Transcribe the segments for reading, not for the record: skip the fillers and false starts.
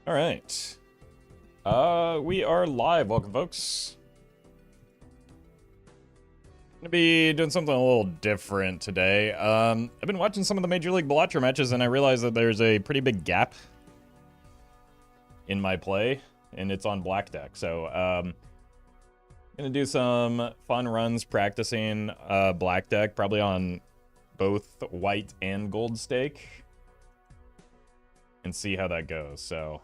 All right. We are live. Welcome, folks. Gonna be doing something a little different today. I've been watching some of the Major League Bellottra matches, and I realized that there's a pretty big gap in my play, and it's on black deck. So, gonna do some fun runs practicing black deck, probably on both white and gold stake, and see how that goes. So,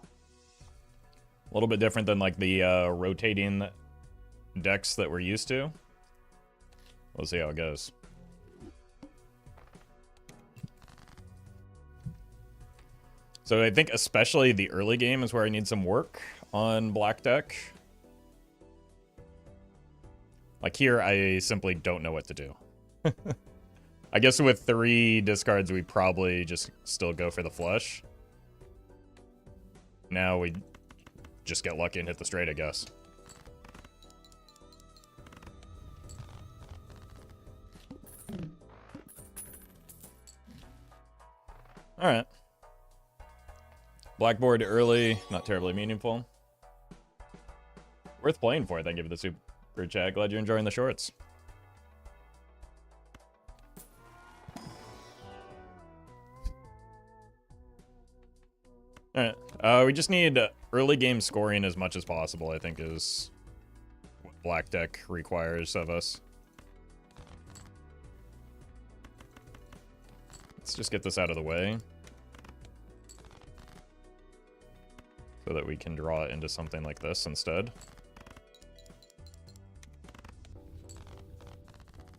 a little bit different than like the rotating decks that we're used to. We'll see how it goes. So I think especially the early game is where I need some work on black deck. Like here, I simply don't know what to do. I guess with 3 discards, we probably just still go for the flush. Now we just get lucky and hit the straight, I guess. Alright. Blackboard early, not terribly meaningful. Worth playing for, thank you for the super chat. Glad you're enjoying the shorts. Alright, we just need early game scoring as much as possible, I think, is what black deck requires of us. Let's just get this out of the way, so that we can draw it into something like this instead.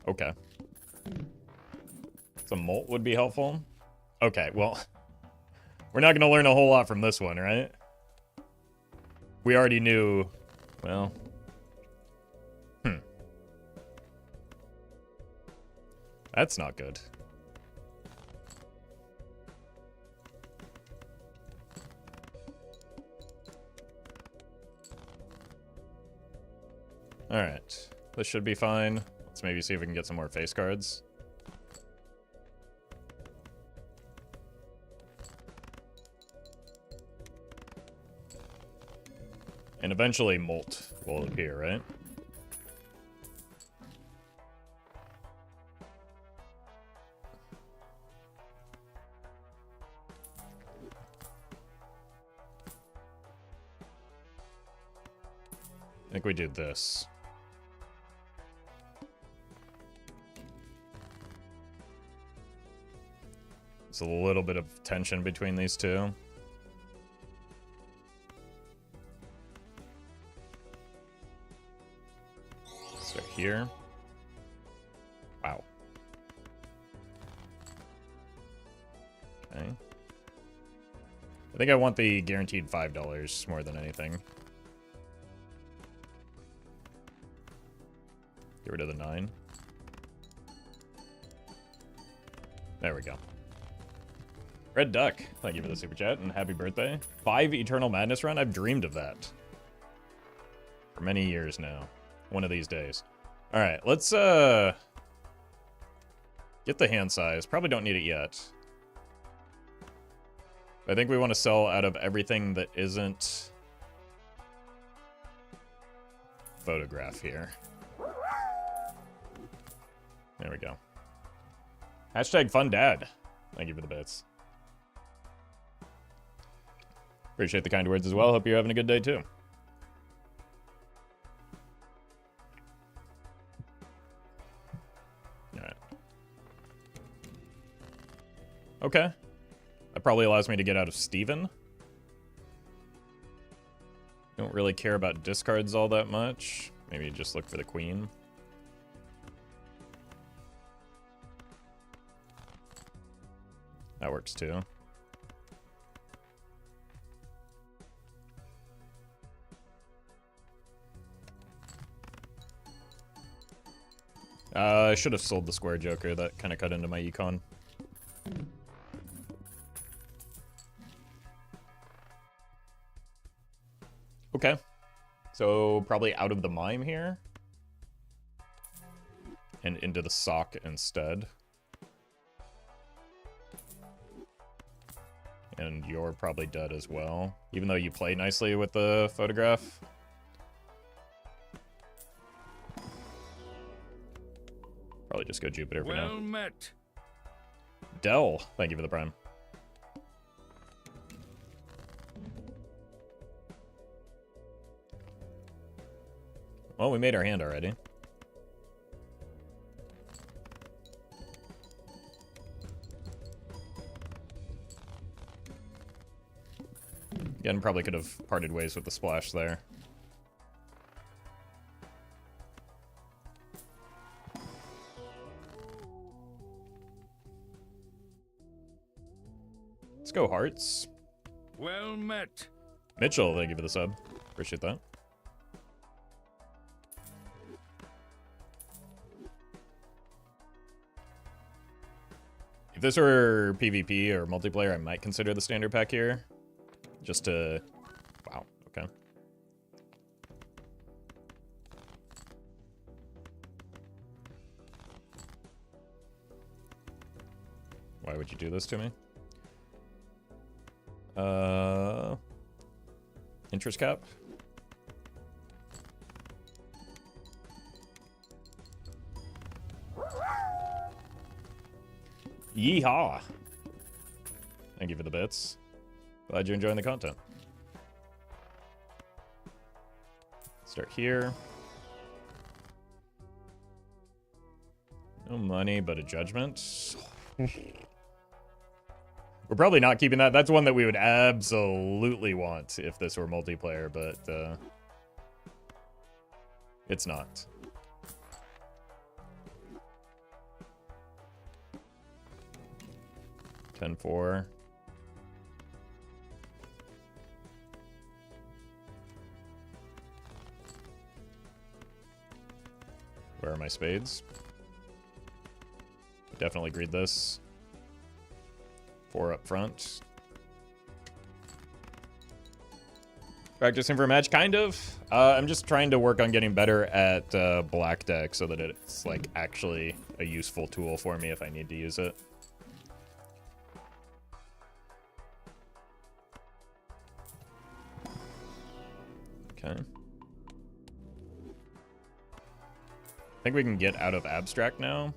Okay. Some molt would be helpful. Okay, well, we're not going to learn a whole lot from this one, right? We already knew, well... That's not good. Alright, this should be fine. Let's maybe see if we can get some more face cards. And eventually molt will appear, right? I think we do this. It's a little bit of tension between these two. Start here. Wow. Okay. I think I want the guaranteed $5 more than anything. Get rid of the 9. There we go. Red Duck, thank you for the super chat and happy birthday. 5 Eternal Madness run? I've dreamed of that for many years now. One of these days. Alright, let's get the hand size. Probably don't need it yet. I think we want to sell out of everything that isn't photograph here. There we go. Hashtag fun dad. Thank you for the bits. Appreciate the kind words as well. Hope you're having a good day too. Alright. Okay. That probably allows me to get out of Steven. Don't really care about discards all that much. Maybe just look for the queen. That works too. I should have sold the square joker. That kind of cut into my econ. Okay. So probably out of the mime here. And into the sock instead. And you're probably dead as well. Even though you play nicely with the photograph. Probably just go Jupiter for now. Well met. Dell, thank you for the prime. Well, we made our hand already. Again, probably could have parted ways with the splash there. Let's go hearts. Well met. Mitchell, thank you for the sub. Appreciate that. If this were PvP or multiplayer, I might consider the standard pack here. Just to... Wow, okay. Why would you do this to me? Interest cap? Yeehaw! Thank you for the bits. Glad you're enjoying the content. Start here. No money, but a judgment. We're probably not keeping that. That's one that we would absolutely want if this were multiplayer, but it's not. $10-4. Where are my spades? Definitely greed this. 4 up front. Practicing for a match, kind of. I'm just trying to work on getting better at black deck so that it's like actually a useful tool for me if I need to use it. Okay. I think we can get out of abstract now.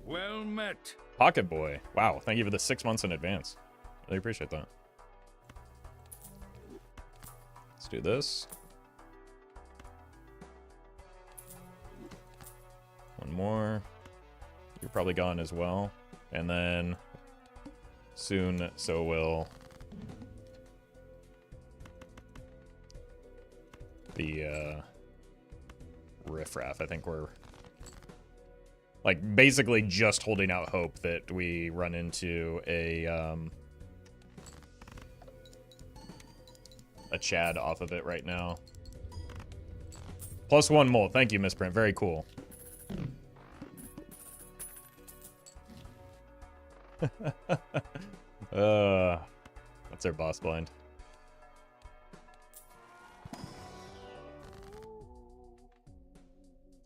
Well met. Pocket Boy. Wow, thank you for the 6 months in advance. Really appreciate that. Let's do this. One more. You're probably gone as well. And then soon so will the riffraff. I think we're like basically just holding out hope that we run into a Chad off of it right now. +1 molt. Thank you, Misprint. Very cool. That's our boss blind.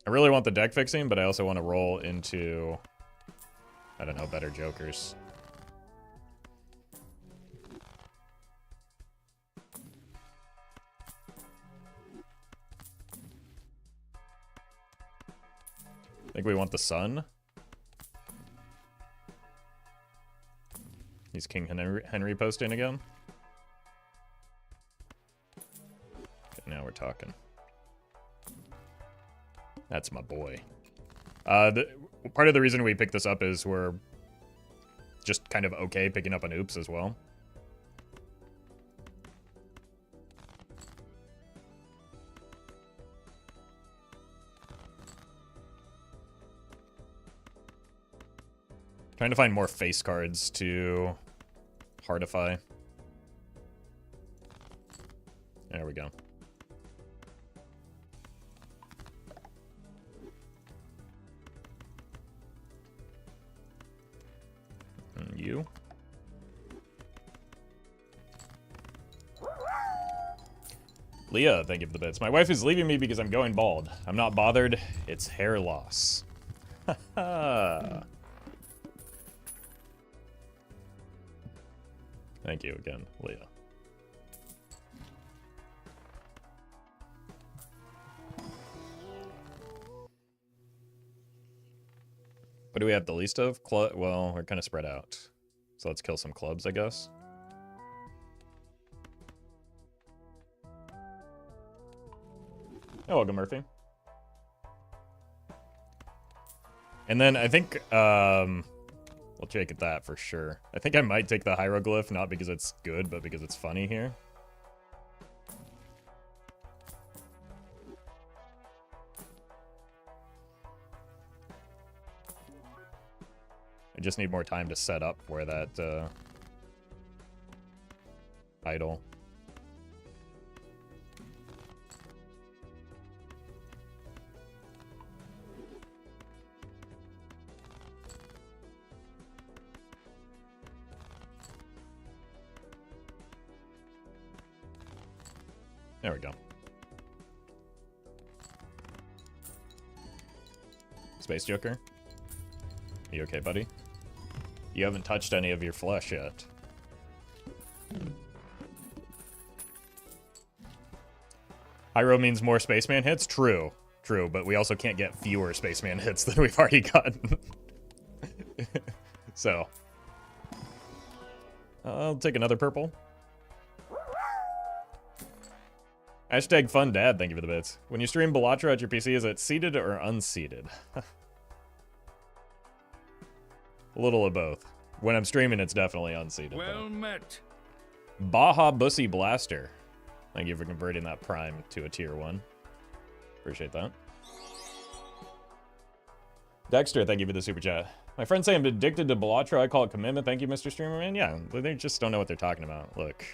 I really want the deck fixing, but I also want to roll into, I don't know, better jokers. I think we want the sun. He's King Henry posting again. Okay, now we're talking. That's my boy. Part of the reason we picked this up is we're just kind of okay picking up an oops as well. Trying to find more face cards to hardify. There we go. And you. Leah, thank you for the bits. My wife is leaving me because I'm going bald. I'm not bothered. It's hair loss. Haha. Thank you again, Leah. What do we have the least of? Well, we're kind of spread out. So let's kill some clubs, I guess. Oh, welcome, Murphy. And then I think, we'll check at that for sure. I think I might take the hieroglyph, not because it's good, but because it's funny here. I just need more time to set up for that, idol. There we go. Space Joker? Are you okay, buddy? You haven't touched any of your flesh yet. Hyro means more Spaceman hits? True. True, but we also can't get fewer Spaceman hits than we've already gotten. So. I'll take another purple. Hashtag fun dad, thank you for the bits. When you stream Belatra at your PC, is it seated or unseated? A little of both. When I'm streaming, it's definitely unseated. Well met. Baja Bussy Blaster. Thank you for converting that Prime to a tier 1. Appreciate that. Dexter, thank you for the super chat. My friends say I'm addicted to Belatra. I call it commitment. Thank you, Mr. Streamer Man. Yeah, they just don't know what they're talking about. Look.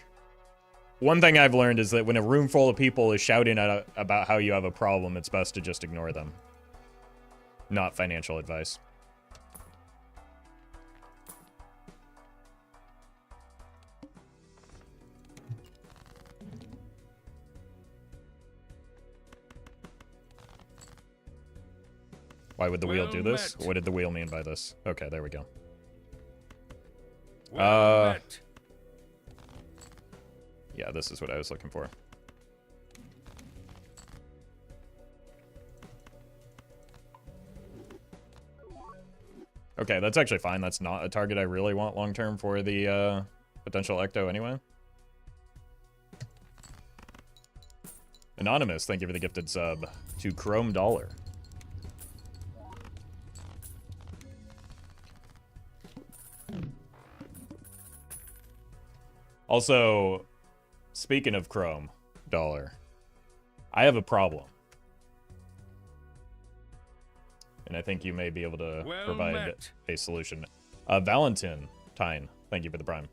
One thing I've learned is that when a room full of people is shouting about how you have a problem, it's best to just ignore them. Not financial advice. Why would the wheel do this? What did the wheel mean by this? Okay, there we go. Met. Yeah, this is what I was looking for. Okay, that's actually fine. That's not a target I really want long-term for the potential Ecto anyway. Anonymous, thank you for the gifted sub to Chrome Dollar. Also, speaking of Chrome Dollar, I have a problem. And I think you may be able to provide a solution. Valentine, thank you for the Prime.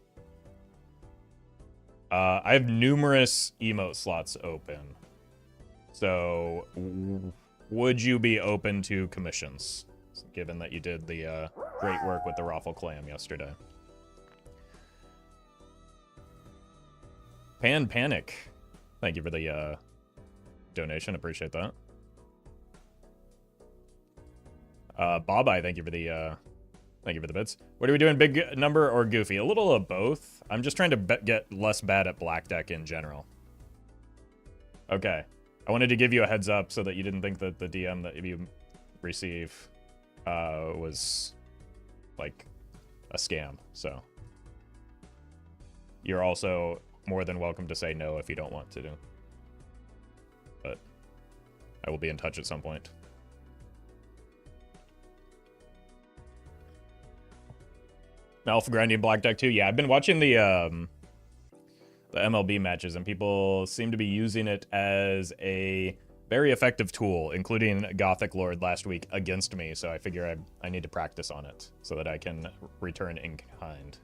I have numerous emote slots open. So, would you be open to commissions? Given that you did the great work with the Roffle clam yesterday. Panic. Thank you for the donation. Appreciate that. Bobai, thank you for the bits. What are we doing? Big number or goofy? A little of both. I'm just trying to get less bad at black deck in general. Okay. I wanted to give you a heads up so that you didn't think that the DM that you receive was like a scam. So you're also more than welcome to say no if you don't want to do. But I will be in touch at some point. Alpha grinding black deck too. Yeah, I've been watching the MLB matches, and people seem to be using it as a very effective tool, including Gothic Lord last week against me. So I figure I need to practice on it so that I can return in kind.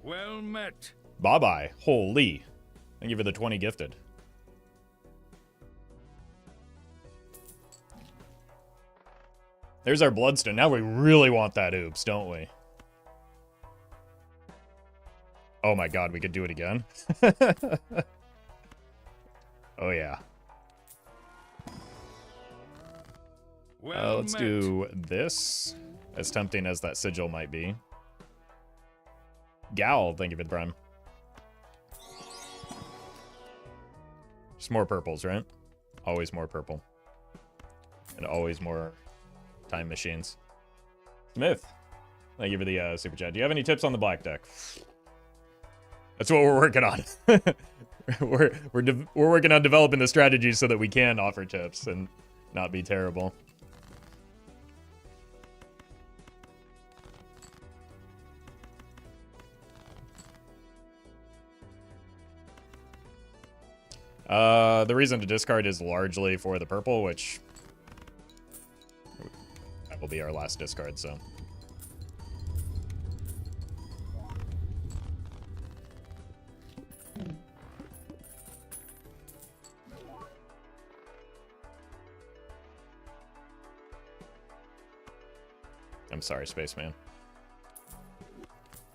Well met. Bye-bye. Holy. Thank you for the 20 gifted. There's our Bloodstone. Now we really want that oops, don't we? Oh my god, we could do it again? Oh yeah. Well let's do this. As tempting as that sigil might be. Gal, thank you for the prime. Just more purples, right? Always more purple. And always more time machines. Smith, thank you for the super chat. Do you have any tips on the black deck? That's what we're working on. we're working on developing the strategy so that we can offer tips and not be terrible. The reason to discard is largely for the purple, which that will be our last discard, so. I'm sorry, Spaceman.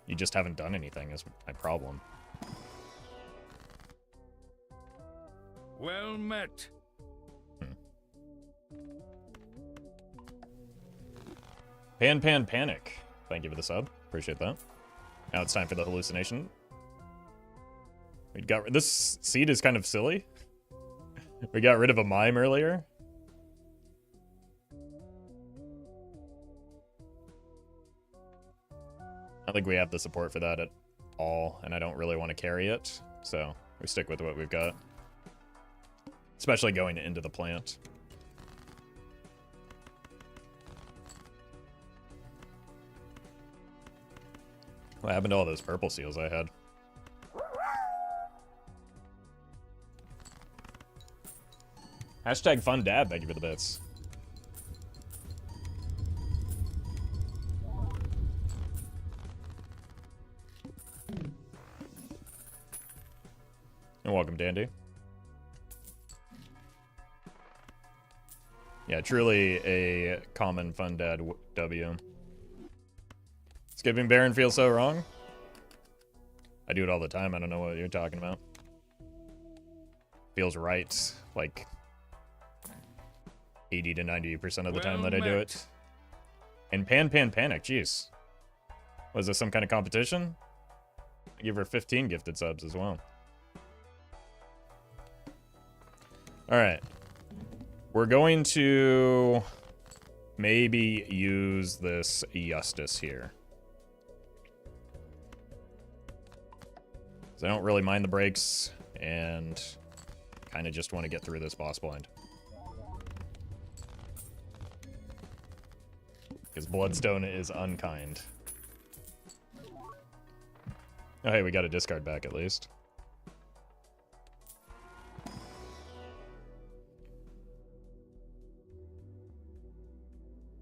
You just haven't done anything is my problem. Well met. Panic. Thank you for the sub. Appreciate that. Now it's time for the hallucination. We got this seed is kind of silly. We got rid of a mime earlier. I think we have the support for that at all, and I don't really want to carry it, so we stick with what we've got. Especially going into the plant. What happened to all those purple seals I had? Hashtag fun dad, thank you for the bits. And welcome, Dandy. Yeah, truly a common fun dad W. Skipping Baron feels so wrong. I do it all the time. I don't know what you're talking about. Feels right, like 80 to 90% of the time that I do it. And Panic, jeez. Was this some kind of competition? I give her 15 gifted subs as well. Alright. We're going to maybe use this Justice here. Because I don't really mind the breaks, and kind of just want to get through this boss blind. Because Bloodstone is unkind. Oh, hey, we got a discard back at least.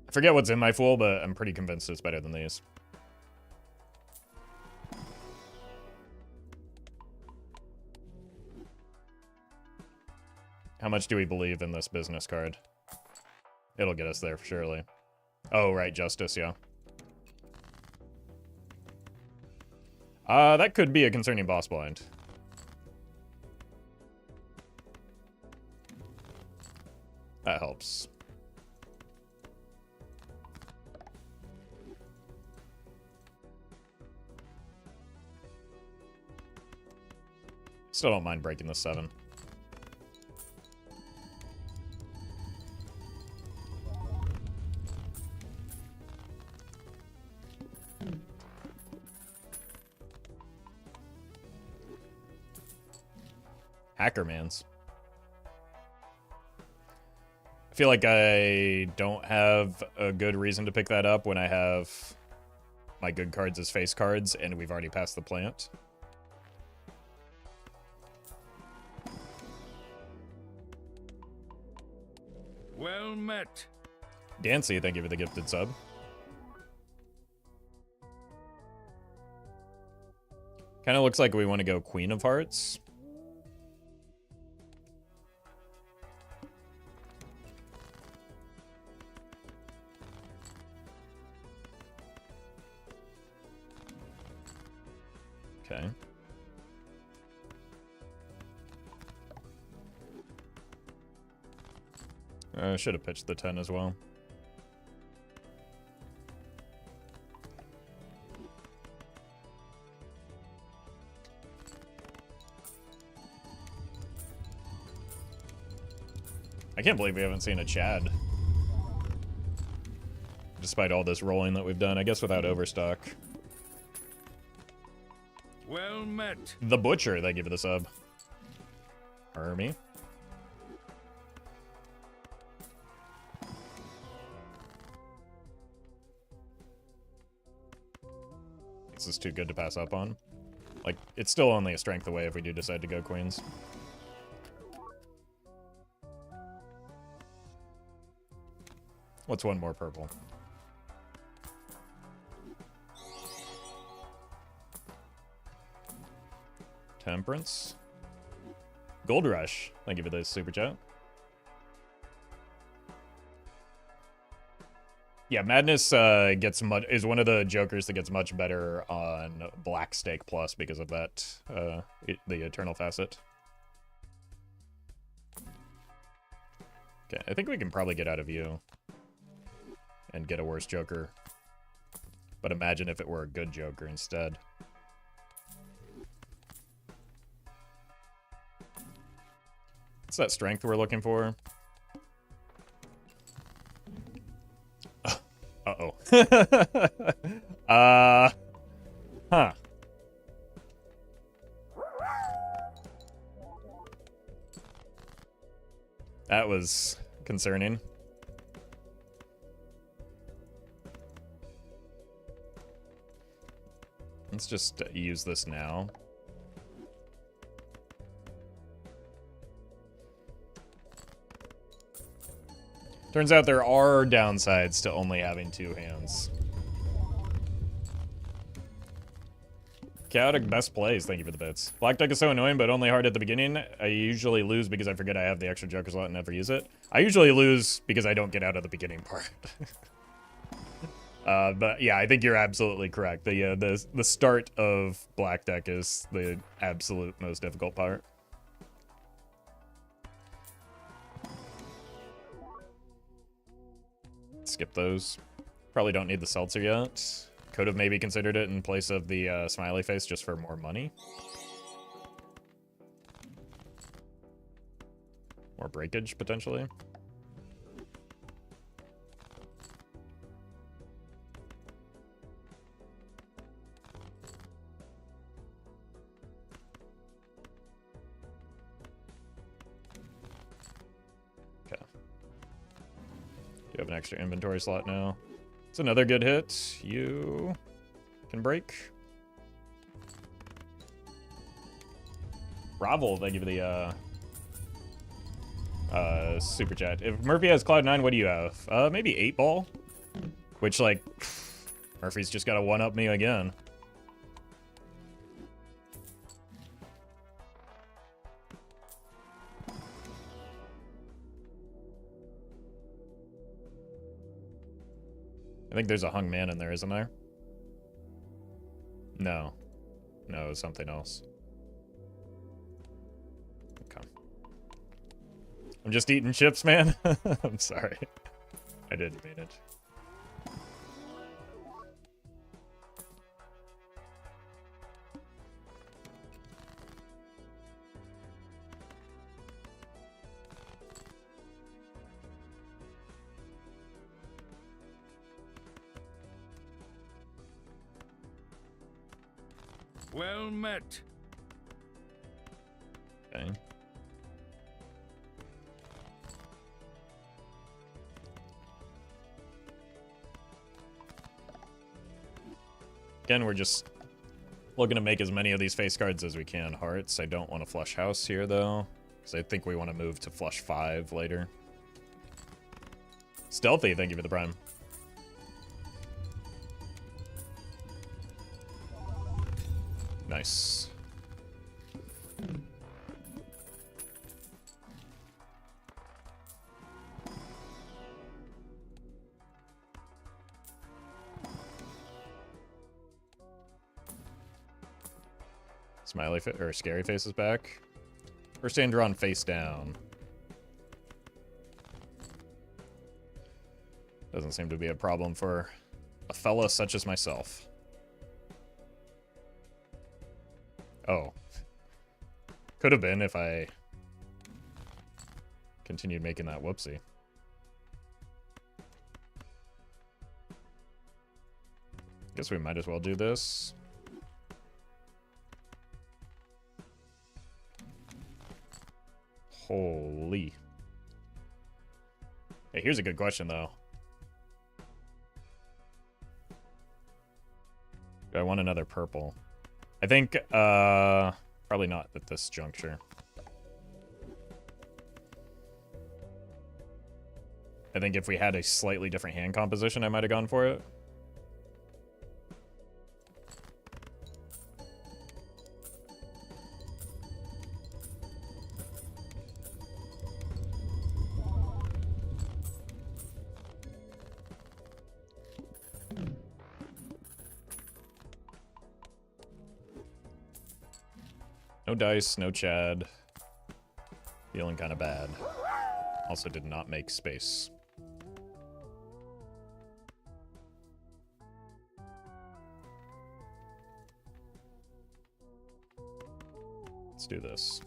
I forget what's in my Fool, but I'm pretty convinced it's better than these. How much do we believe in this business card? It'll get us there, surely. Oh, right, Justice, yeah. That could be a concerning boss blind. That helps. Still don't mind breaking the 7. Hackermans. I feel like I don't have a good reason to pick that up when I have my good cards as face cards and we've already passed the plant. Well met. Dancy, thank you for the gifted sub. Kind of looks like we want to go Queen of Hearts. Okay. I should have pitched the 10 as well. I can't believe we haven't seen a Chad. Despite all this rolling that we've done, I guess without overstock. Well met. The Butcher, thank you for the sub. Hermie. This is too good to pass up on. Like, it's still only a strength away if we do decide to go queens. What's one more purple? Temperance. Gold Rush. Thank you for the super chat. Yeah, Madness is one of the jokers that gets much better on Black Stake Plus because of that, the Eternal Facet. Okay, I think we can probably get out of you and get a worse joker. But imagine if it were a good joker instead. What's that strength we're looking for? Uh-oh. Huh. That was concerning. Let's just use this now. Turns out there are downsides to only having two hands. Chaotic best plays, thank you for the bits. Black deck is so annoying, but only hard at the beginning. I usually lose because I forget I have the extra joker slot and never use it. I usually lose because I don't get out of the beginning part. But yeah, I think you're absolutely correct. The start of black deck is the absolute most difficult part. Skip those. Probably don't need the seltzer yet. Could have maybe considered it in place of the smiley face just for more money. More breakage, potentially. You have an extra inventory slot now. It's another good hit. You can break. Roffle, thank you for the super chat. If Murphy has Cloud9, what do you have? Maybe 8 ball? Which, like, Murphy's just got to one-up me again. I think there's a hung man in there, isn't there? No. No, it's something else. Okay. I'm just eating chips, man. I'm sorry. I didn't mean it. Well met. Okay. Again, we're just looking to make as many of these face cards as we can. Hearts, I don't want to flush house here, though, because I think we want to move to flush 5 later. Stealthy, thank you for the prime. Nice. Smiley or scary face is back. First hand drawn face down. Doesn't seem to be a problem for a fella such as myself. Oh. Could have been if I continued making that whoopsie. Guess we might as well do this. Holy. Hey, here's a good question, though. Do I want another purple? I think, probably not at this juncture. I think if we had a slightly different hand composition, I might have gone for it. No dice, no Chad. Feeling kind of bad. Also did not make space. Let's do this.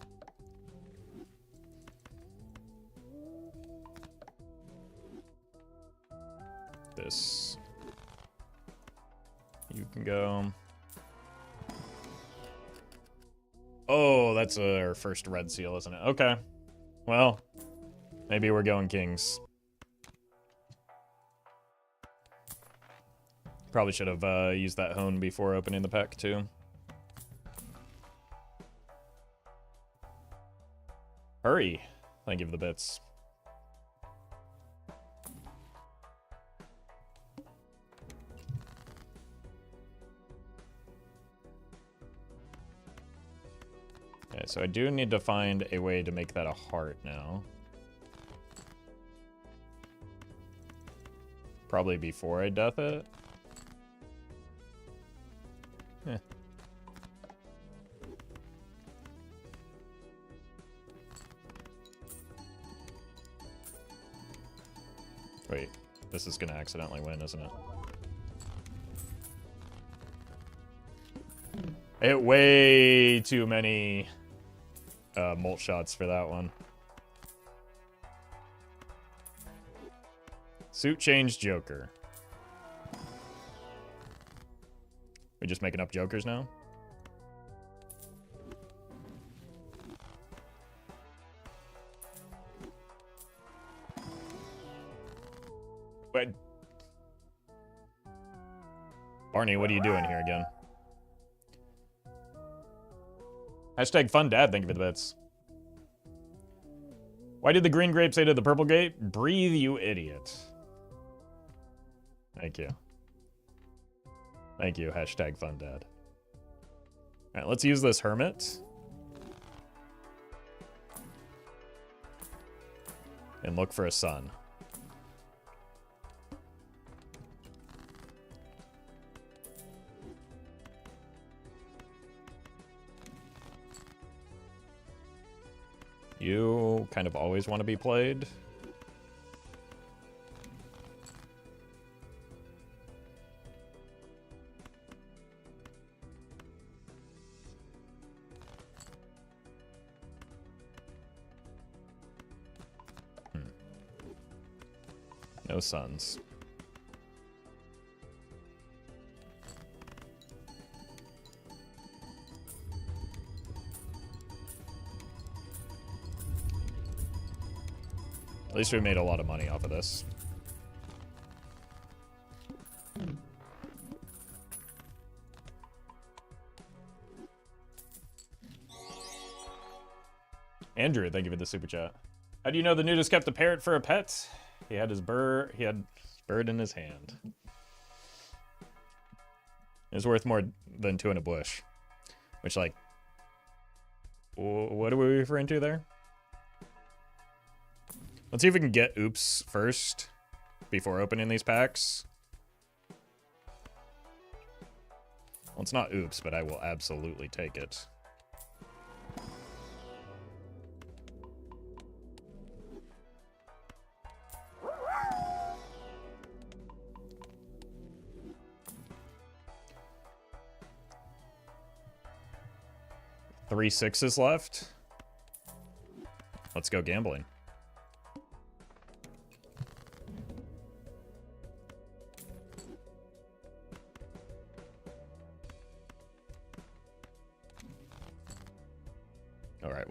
This. You can go. Oh, that's our first red seal, isn't it? Okay. Well, maybe we're going kings. Probably should have used that hone before opening the pack, too. Hurry. Thank you for the bits. Okay, so I do need to find a way to make that a heart now. Probably before I death it. Eh. Wait, this is gonna accidentally win, isn't it? I hit way too many molt shots for that one. Suit change Joker. We just making up Jokers now? Wait. Barney, what are you doing here again? Hashtag fun dad, thank you for the bits. Why did the green grape say to the purple grape? Breathe, you idiot. Thank you. Thank you, hashtag fun dad. Alright, let's use this hermit. And look for a sun. You kind of always want to be played. No suns. At least we made a lot of money off of this. Andrew, thank you for the super chat. How do you know the nudist kept a parrot for a pet? He had his bird in his hand. It's worth more than two in a bush. Which, like, what are we referring to there? Let's see if we can get oops first before opening these packs. Well, it's not oops, but I will absolutely take it. Three sixes left. Let's go gambling.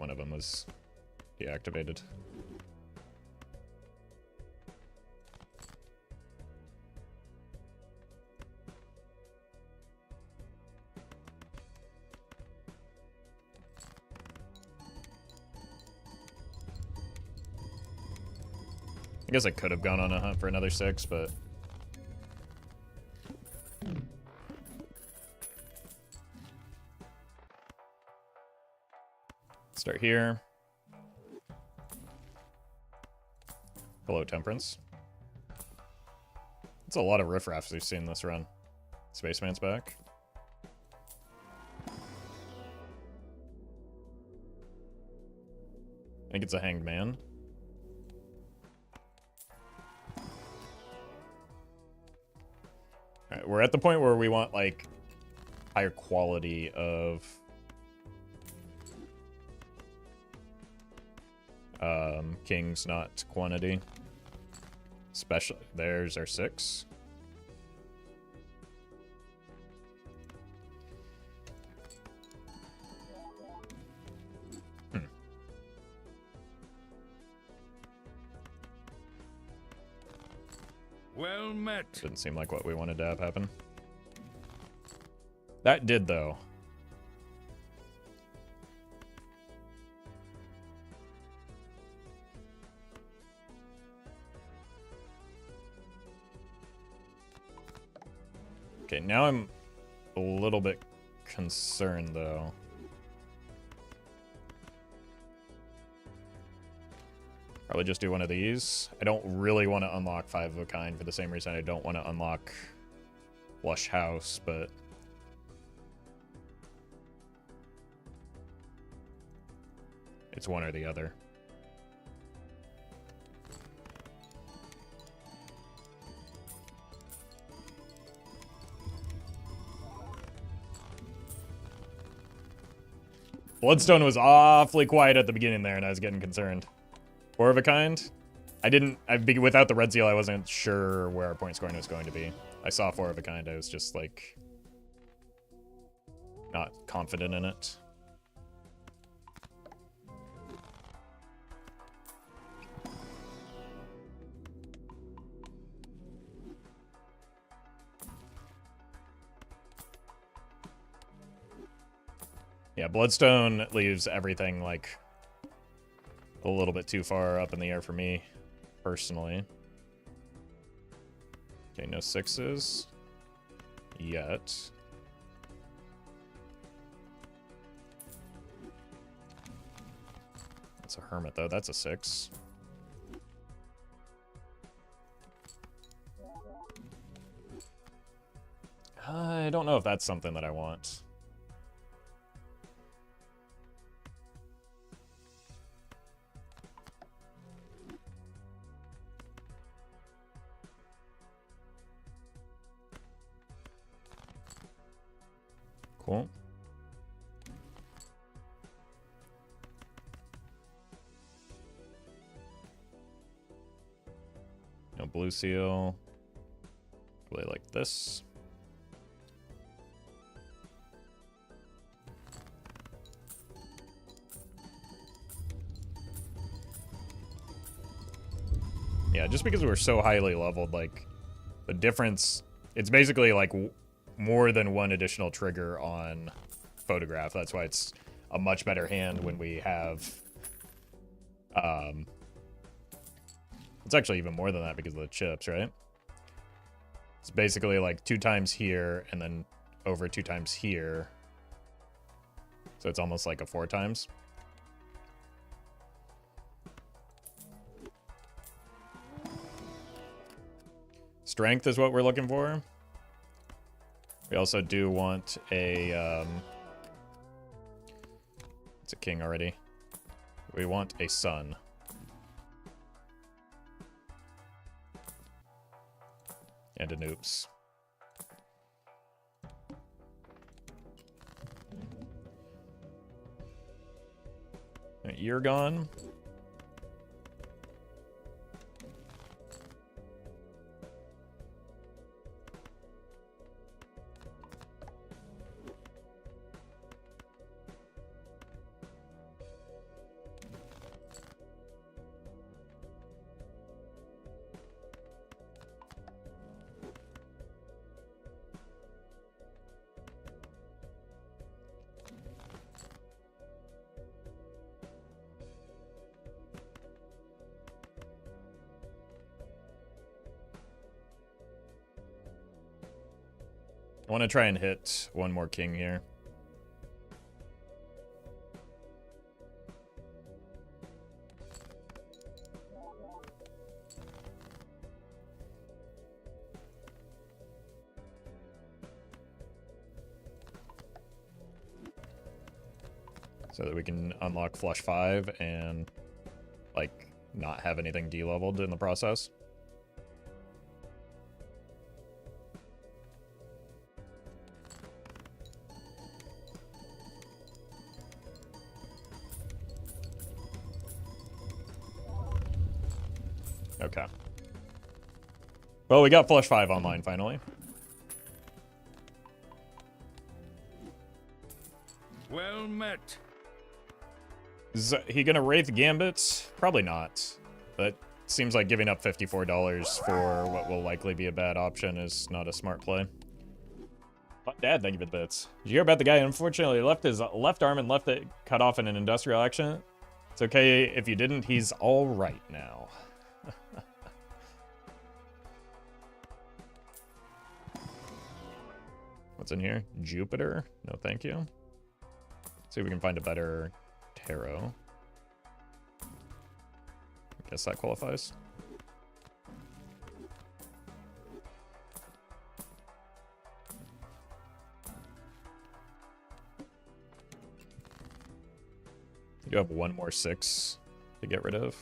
one of them was deactivated. I guess I could have gone on a hunt for another 6, but... Start here. Hello, Temperance. It's a lot of riffraffs we've seen this run. Spaceman's back. I think it's a Hanged Man. Alright, we're at the point where we want, like, higher quality of... kings, not quantity. Special. There's our 6. Well met. Didn't seem like what we wanted to have happen. That did, though. Okay, now I'm a little bit concerned, though. Probably just do one of these. I don't really want to unlock 5 of a kind for the same reason I don't want to unlock Flush House, but... it's one or the other. Bloodstone was awfully quiet at the beginning there, and I was getting concerned. 4 of a kind? Without the red seal, I wasn't sure where our point scoring was going to be. I saw 4 of a kind, I was just, like, not confident in it. Yeah, Bloodstone leaves everything, like, a little bit too far up in the air for me, personally. Okay, no 6s. Yet. That's a Hermit, though. That's a 6. I don't know if that's something that I want. Cool. No blue seal. Really like this. Yeah, just because we're so highly leveled, like, the difference, it's basically like more than one additional trigger on Photograph. That's why it's a much better hand when we have, it's actually even more than that because of the chips, right? It's basically like 2 times here and then over 2 times here. So it's almost like a 4 times. Strength is what we're looking for. We also do want a, it's a king already. We want a sun. And an oops. You're gone. I want to try and hit one more king here. So that we can unlock flush 5 and, like, not have anything de-leveled in the process. Okay. Well, we got flush 5 online finally. Well met. Is he gonna Wraith Gambit? Probably not. But seems like giving up $54 for what will likely be a bad option is not a smart play. Dad, thank you for the bits. Did you hear about the guy who unfortunately left his left arm and left it cut off in an industrial accident? It's okay if you didn't, he's all right now. What's in here? Jupiter? No, thank you. See if we can find a better tarot. Guess that qualifies. You have one more 6 to get rid of.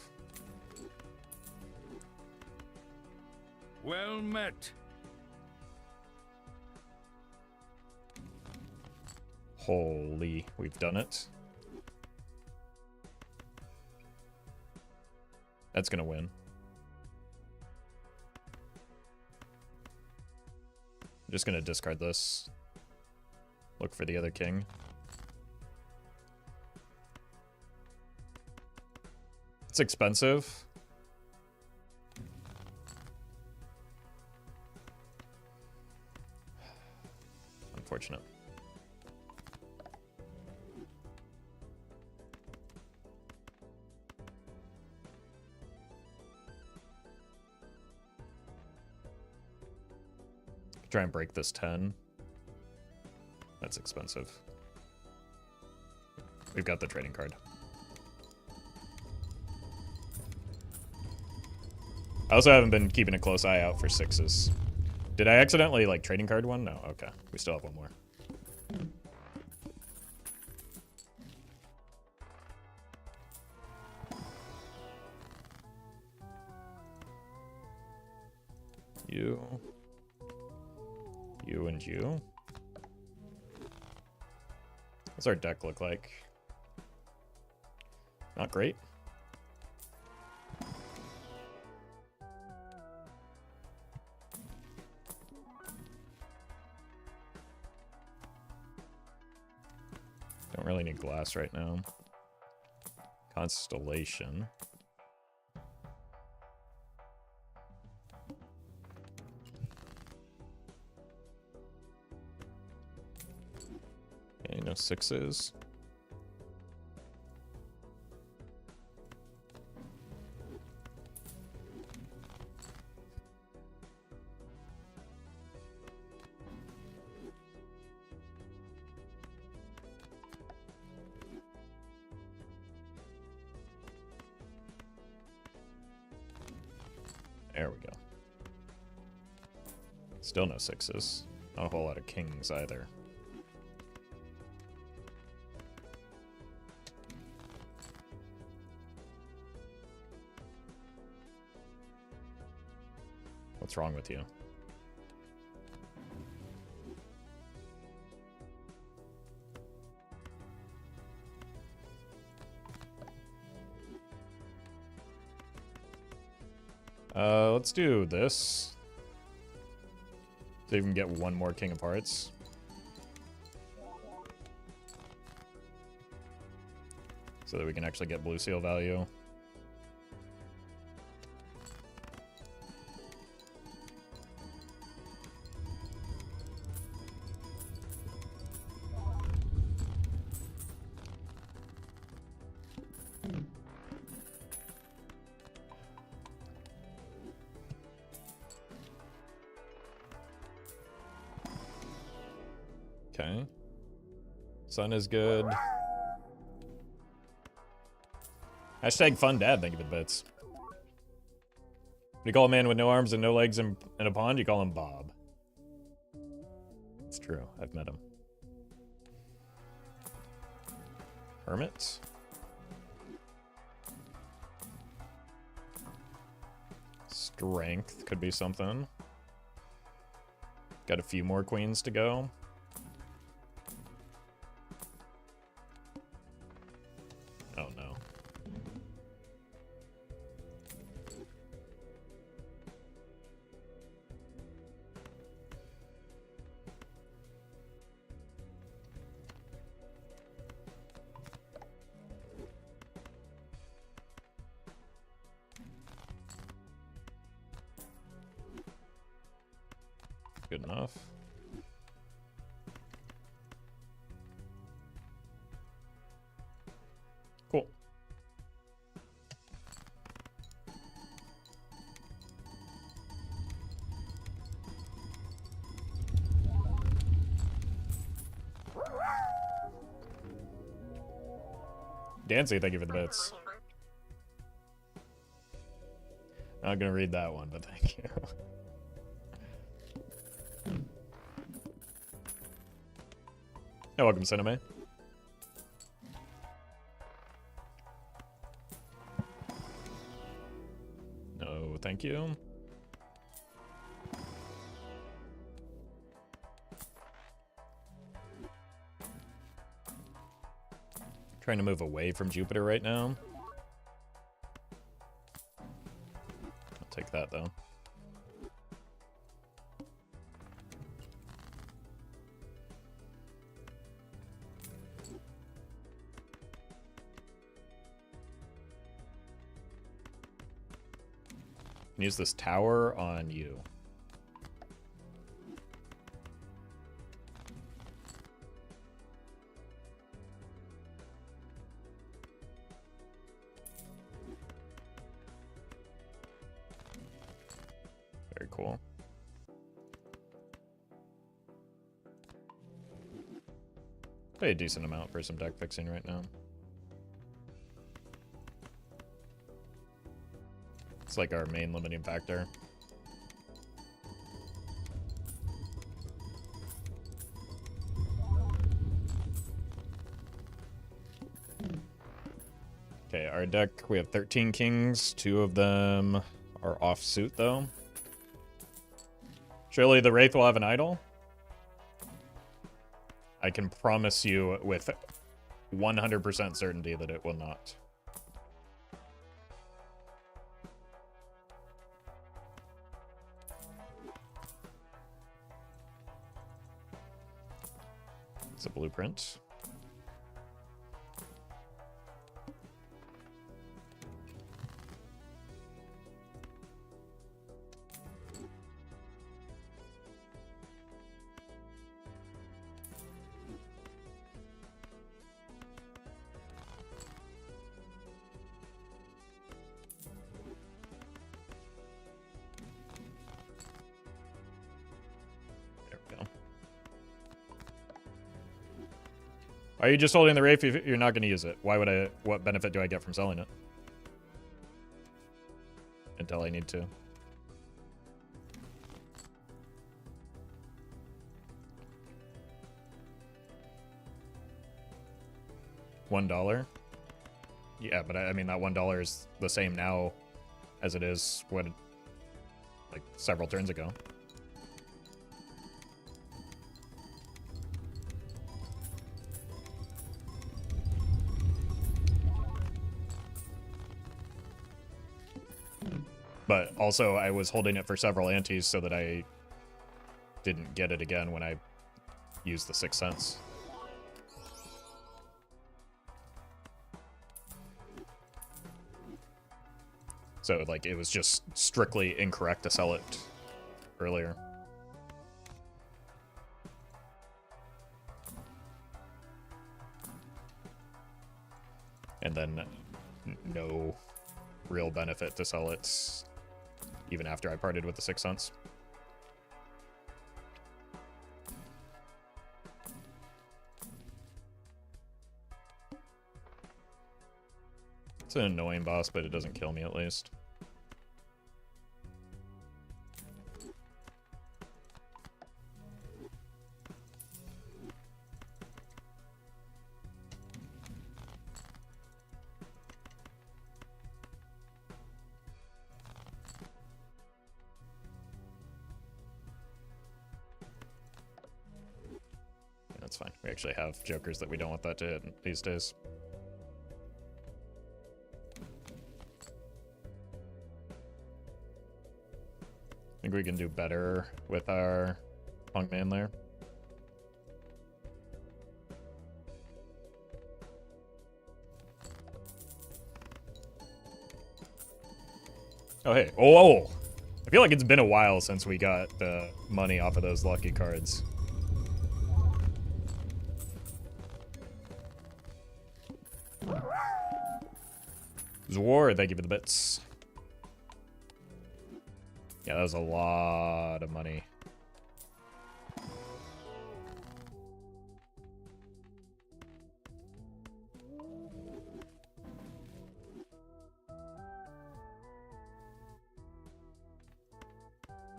Well met. Holy, we've done it. That's gonna win. I'm just gonna discard this. Look for the other king. It's expensive. Unfortunate. Try and break this 10. That's expensive. We've got the trading card. I also haven't been keeping a close eye out for 6s. Did I accidentally, like, trading card one? No, okay. We still have one more. You and you. What's our deck look like? Not great. Don't really need glass right now. Constellation. Okay, no 6s. There we go. Still no 6s. Not a whole lot of kings either. What's wrong with you? Let's do this. So you can get one more King of Hearts. So that we can actually get blue seal value. Okay. Sun is good. Hashtag fun dad, thank you for the bits. What do you call a man with no arms and no legs in a pond? You call him Bob. It's true, I've met him. Hermit. Strength could be something. Got a few more queens to go. Oh no. Good enough. Cool. Dancy, thank you for the bits. Not gonna read that one, but thank you. You're welcome, Cinema. No, thank you. Trying to move away from Jupiter right now. I'll take that though. Use this tower on you. Very cool. Pay a decent amount for some deck fixing right now. It's like our main limiting factor. Okay, our deck, we have 13 kings. 2 of them are off suit, though. Surely the Wraith will have an idol? I can promise you with 100% certainty that it will not. It's a blueprint. Are you just holding the Wraith if you're not going to use it? Why would I? What benefit do I get from selling it? Until I need to. $1? Yeah, but I mean that $1 is the same now as it is what, like several turns ago. But also, I was holding it for several antes so that I didn't get it again when I used the 6 cents. So, like, it was just strictly incorrect to sell it earlier. And then no real benefit to sell it even after I parted with the 6 cents. It's an annoying boss, but it doesn't kill me at least. That's fine. We actually have jokers that we don't want that to hit these days. I think we can do better with our punk man there. Oh, hey. Oh! I feel like it's been a while since we got money off of those lucky cards. Zwar, thank you for the bits. Yeah, that was a lot of money.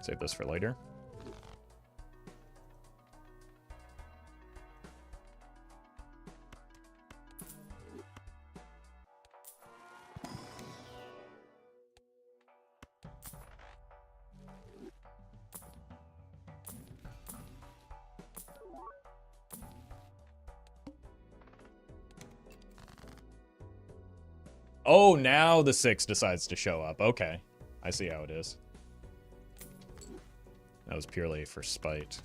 Save this for later. Oh, now the 6 decides to show up. Okay. I see how it is. That was purely for spite.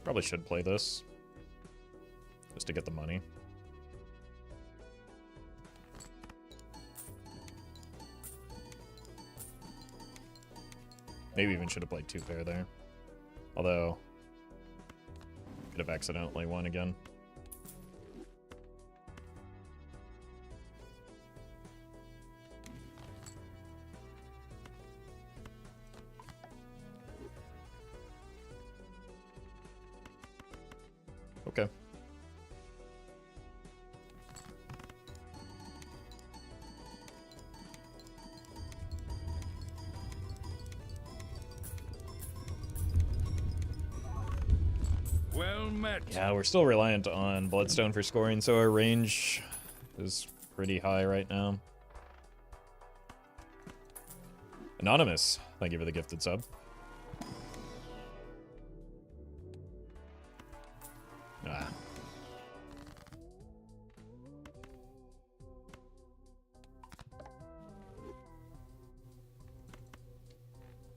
Probably should play this. Just to get the money. Maybe even should have played 2 fair there. Although, could have accidentally won again. Okay. Well met. Yeah, we're still reliant on Bloodstone for scoring, so our range is pretty high right now. Anonymous, thank you for the gifted sub. Ah.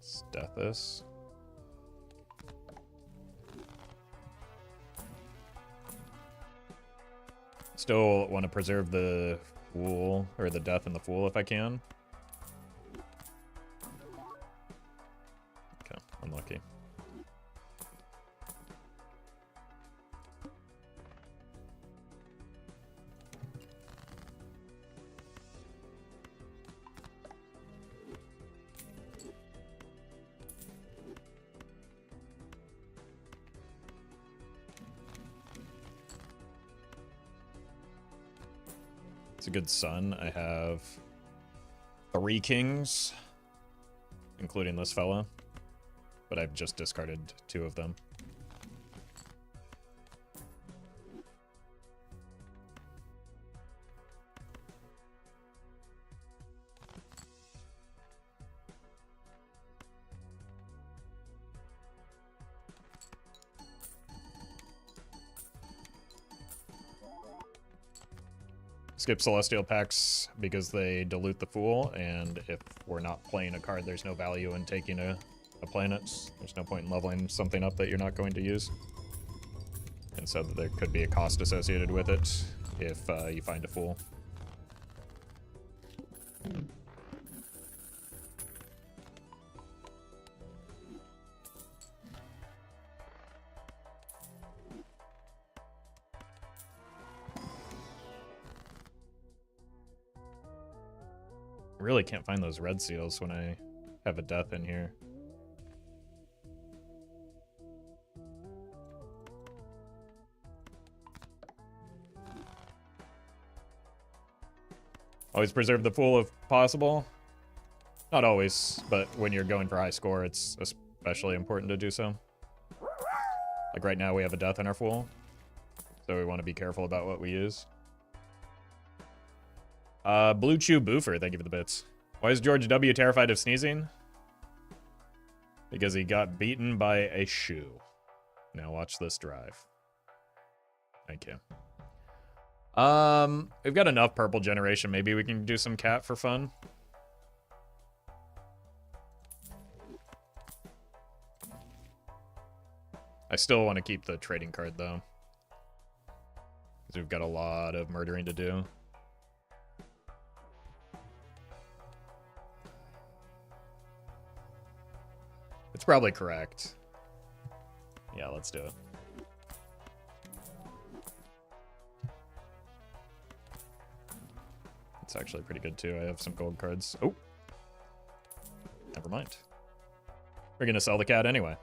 Stethus. Still want to preserve the Fool, or the Death and the Fool if I can. Okay, unlucky. It's a good sun. I have 3 kings, including this fella, but I've just discarded 2 of them. Skip Celestial Pacts because they dilute the Fool, and if we're not playing a card, there's no value in taking a planet. There's no point in leveling something up that you're not going to use. And so there could be a cost associated with it if you find a Fool. really can't find those red seals when I have a death in here. Always preserve the pool if possible. Not always, but when you're going for high score, it's especially important to do so. Like right now, we have a death in our pool, so we want to be careful about what we use. Blue Chew Boofer, thank you for the bits. Why is George W. terrified of sneezing? Because he got beaten by a shoe. Now watch this drive. Thank you. We've got enough purple generation. Maybe we can do some cat for fun. I still want to keep the trading card, though. Because we've got a lot of murdering to do. It's probably correct. Yeah, let's do it. It's actually pretty good, too. I have some gold cards. Oh. Never mind. We're going to sell the cat anyway.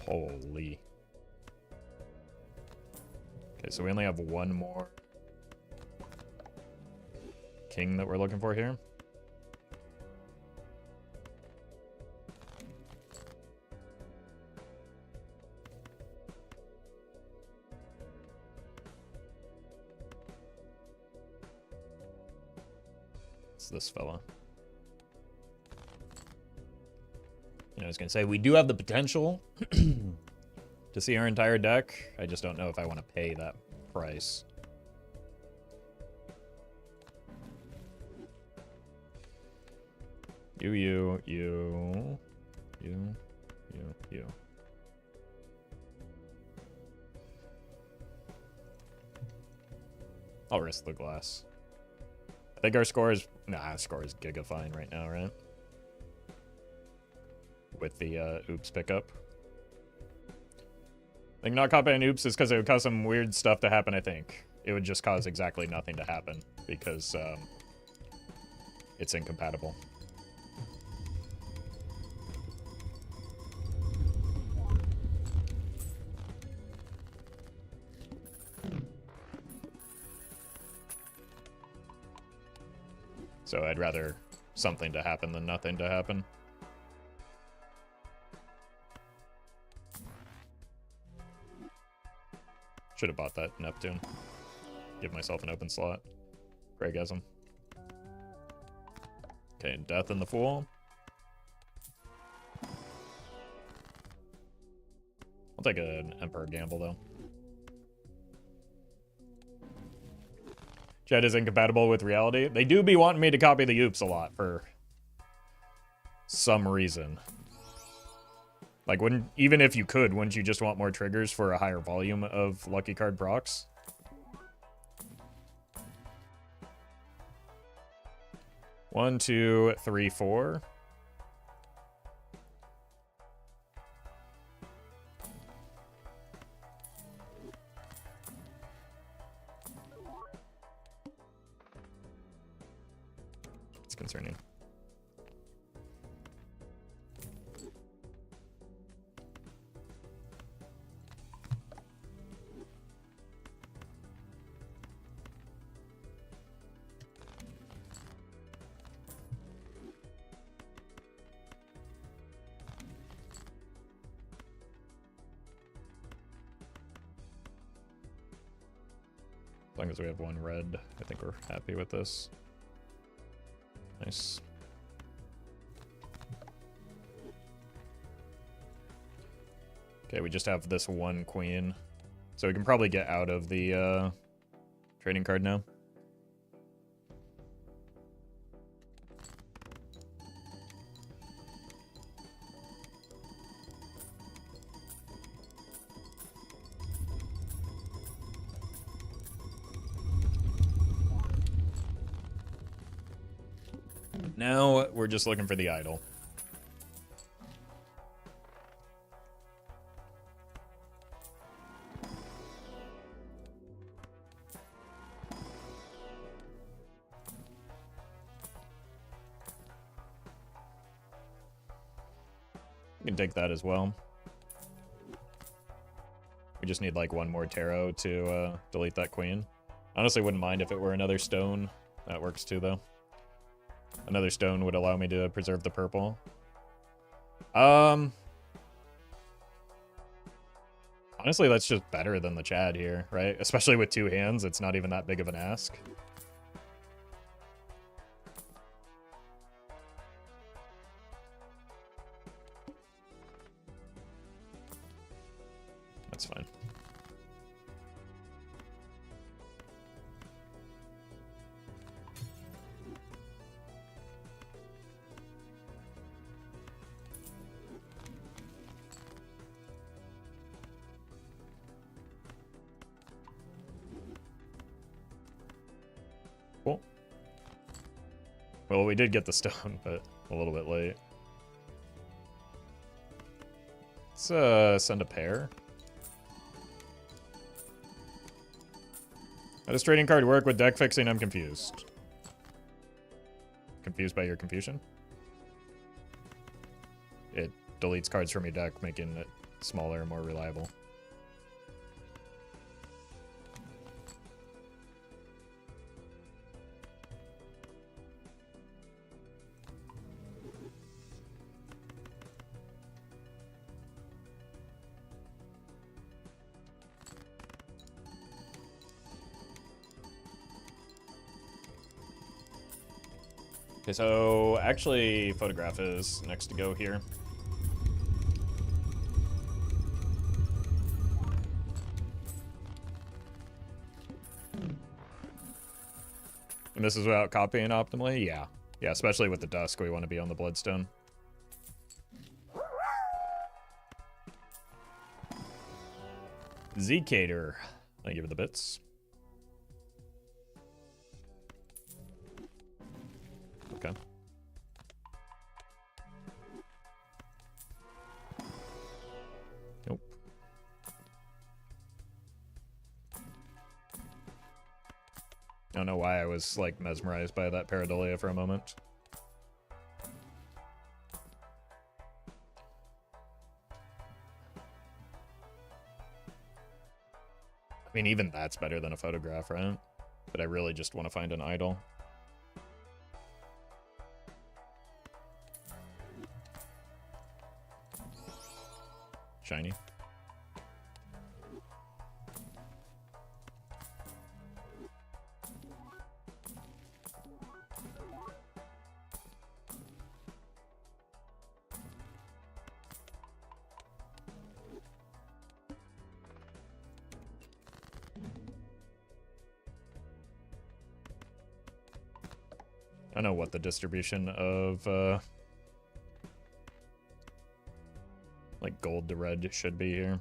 Holy. Okay, so we only have one more king that we're looking for here. It's this fella. I was going to say, we do have the potential to see our entire deck. I just don't know if I want to pay that price. You. I'll risk the glass. I think our score is... Nah, our score is giga fine right now, right? With the oops pickup. I think not copying oops is because it would cause some weird stuff to happen, I think. It would just cause exactly nothing to happen because it's incompatible. So I'd rather something to happen than nothing to happen. Should have bought that Neptune. Give myself an open slot. Greygasm. Okay, death in the Fool. I'll take an Emperor gamble, though. Jed is incompatible with reality. They do be wanting me to copy the oops a lot for some reason. Like, even if you could, wouldn't you just want more triggers for a higher volume of lucky card procs? One, two, three, four. It's concerning. As long as we have one red, I think we're happy with this. Nice. Okay, we just have this one queen. So we can probably get out of the trading card now. Now we're just looking for the idol. We can take that as well. We just need like one more tarot to delete that queen. Honestly, wouldn't mind if it were another stone. That works too, though. Another stone would allow me to preserve the purple. Honestly, that's just better than the Chad here, right? Especially with two hands, it's not even that big of an ask. That's fine. Cool. Well, we did get the stone, but a little bit late. Let's send a pair. How does trading card work with deck fixing? I'm confused. Confused by your confusion? It deletes cards from your deck, making it smaller and more reliable. Okay, so actually photograph is next to go here. And this is without copying optimally? Yeah. Yeah, especially with the dusk, we want to be on the bloodstone. Zcater. Thank you for the bits. Okay. Nope. I don't know why I was, like, mesmerized by that pareidolia for a moment. I mean, even that's better than a photograph, right? But I really just want to find an idol. Shiny. I don't know what the distribution of like gold to red should be here.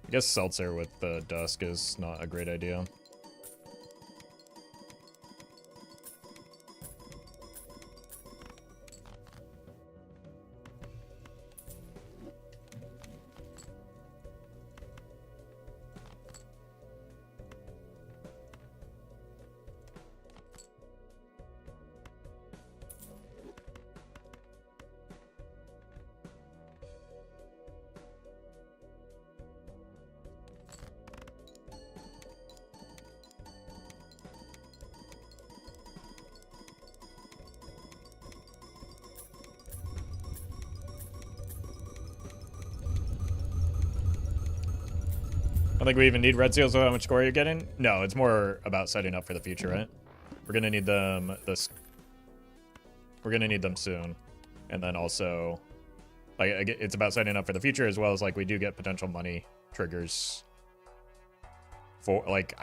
I guess seltzer with the dusk is not a great idea. I don't think we even need red seals with how much score you're getting. No, it's more about setting up for the future, right? We're gonna need them we're gonna need them soon. And then also, like, it's about setting up for the future as well as, like, we do get potential money triggers for, like,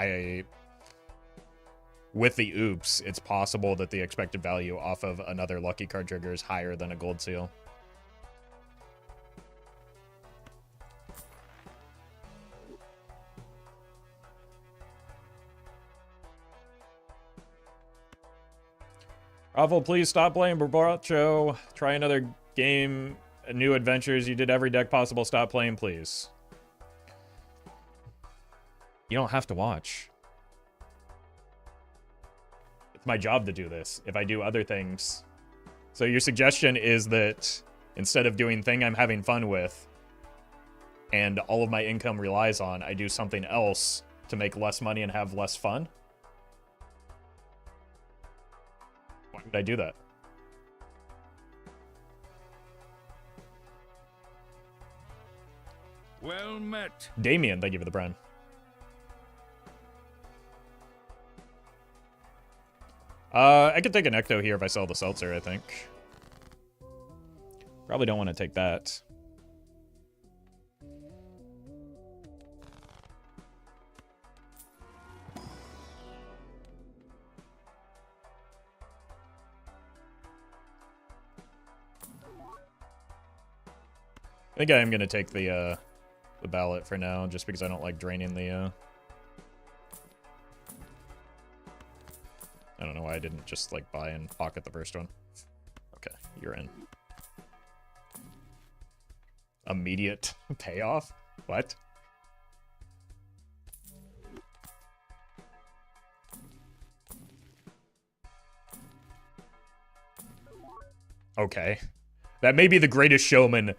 with the oops, it's possible that the expected value off of another lucky card trigger is higher than a gold seal. Roffle, please stop playing Barbacho. Try another game, new adventures. You did every deck possible. Stop playing, please. You don't have to watch. It's my job to do this if I do other things. So your suggestion is that instead of doing thing I'm having fun with and all of my income relies on, I do something else to make less money and have less fun? Why would I do that? Well met. Damien, thank you for the brand. I could take an Ecto here if I sell the Seltzer, I think. Probably don't want to take that. I think I am going to take the ballot for now, just because I don't like draining the... I don't know why I didn't just, like, buy and pocket the first one. Okay, you're in. Immediate payoff? What? Okay. That may be the greatest showman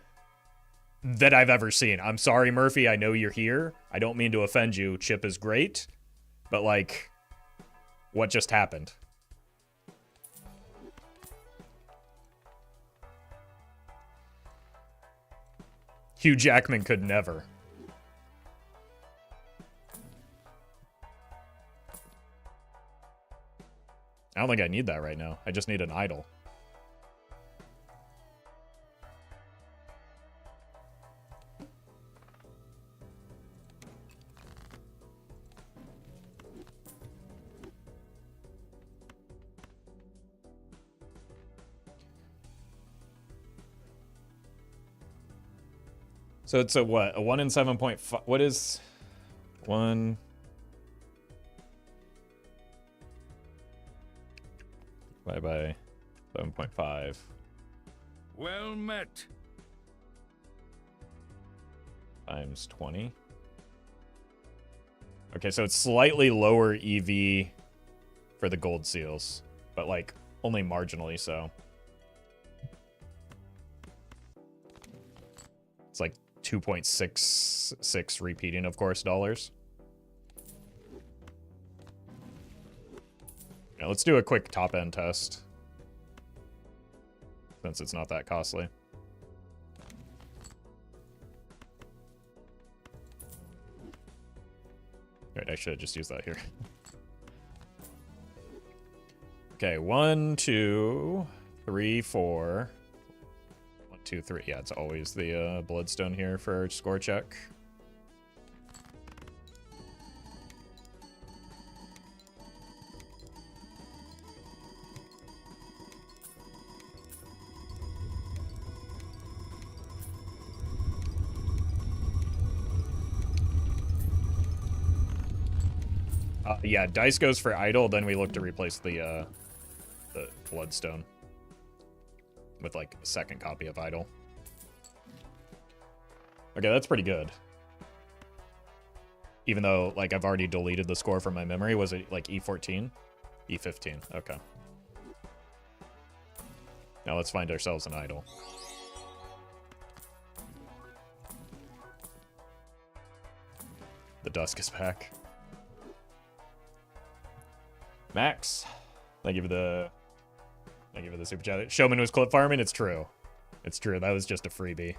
that I've ever seen. I'm sorry, Murphy. I know you're here. I don't mean to offend you. Chip is great. But, like, what just happened? Hugh Jackman could never. I don't think I need that right now. I just need an idol. So it's a what? A 1 in 7.5. What is 1? Bye bye. 7.5. Well met. Times 20. Okay, so it's slightly lower EV for the gold seals, but like only marginally so. It's like 2.66 repeating, of course, dollars. Yeah, let's do a quick top-end test, since it's not that costly. Right, I should have just used that here. Okay, 1, 2, 3, 4. 1, 2, 3. Yeah, it's always the bloodstone here for score check. Yeah, dice goes for idol, then we look to replace the bloodstone with like a second copy of idol. Okay, that's pretty good. Even though like I've already deleted the score from my memory. Was it like E14? E15. Okay. Now let's find ourselves an idol. The dusk is back. Max, thank you for the super chat. Showman was clip farming. It's true. It's true. That was just a freebie.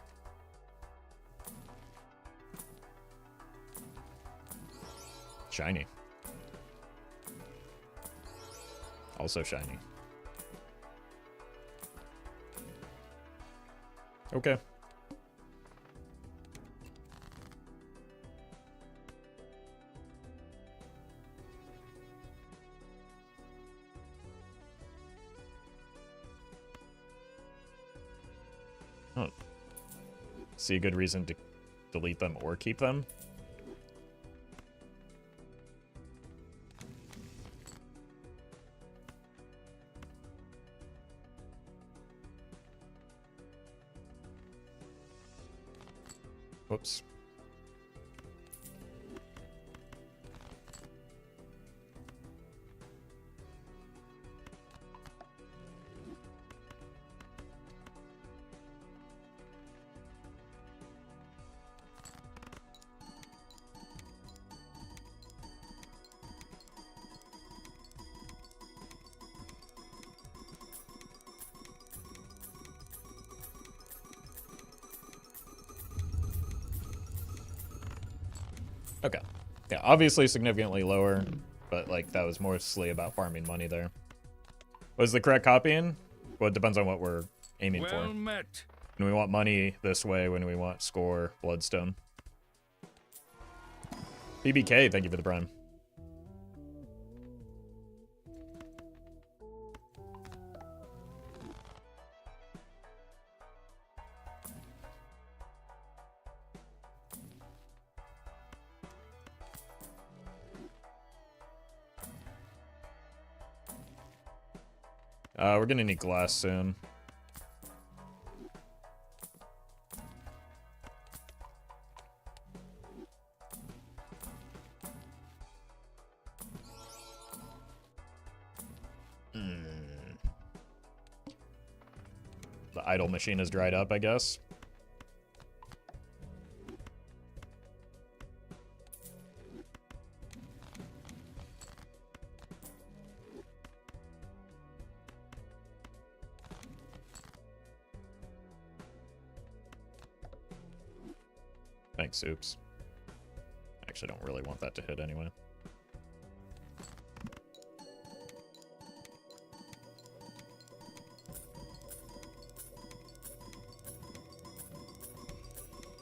Shiny. Also shiny. Okay. Oh. See a good reason to delete them or keep them. Whoops. Okay. Yeah, obviously significantly lower, but like that was mostly about farming money there. Was the correct copying? Well, it depends on what we're aiming for. Well met. When we want money this way, when we want score, bloodstone. BBK, thank you for the prime. We're gonna need glass soon. The idle machine has dried up, I guess. Thanks, oops. Actually, don't really want that to hit anyway.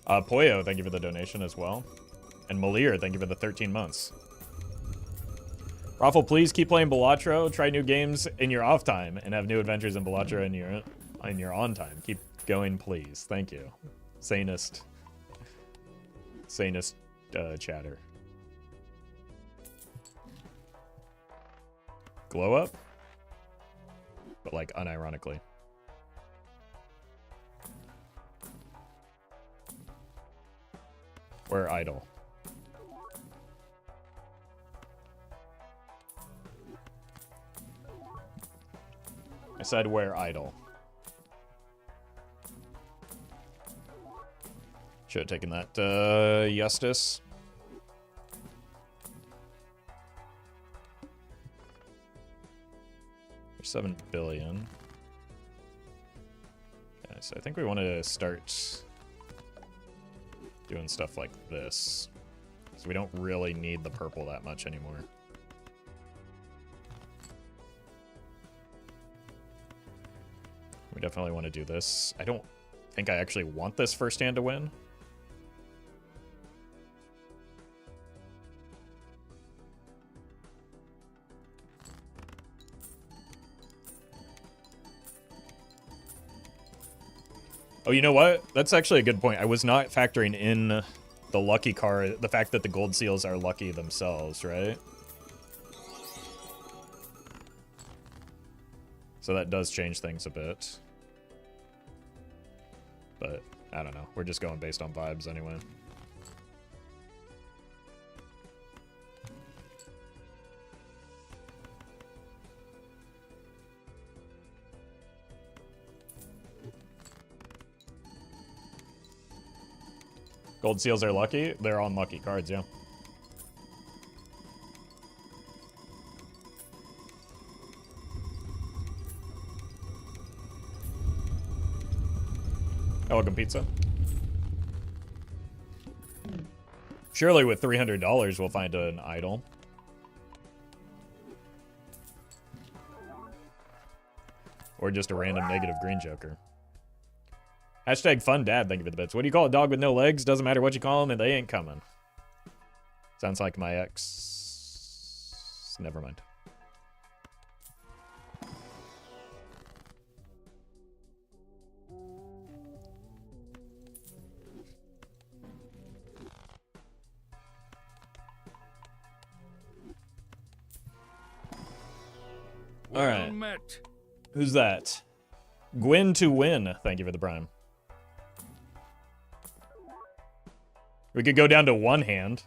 Poyo, thank you for the donation as well. And Malir, thank you for the 13 months. Roffle, please keep playing Balatro. Try new games in your off time and have new adventures in Balatro in your on time. Keep going, please. Thank you. Sanest chatter. Glow up? But like unironically. We're idle. I said we're idle. Should have taken that, Justice. There's 7 billion. Yeah, so I think we want to start doing stuff like this. So we don't really need the purple that much anymore. We definitely want to do this. I don't think I actually want this first hand to win. Oh, you know what? That's actually a good point. I was not factoring in the lucky card, the fact that the gold seals are lucky themselves, right? So that does change things a bit. But, I don't know. We're just going based on vibes anyway. Gold seals are lucky? They're unlucky cards, yeah. Welcome, pizza. Surely with $300 we'll find an idol. Or just a random negative green joker. Hashtag fun dad, thank you for the bits. What do you call a dog with no legs? Doesn't matter what you call them, and they ain't coming. Sounds like my ex. Never mind. All right. Met. Who's that? Gwyn to win. Thank you for the prime. We could go down to one hand.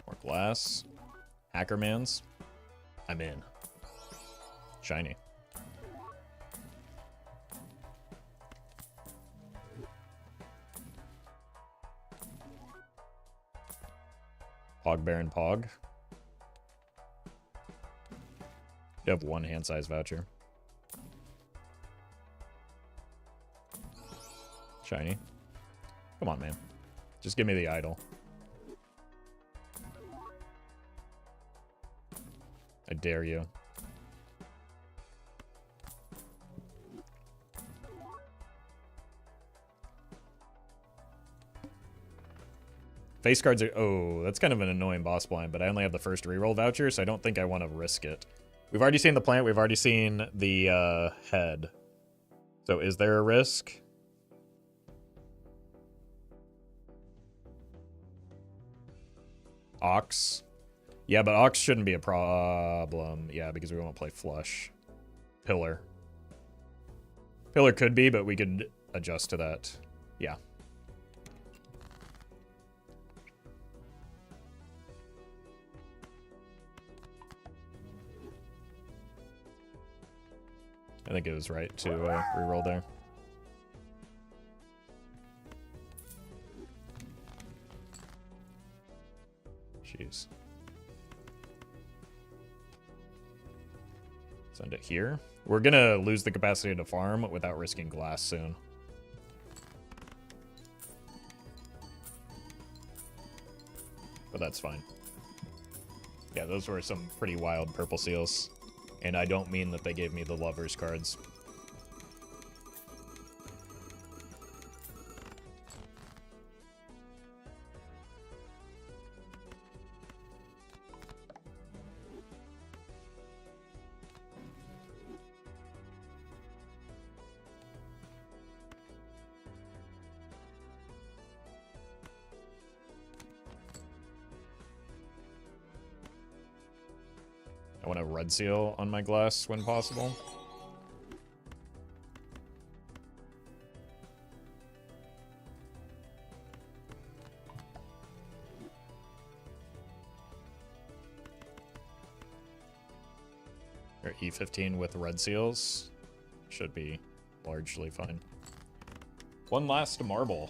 More glass. Hackermans. I'm in. Shiny. Pog Baron Pog. You have one hand size voucher. Shiny. Come on, man. Just give me the idol. I dare you. Face cards are... Oh, that's kind of an annoying boss blind, but I only have the first reroll voucher, so I don't think I want to risk it. We've already seen the plant. We've already seen the head. So is there a risk? Ox. Yeah, but Ox shouldn't be a problem. Yeah, because we won't play flush. Pillar. Pillar could be, but we could adjust to that. Yeah. I think it was right to reroll there. Jeez. Send it here. We're gonna lose the capacity to farm without risking glass soon. But that's fine. Yeah, those were some pretty wild purple seals. And I don't mean that they gave me the lovers cards. I want a red seal on my glass when possible. Or E15 with red seals should be largely fine. One last marble.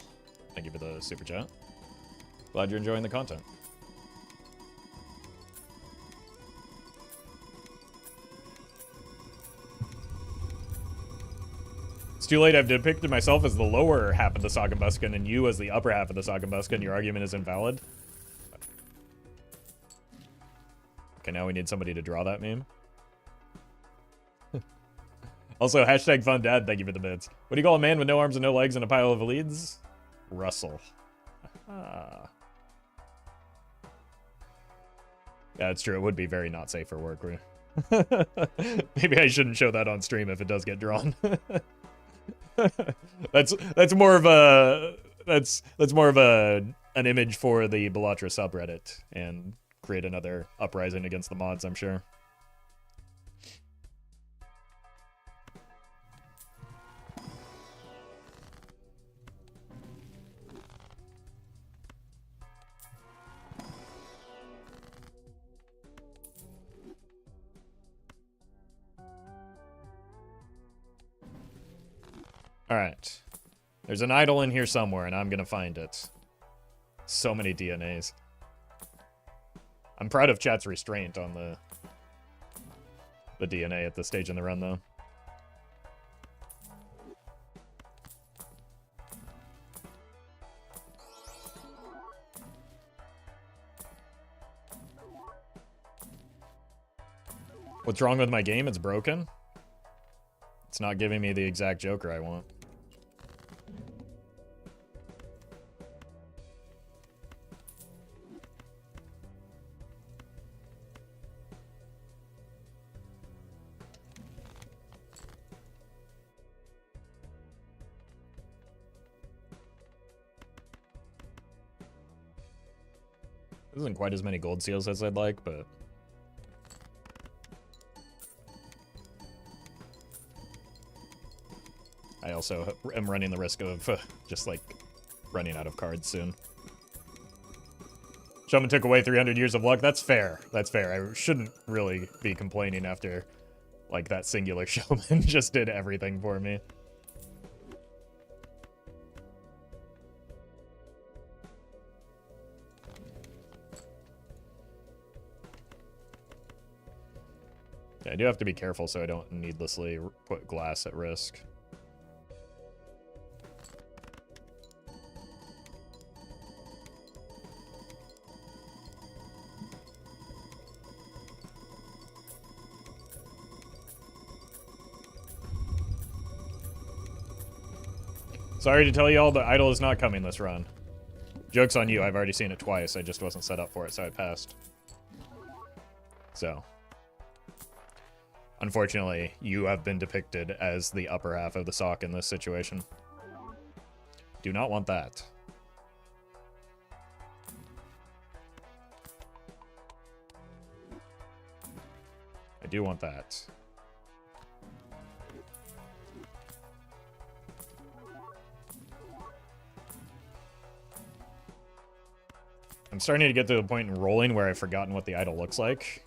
Thank you for the super chat. Glad you're enjoying the content. It's too late. I've depicted myself as the lower half of the Soggabuskin and you as the upper half of the Soggabuskin. Your argument is invalid. Okay, now we need somebody to draw that meme. Also, hashtag fun dad, thank you for the bits. What do you call a man with no arms and no legs and a pile of leads? Russell. Ah. Yeah, it's true. It would be very not safe for work. Maybe I shouldn't show that on stream if it does get drawn. that's more of a an image for the Belatra subreddit and create another uprising against the mods, I'm sure. Alright. There's an idol in here somewhere, and I'm gonna find it. So many DNAs. I'm proud of chat's restraint on the DNA at this stage in the run, though. What's wrong with my game? It's broken? It's not giving me the exact Joker I want. This isn't quite as many gold seals as I'd like, but... I also am running the risk of just, like, running out of cards soon. Shaman took away 300 years of luck. That's fair. That's fair. I shouldn't really be complaining after, like, that singular Shaman just did everything for me. Yeah, I do have to be careful so I don't needlessly put glass at risk. Sorry to tell you all, the idol is not coming this run. Joke's on you, I've already seen it twice, I just wasn't set up for it, so I passed. So. Unfortunately, you have been depicted as the upper half of the sock in this situation. Do not want that. I do want that. I'm starting to get to the point in rolling where I've forgotten what the idol looks like.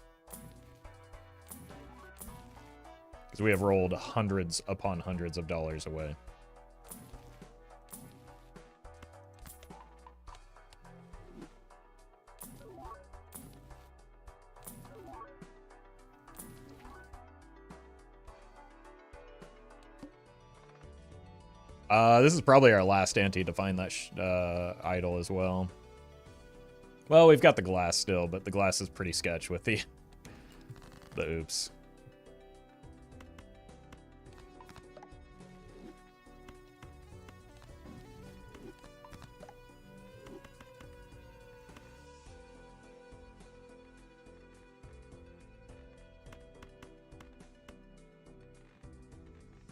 Because we have rolled hundreds upon hundreds of dollars away. This is probably our last ante to find that idol as well. Well, we've got the glass still, but the glass is pretty sketch with the oops.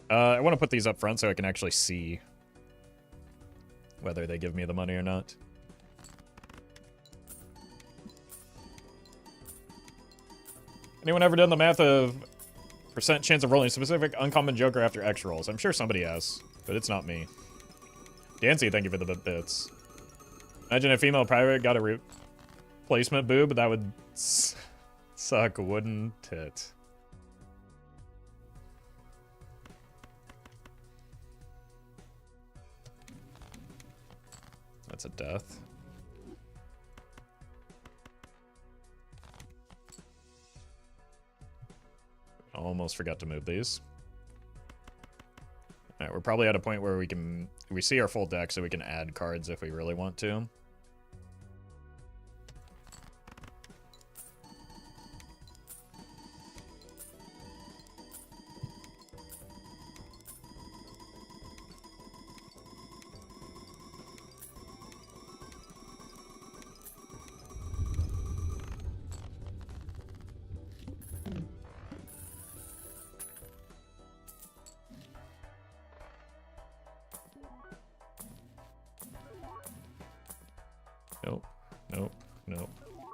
I want to put these up front so I can actually see whether they give me the money or not. Anyone ever done the math of percent chance of rolling a specific uncommon joker after X rolls? I'm sure somebody has, but it's not me. Dancy, thank you for the bits. Imagine a female pirate got a replacement boob. That would suck, wouldn't it? That's a death. Almost forgot to move these. Alright, we're probably at a point where we see our full deck so we can add cards if we really want to.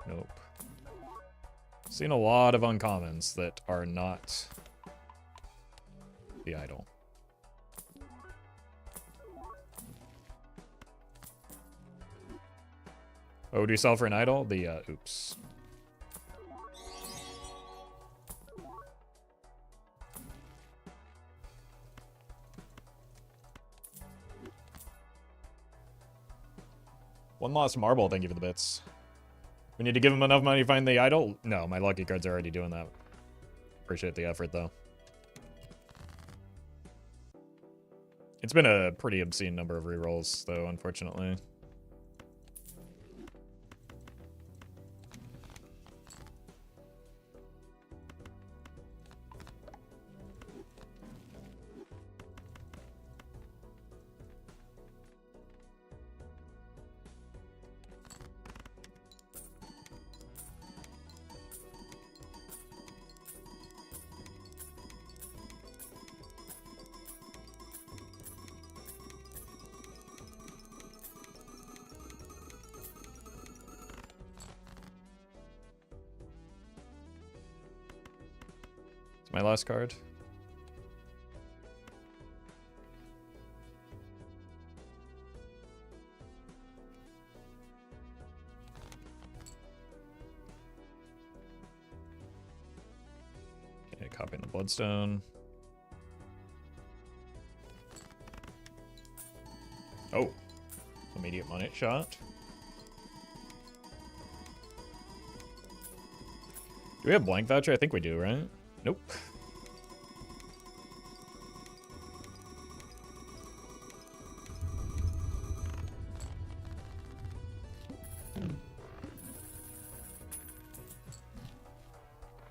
Nope. Seen a lot of uncommons that are not the idol. What would we sell for an idol? The, oops. One lost marble, thank you for the bits. We need to give him enough money to find the idol? No, my lucky cards are already doing that. Appreciate the effort, though. It's been a pretty obscene number of rerolls, though, unfortunately. My last card. copying the bloodstone. Oh, immediate money shot. Do we have blank voucher? I think we do, right? Nope.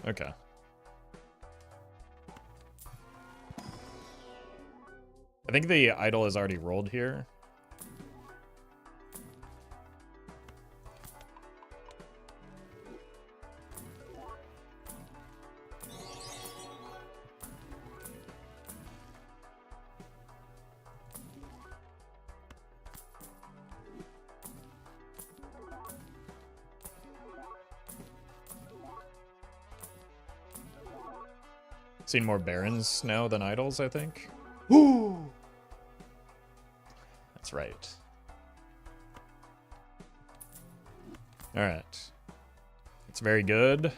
Okay. I think the idol is already rolled here. Seen more barons now than idols, I think. Ooh! That's right. Alright. It's very good.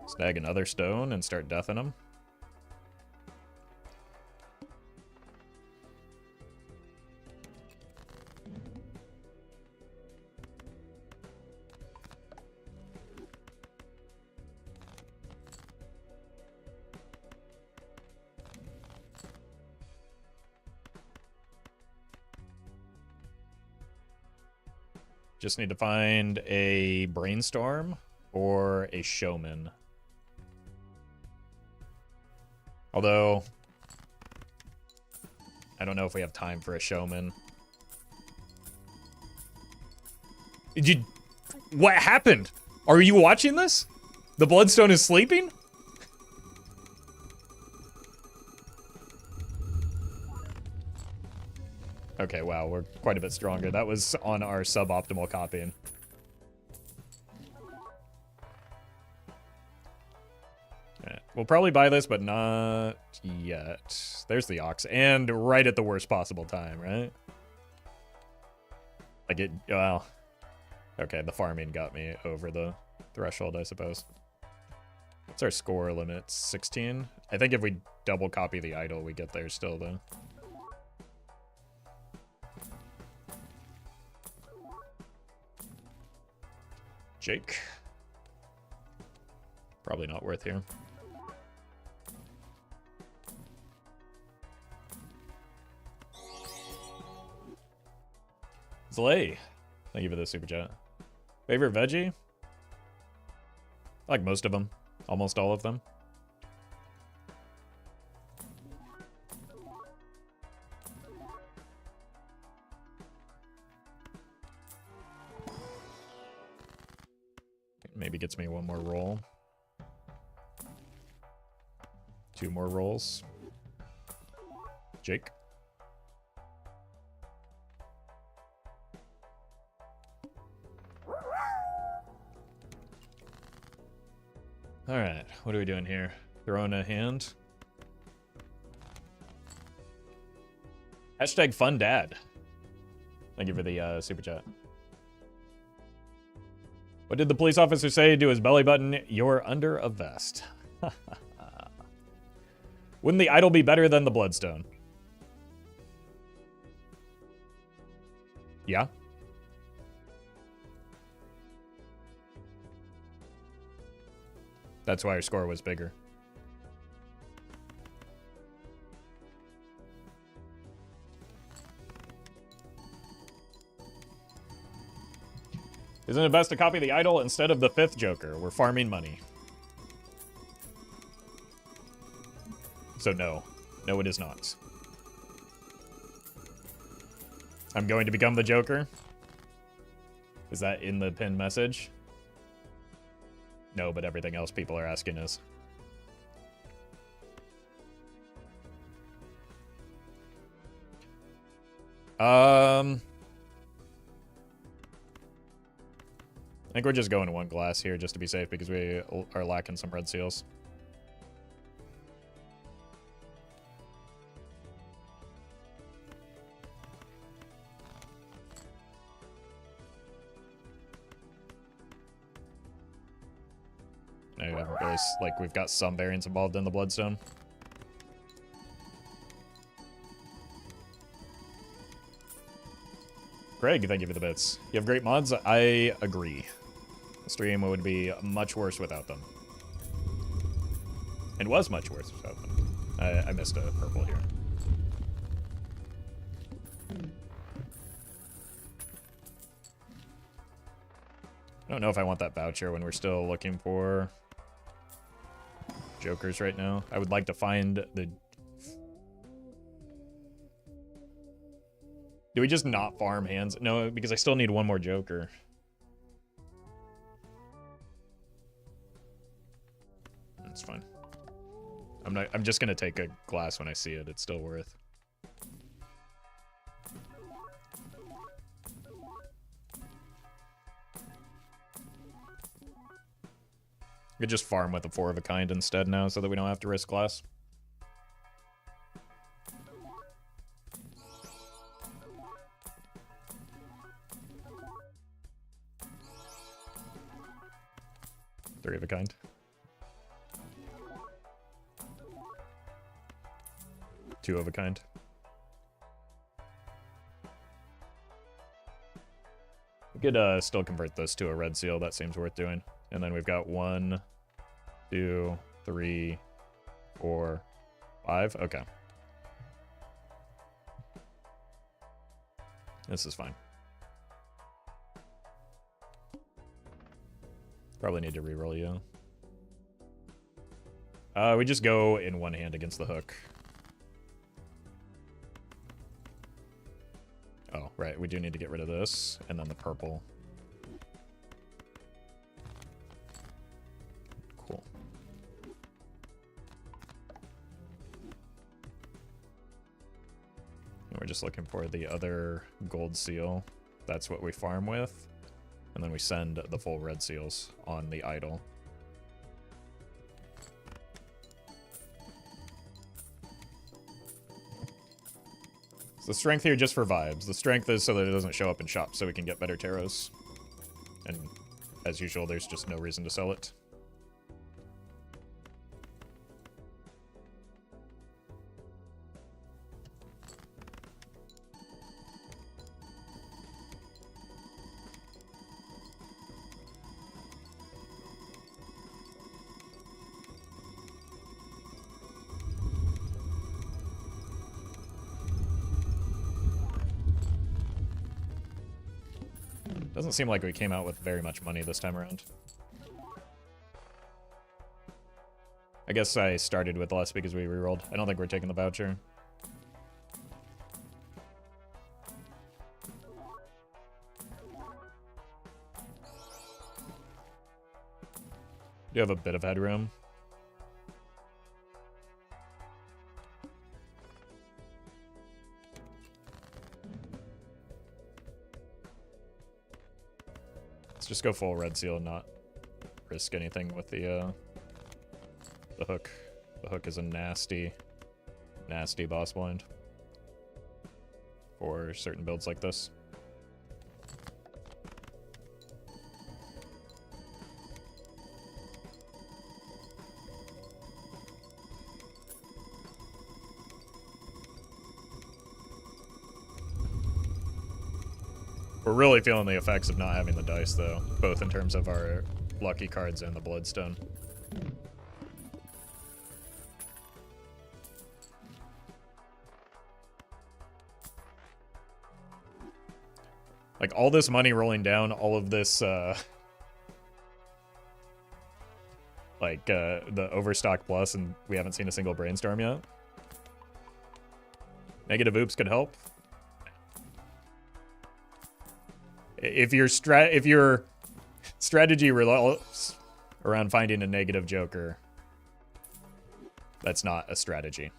Snag another stone and start deathing them. Just need to find a brainstorm or a showman. Although, I don't know if we have time for a showman. What happened? Are you watching this? The bloodstone is sleeping? Okay, wow, we're quite a bit stronger. That was on our suboptimal copying. Right. We'll probably buy this, but not yet. There's the ox. And right at the worst possible time, right? Like it, well... Okay, the farming got me over the threshold, I suppose. What's our score limit? 16? I think if we double copy the idol, we get there still, though. Jake. Probably not worth here. Zlay. Thank you for the super chat. Favorite veggie? I like most of them. Almost all of them. Maybe gets me one more roll. 2 more rolls. Jake. Alright, what are we doing here? Throwing a hand. Hashtag fun dad. Thank you for the super chat. What did the police officer say to his belly button? You're under a vest. Wouldn't the idol be better than the bloodstone? Yeah. That's why our score was bigger. Isn't it best to copy the idol instead of the 5th Joker? We're farming money. So no. No, it is not. I'm going to become the Joker. Is that in the pinned message? No, but everything else people are asking is. I think we're just going 1 glass here just to be safe because we are lacking some red seals. haven't really, like, we've got some variants involved in the Bloodstone. Greg, thank you for the bits. You have great mods? I agree. The stream would be much worse without them. It was much worse without them. I missed a purple here. I don't know if I want that voucher when we're still looking for jokers right now. I would like to find the... Do we just not farm hands? No, because I still need one more joker. That's fine. I'm just gonna take a glass when I see it. It's still worth. We could just farm with a 4 of a kind instead now so that we don't have to risk glass. Three of a kind. Two of a kind. We could still convert those to a red seal. That seems worth doing. And then we've got 1, 2, 3, 4, 5. Okay. This is fine. Probably need to reroll you. We just go in one hand against the hook. Oh, right. We do need to get rid of this. And then the purple. Cool. And we're just looking for the other gold seal. That's what we farm with. And then we send the full red seals on the idol. So the strength here just for vibes. The strength is so that it doesn't show up in shops so we can get better tarots. And as usual, there's just no reason to sell it. Doesn't seem like we came out with very much money this time around. I guess I started with less because we rerolled. I don't think we're taking the voucher. Do have a bit of headroom. Just go full red seal and not risk anything with the hook. The hook is a nasty, nasty boss blind for certain builds like this. We're really feeling the effects of not having the dice, though, both in terms of our lucky cards and the Bloodstone. Like, all this money rolling down, all of this, the Overstock Plus, and we haven't seen a single Brainstorm yet. Negative oops could help. If your strategy revolves around finding a negative joker, that's not a strategy.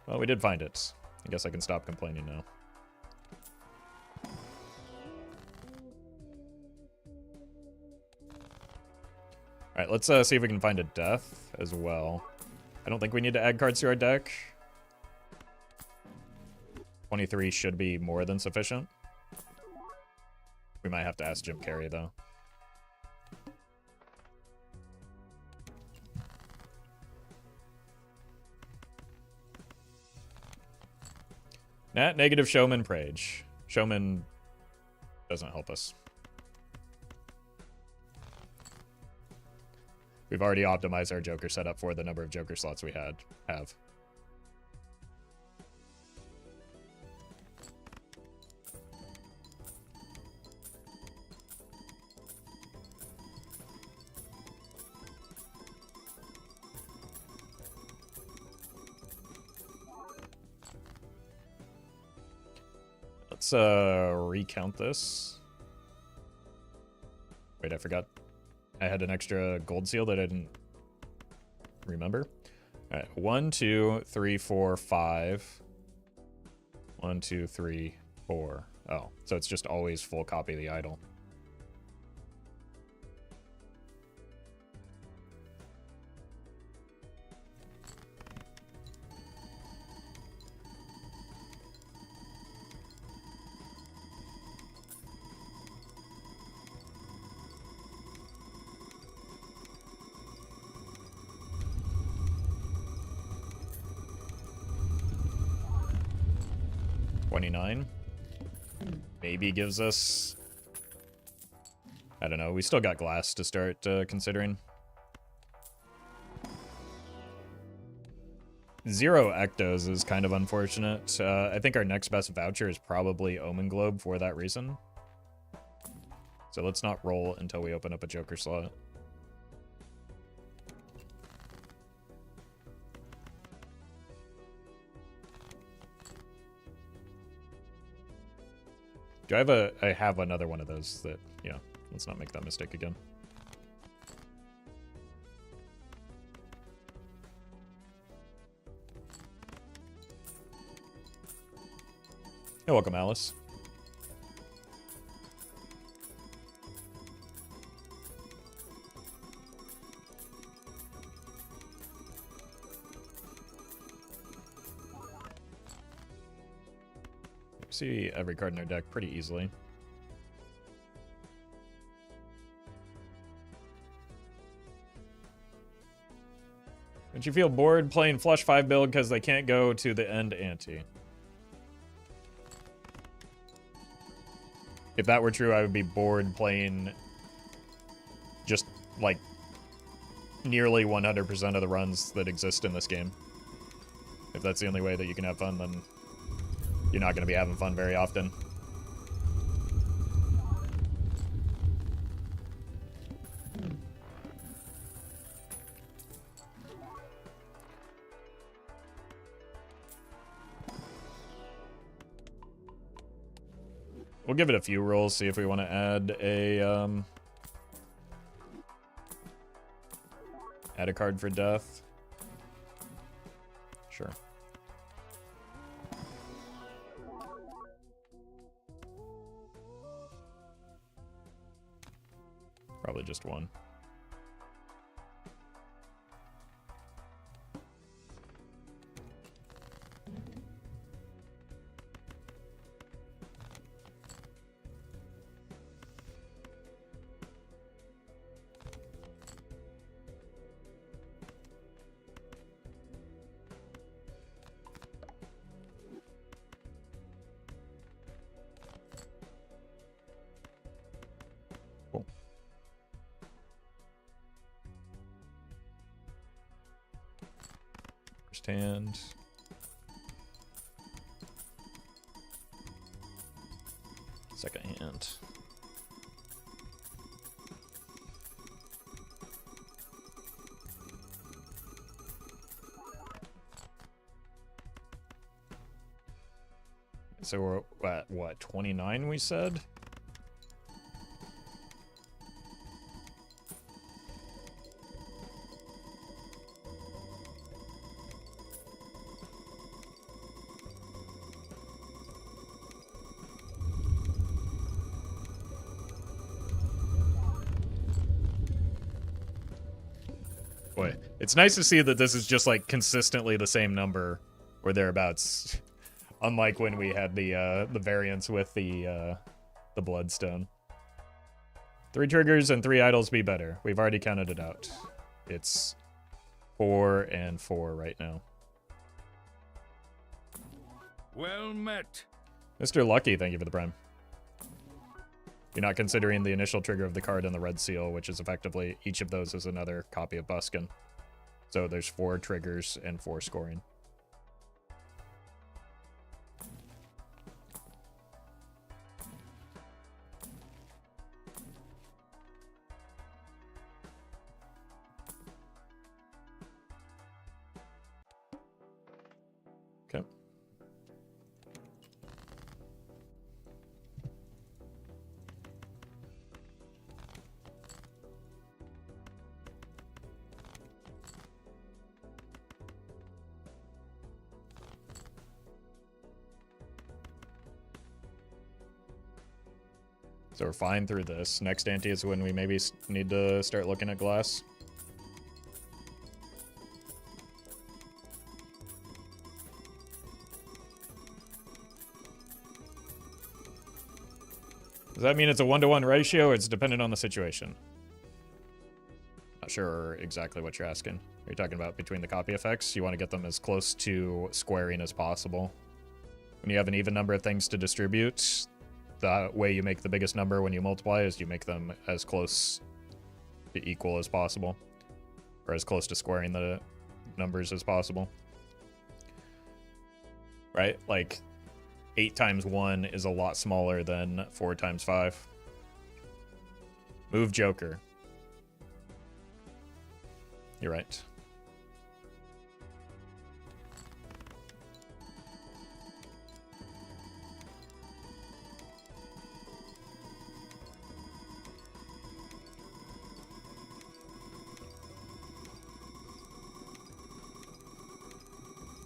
Well, we did find it. I guess I can stop complaining now. Alright, let's see if we can find a death as well. I don't think we need to add cards to our deck. 23 should be more than sufficient. We might have to ask Jim Carrey, though. Nat negative Showman Prage. Showman doesn't help us. We've already optimized our Joker setup for the number of Joker slots we have. Let's recount this. Wait, I forgot. I had an extra gold seal that I didn't remember. All right, 1, 2, 3, 4, 5. 1, 2, 3, 4. Oh, so it's just always full copy of the idol. Maybe gives us... I don't know. We still got glass to start considering. 0 ectos is kind of unfortunate. I think our next best voucher is probably Omen Globe for that reason. So let's not roll until we open up a Joker slot. Do I have another one of those that, yeah, let's not make that mistake again. You're welcome, Alice. See every card in our deck pretty easily. Don't you feel bored playing Flush 5 build because they can't go to the end ante? If that were true, I would be bored playing just, like, nearly 100% of the runs that exist in this game. If that's the only way that you can have fun, then you're not going to be having fun very often. We'll give it a few rolls, see if we want to add a card for death. Sure. Probably just one. First hand. Second hand. So we're at what, 29 we said? Boy, it's nice to see that this is just like consistently the same number or thereabouts, unlike when we had the variance with the Bloodstone. 3 triggers and 3 idols be better. We've already counted it out. It's 4 and 4 right now. Well met. Mr. Lucky, thank you for the prime. You're not considering the initial trigger of the card and the red seal, which is effectively each of those is another copy of Buskin. So there's 4 triggers and 4 scoring. Okay. So we're fine through this. Next ante is when we maybe need to start looking at glass. Does that mean it's a 1-to-1 ratio or it's dependent on the situation? Not sure exactly what you're asking. Are you talking about between the copy effects? You want to get them as close to squaring as possible. When you have an even number of things to distribute, the way you make the biggest number when you multiply is you make them as close to equal as possible. Or as close to squaring the numbers as possible. Right? Like, 8 times 1 is a lot smaller than 4 times 5. Move Joker. You're right.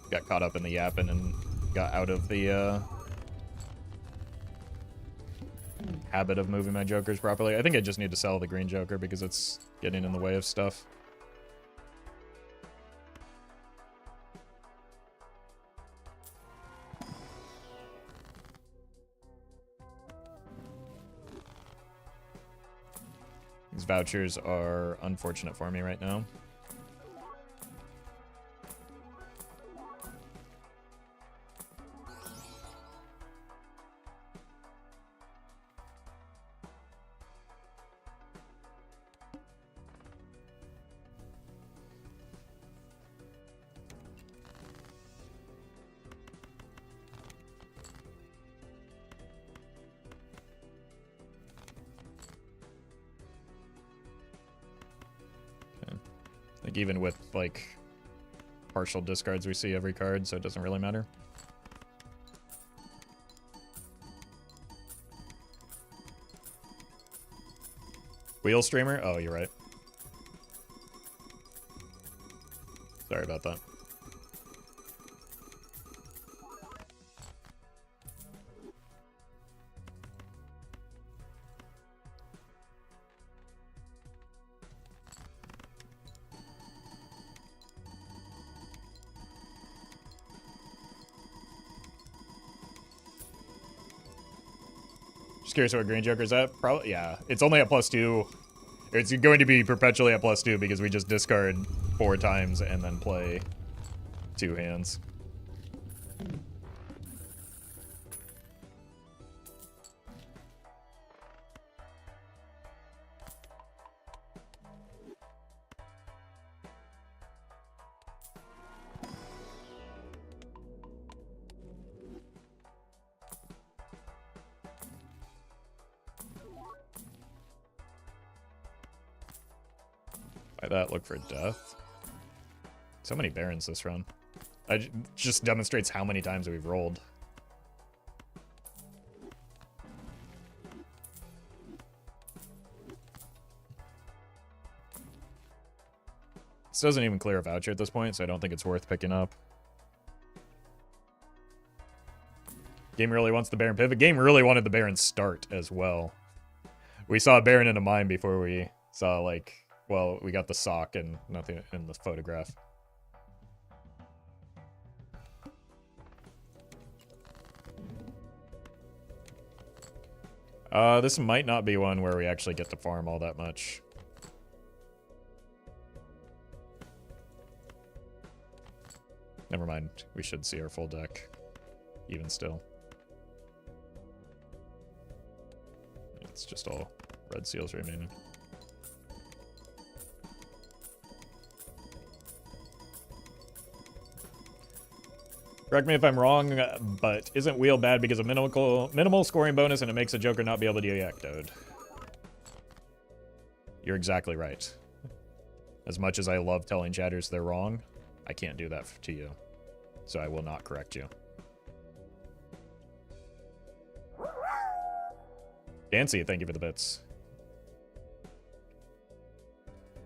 Got caught up in the yapping and got out of the habit of moving my jokers properly. I think I just need to sell the green joker because it's getting in the way of stuff. These vouchers are unfortunate for me right now. Like even with like partial discards we see every card, so it doesn't really matter. Wheel streamer? Oh, you're right. Sorry about that. Just curious what Green Joker's at. Probably, yeah. It's only at +2. It's going to be perpetually at +2 because we just discard 4 times and then play 2 hands. By that, look for death. So many barons this run. Just demonstrates how many times we've rolled. This doesn't even clear a voucher at this point, so I don't think it's worth picking up. Game really wants the Baron pivot. Game really wanted the Baron start as well. We saw a Baron in a mine before we saw, like, well, we got the sock and nothing in the photograph. This might not be one where we actually get to farm all that much. Never mind. We should see our full deck. even still. It's just all red seals remaining. Correct me if I'm wrong, but isn't wheel bad because of minimal scoring bonus and it makes a Joker not be able to deactivate? You're exactly right. As much as I love telling chatters they're wrong, I can't do that to you. So I will not correct you. Dancy, thank you for the bits.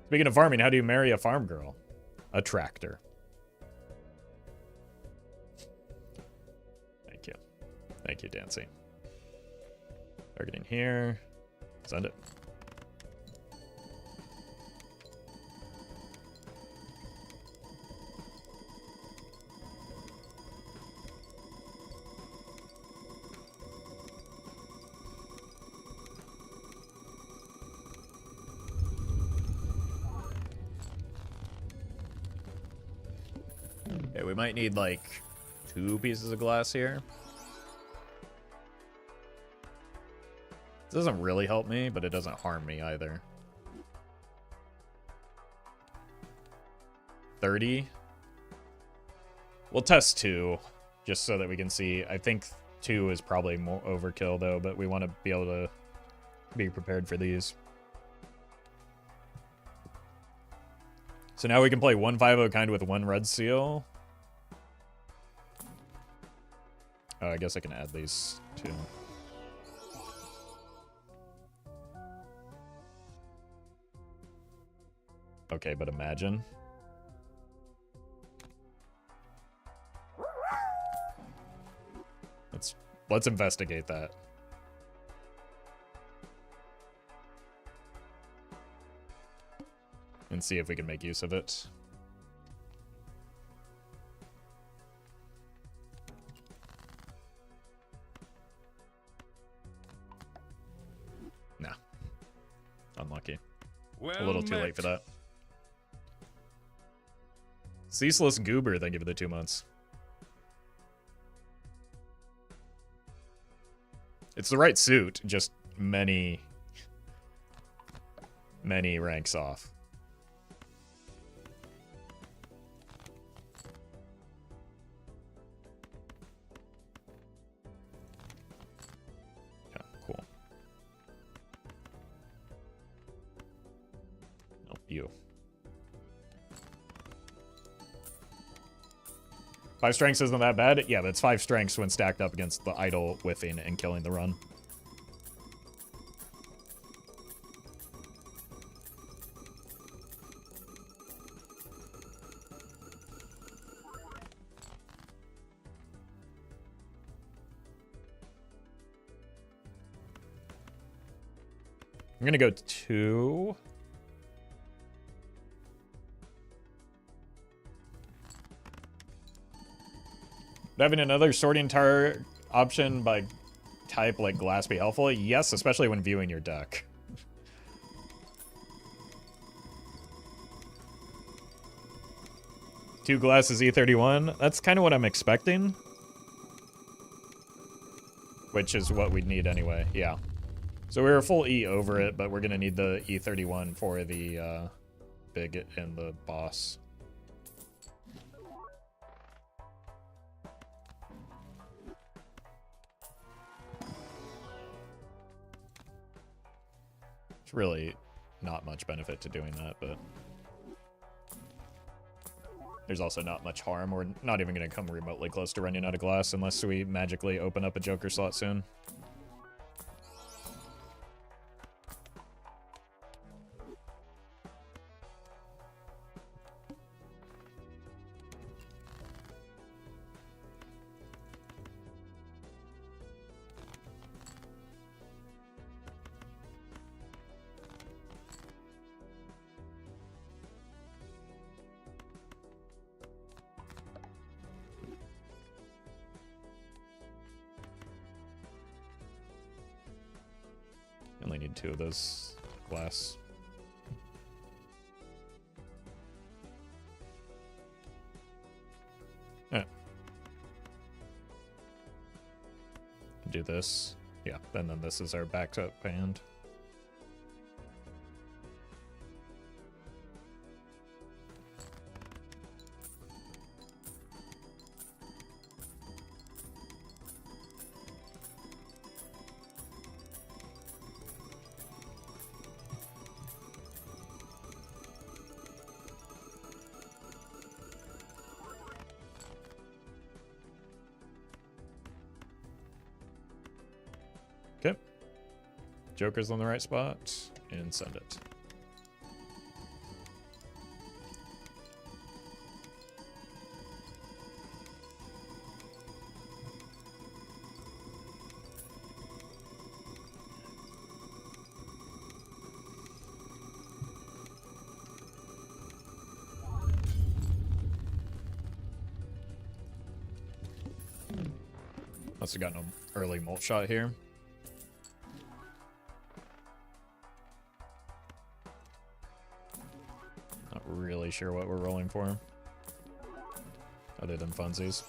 Speaking of farming, how do you marry a farm girl? A tractor. Thank you. Thank you, Dancy. Targeting here. Send it. Okay, we might need like 2 pieces of glass here. This doesn't really help me, but it doesn't harm me either. 30. We'll test 2, just so that we can see. I think 2 is probably more overkill, though, but we want to be able to be prepared for these. So now we can play 1/5 kind with 1 red seal. Oh, I guess I can add these too. Okay, but imagine. Let's investigate that. And see if we can make use of it. Nah. Unlucky. Well A little too met. late for that. Ceaseless Goober, thank you for the 2 months. It's the right suit, just many ranks off. Yeah, cool. Oh, you. 5 strengths isn't that bad? Yeah, but it's 5 strengths when stacked up against the idol whiffing and killing the run. I'm gonna go 2. Having another sorting tar option by type like glass be helpful? Yes, especially when viewing your deck. Two glasses E31. That's kind of what I'm expecting. Which is what we'd need anyway, yeah. So we were full E over it, but we're gonna need the E31 for the big and the boss. It's really not much benefit to doing that, but there's also not much harm. We're not even going to come remotely close to running out of glass unless we magically open up a Joker slot soon. Only need 2 of those glass. Alright. Do this. Yeah, and then this is our backup hand. Okay. Joker's on the right spot, and send it. Must have gotten an early molt shot here. Not really sure what we're rolling for, other than funsies.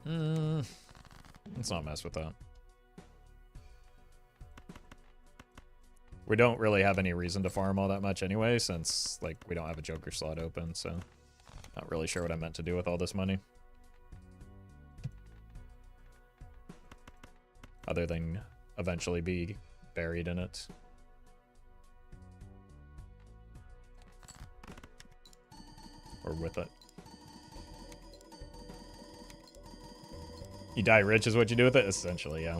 Let's not mess with that. We don't really have any reason to farm all that much anyway, since like we don't have a Joker slot open, so not really sure what I meant to do with all this money. Other than eventually be buried in it. Or with it. You die rich is what you do with it? Essentially, yeah.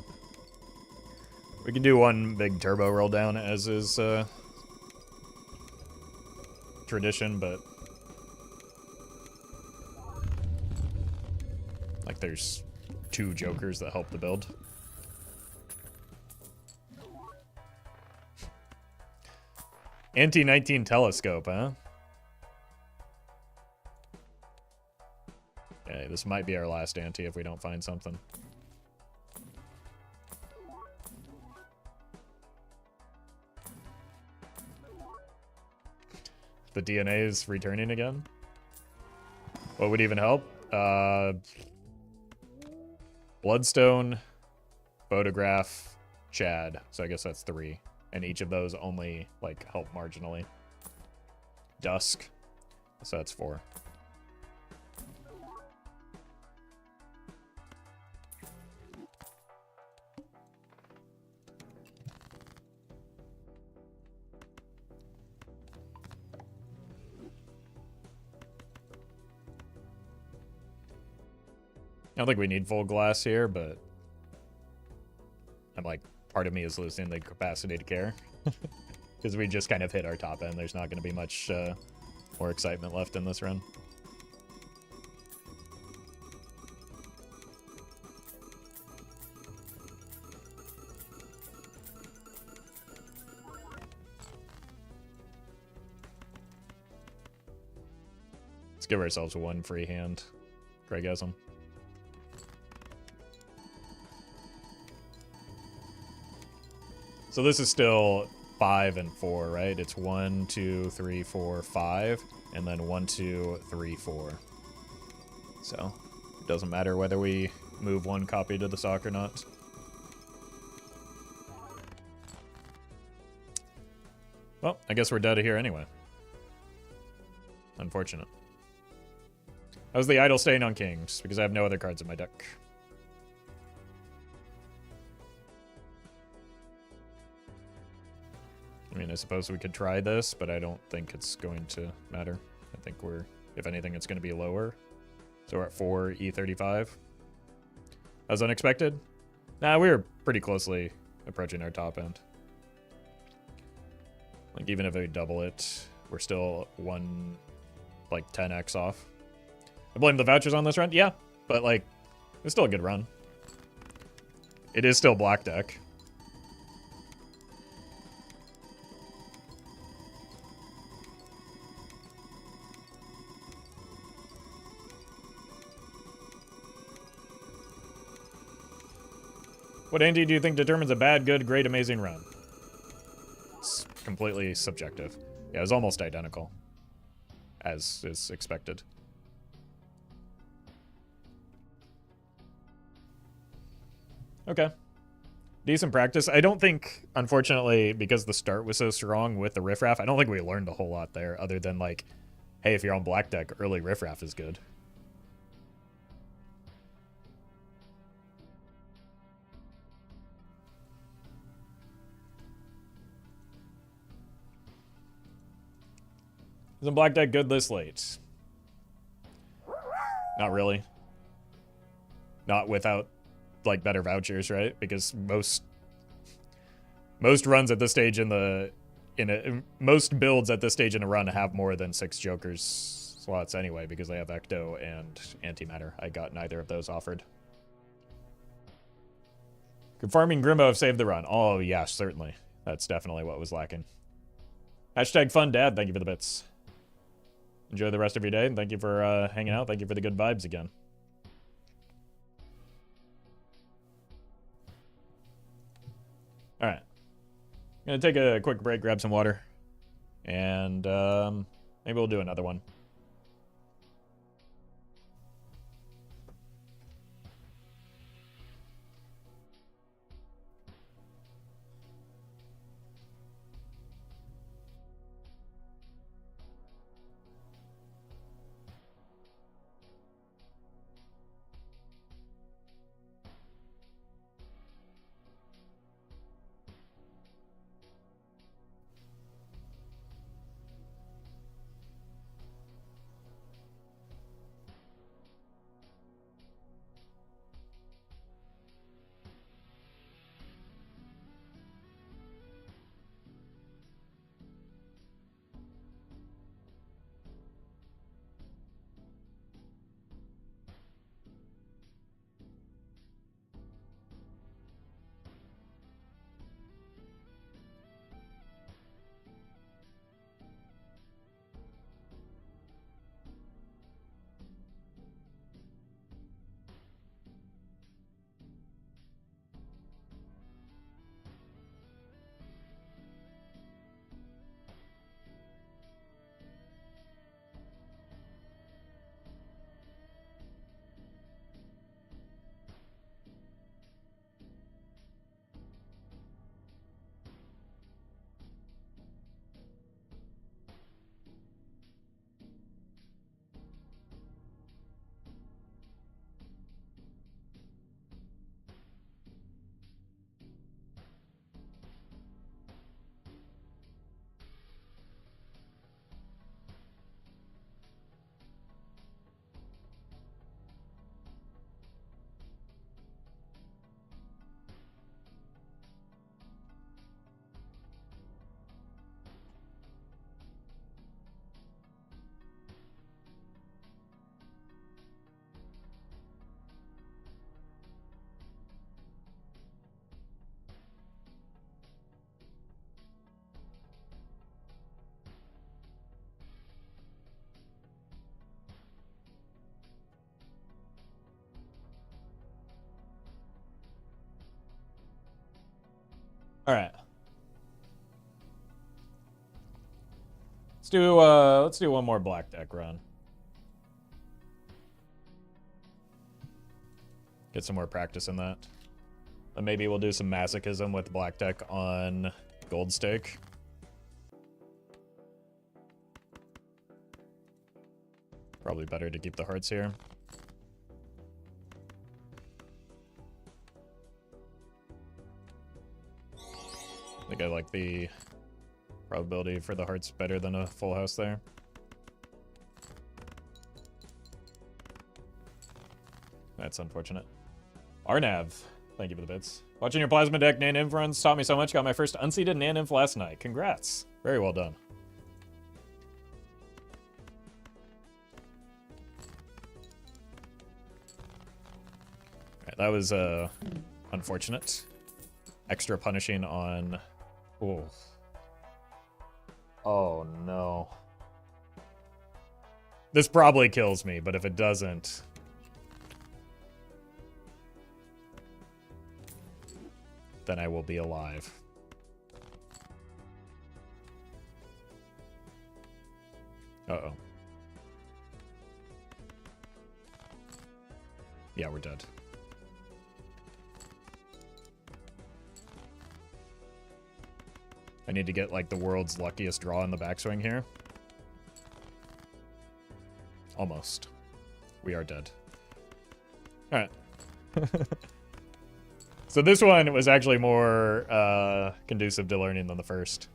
We can do one big turbo roll down as is tradition, but like there's 2 Jokers that help the build. Anti-19 telescope, huh? Okay, this might be our last anti if we don't find something. The DNA is returning again. What would even help? Bloodstone, photograph, Chad. So I guess that's 3. And each of those only like help marginally. Dusk. So that's 4. I don't think we need full glass here, but I'm like, part of me is losing the capacity to care. Because we just kind of hit our top end. There's not going to be much more excitement left in this run. Let's give ourselves 1 free hand. Gregasm. So this is still 5 and 4, right? It's 1, 2, 3, 4, 5, and then 1, 2, 3, 4. So it doesn't matter whether we move 1 copy to the sock or not. Well, I guess we're dead here anyway. Unfortunate. How's the idol staying on kings? Because I have no other cards in my deck. I mean, I suppose we could try this, but I don't think it's going to matter. I think we're, if anything, it's going to be lower. So we're at 4 E35. As unexpected? Nah, we were pretty closely approaching our top end. Like, even if we double it, we're still 10x off. I blame the vouchers on this run? Yeah, but, like, it's still a good run. It is still black deck. What ante do you think determines a bad, good, great, amazing run? It's completely subjective. Yeah, it was almost identical, as is expected. Okay. Decent practice. I don't think, unfortunately, because the start was so strong with the riffraff, I don't think we learned a whole lot there other than, like, hey, if you're on black deck, early riffraff is good. Isn't black deck good this late? Not really. Not without, like, better vouchers, right? Because most runs at this stage most builds at this stage in a run have more than 6 Jokers slots anyway, because they have Ecto and Antimatter. I got neither of those offered. Could Farming Grimbo have saved the run? Oh, yeah, certainly. That's definitely what was lacking. Hashtag fun dad, thank you for the bits. Enjoy the rest of your day, and thank you for hanging out. Thank you for the good vibes again. All right. Gonna take a quick break, grab some water, and maybe we'll do another one. All right. Let's do one more black deck run. Get some more practice in that. And maybe we'll do some masochism with black deck on gold stake. Probably better to keep the hearts here. I think I like the probability for the hearts better than a full house there. That's unfortunate. Arnav, thank you for the bits. Watching your plasma deck Nan Inf runs taught me so much. Got my first unseeded Nan Inf last night. Congrats. Very well done. Alright, that was unfortunate. Extra punishing on... Oh. Oh no. This probably kills me, but if it doesn't... then I will be alive. Uh-oh. Yeah, we're dead. need to get like the world's luckiest draw in the backswing here. Almost. We are dead. All right. So this one was actually more conducive to learning than the first.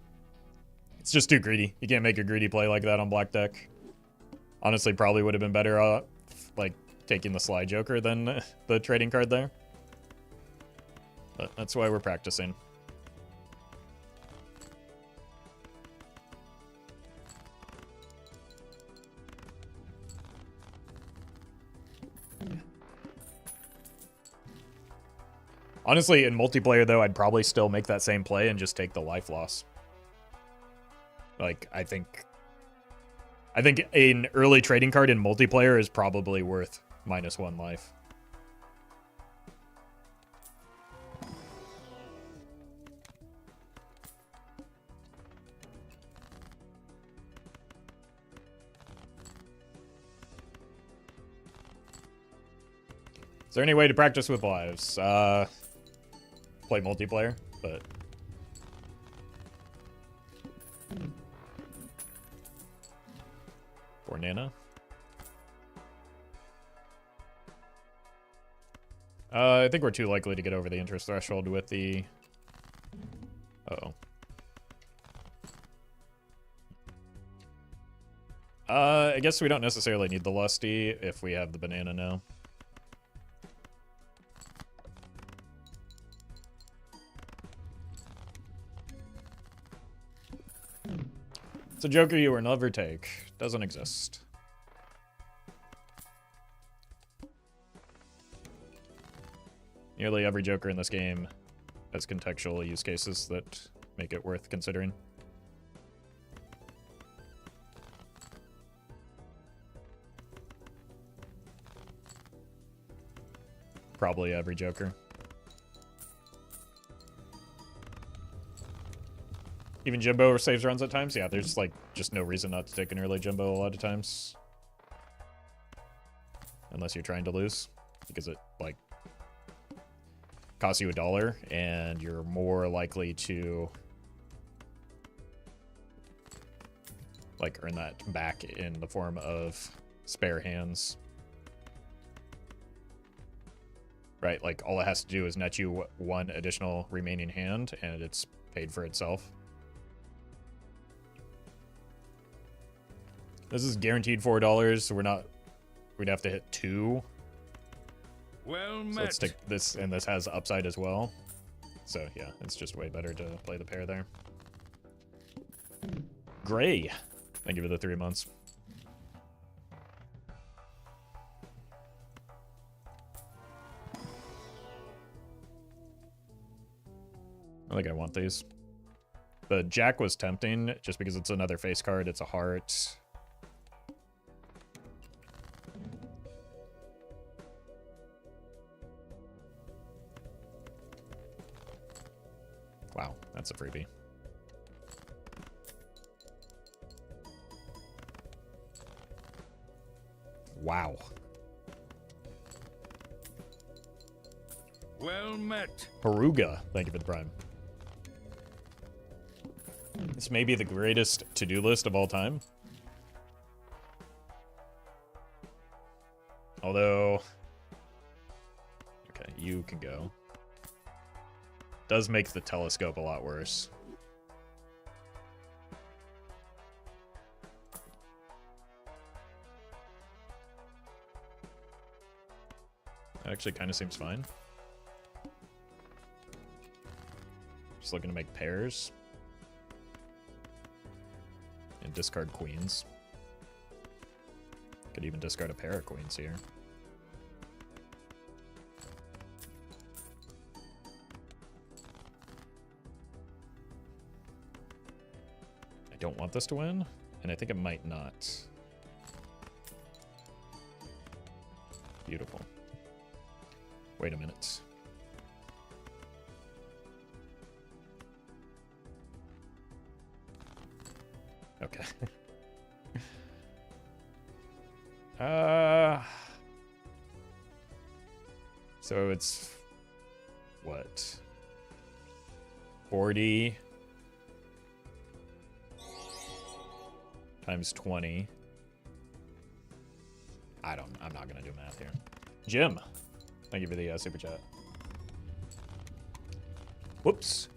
It's just too greedy. You can't make a greedy play like that on black deck. Honestly, probably would have been better like taking the Sly Joker than the trading card there. But that's why we're practicing. Honestly, in multiplayer, though, I'd probably still make that same play and just take the life loss. Like, I think an early trading card in multiplayer is probably worth -1 life. Is there any way to practice with lives? Play multiplayer, but... For Nana. I think we're too likely to get over the interest threshold with the... Uh-oh. I guess we don't necessarily need the Lusty if we have the banana now. It's a Joker you will never take. Doesn't exist. Nearly every Joker in this game has contextual use cases that make it worth considering. Probably every Joker. Even Jimbo saves runs at times? Yeah, there's like just no reason not to take an early Jimbo a lot of times. Unless you're trying to lose. Because it like costs you $1 and you're more likely to like earn that back in the form of spare hands. Right, like all it has to do is net you one additional remaining hand and it's paid for itself. This is guaranteed $4, so we'd have to hit 2. Well met. So let's take this, and this has upside as well. So yeah, it's just way better to play the pair there. Gray. Thank you for the 3 months. I think I want these. The Jack was tempting, just because it's another face card. It's a heart. Wow, that's a freebie. Wow. Well met. Haruga, thank you for the prime. This may be the greatest to-do list of all time. Although... Okay, you can go. Does make the telescope a lot worse. That actually kind of seems fine. Just looking to make pairs. And discard queens. Could even discard a pair of queens here. I don't want this to win, and I think it might not. Beautiful. Wait a minute. Okay. So it's what? 40 times 20. I'm not gonna do math here. Jim, thank you for the super chat. Whoops.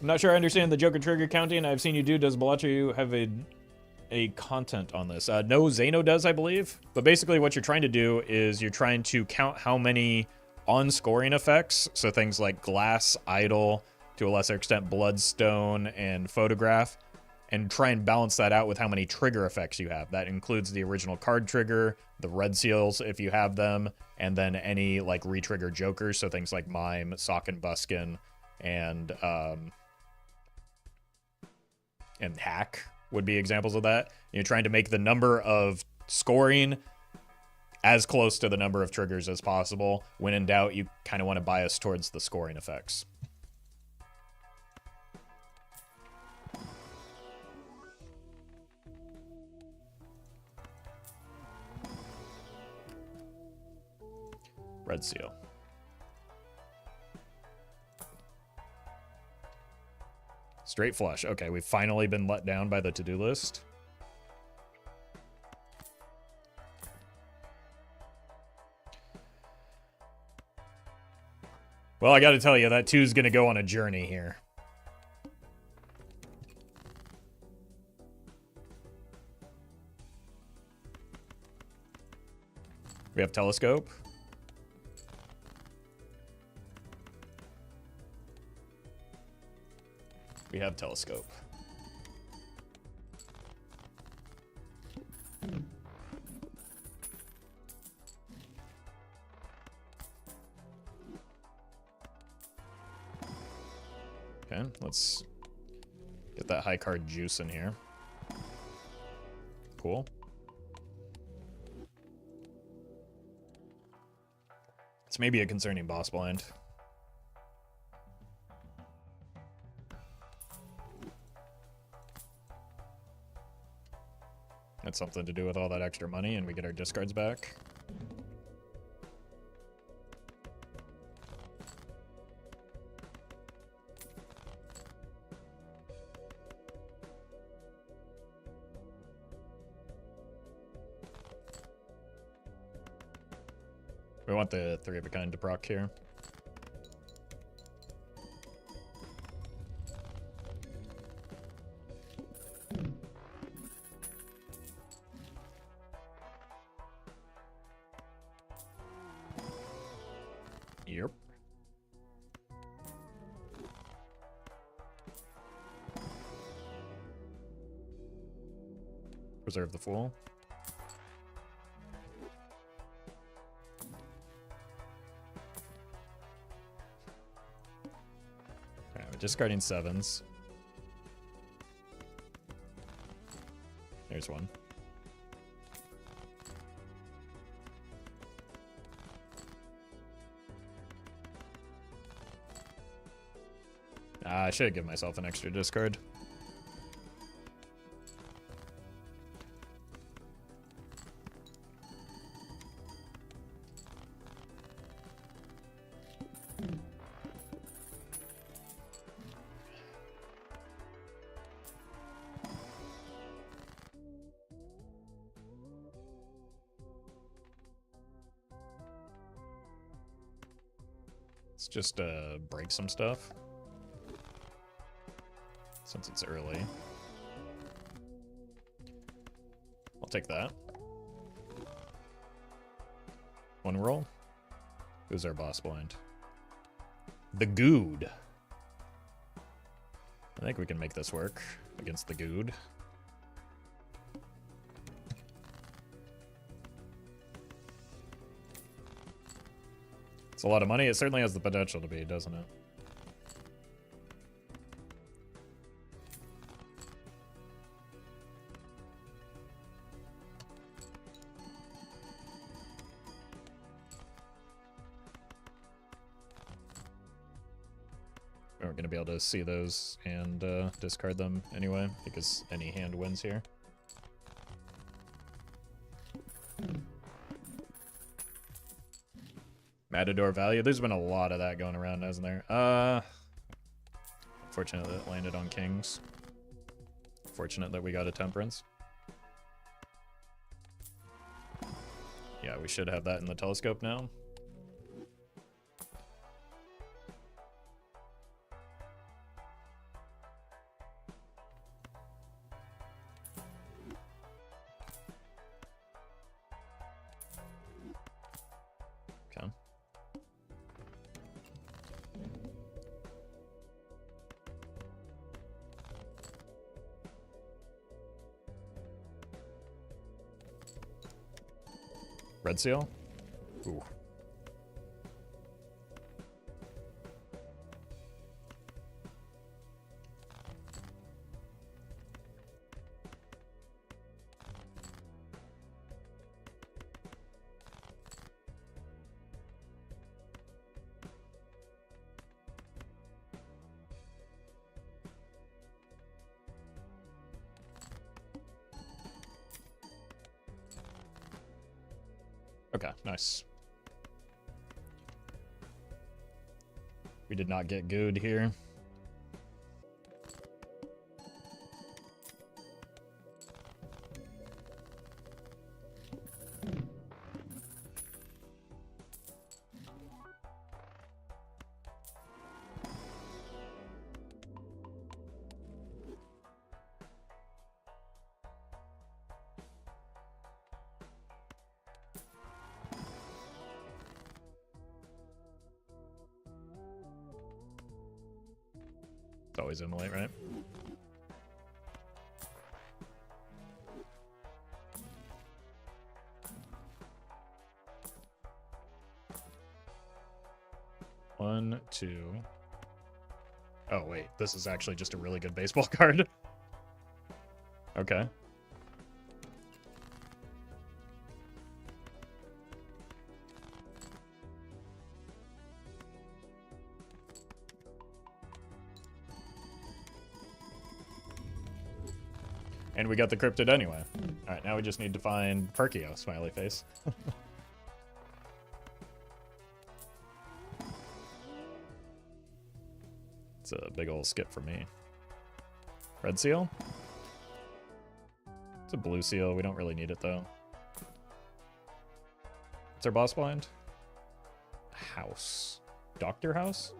I'm not sure I understand the Joker trigger counting. I've seen you do. Does Balachu have a content on this? No, Zano does, I believe. But basically what you're trying to do is you're trying to count how many on-scoring effects, so things like Glass, Idol, to a lesser extent Bloodstone, and Photograph, and try and balance that out with how many trigger effects you have. That includes the original card trigger, the red seals if you have them, and then any like re-trigger jokers, so things like Mime, Sock and Buskin, and Hack would be examples of that. You're trying to make the number of scoring as close to the number of triggers as possible. When in doubt, you kind of want to bias towards the scoring effects. Red seal. Straight flush. Okay, we've finally been let down by the to-do list. Well, I gotta tell you, that 2's gonna go on a journey here. We have telescope. We have telescope. Okay, let's get that high card juice in here. Cool. It's maybe a concerning boss blind. That's something to do with all that extra money, and we get our discards back. We want the 3 of a kind to proc here. Yep. Preserve the Fool. Alright, we're discarding 7s. There's one. I should have given myself an extra discard. Let's just break some stuff. Since it's early. I'll take that. One roll. Who's our boss blind? The Good. I think we can make this work against the Good. It's a lot of money. It certainly has the potential to be, doesn't it? We're going to be able to see those and discard them anyway, because any hand wins here. Matador value. There's been a lot of that going around, hasn't there? Fortunate that it landed on kings. Fortunate that we got a temperance. Yeah, we should have that in the telescope now. Okay. Red seal? Ooh. Okay, nice. We did not get good here. It's always immolate, right? One, two. Oh, wait. This is actually just a really good baseball card. Okay. And we got the cryptid anyway. Alright, now we just need to find Perkio, smiley face. It's a big old skip for me. Red seal? It's a blue seal. We don't really need it, though. What's our boss blind? House. Doctor House?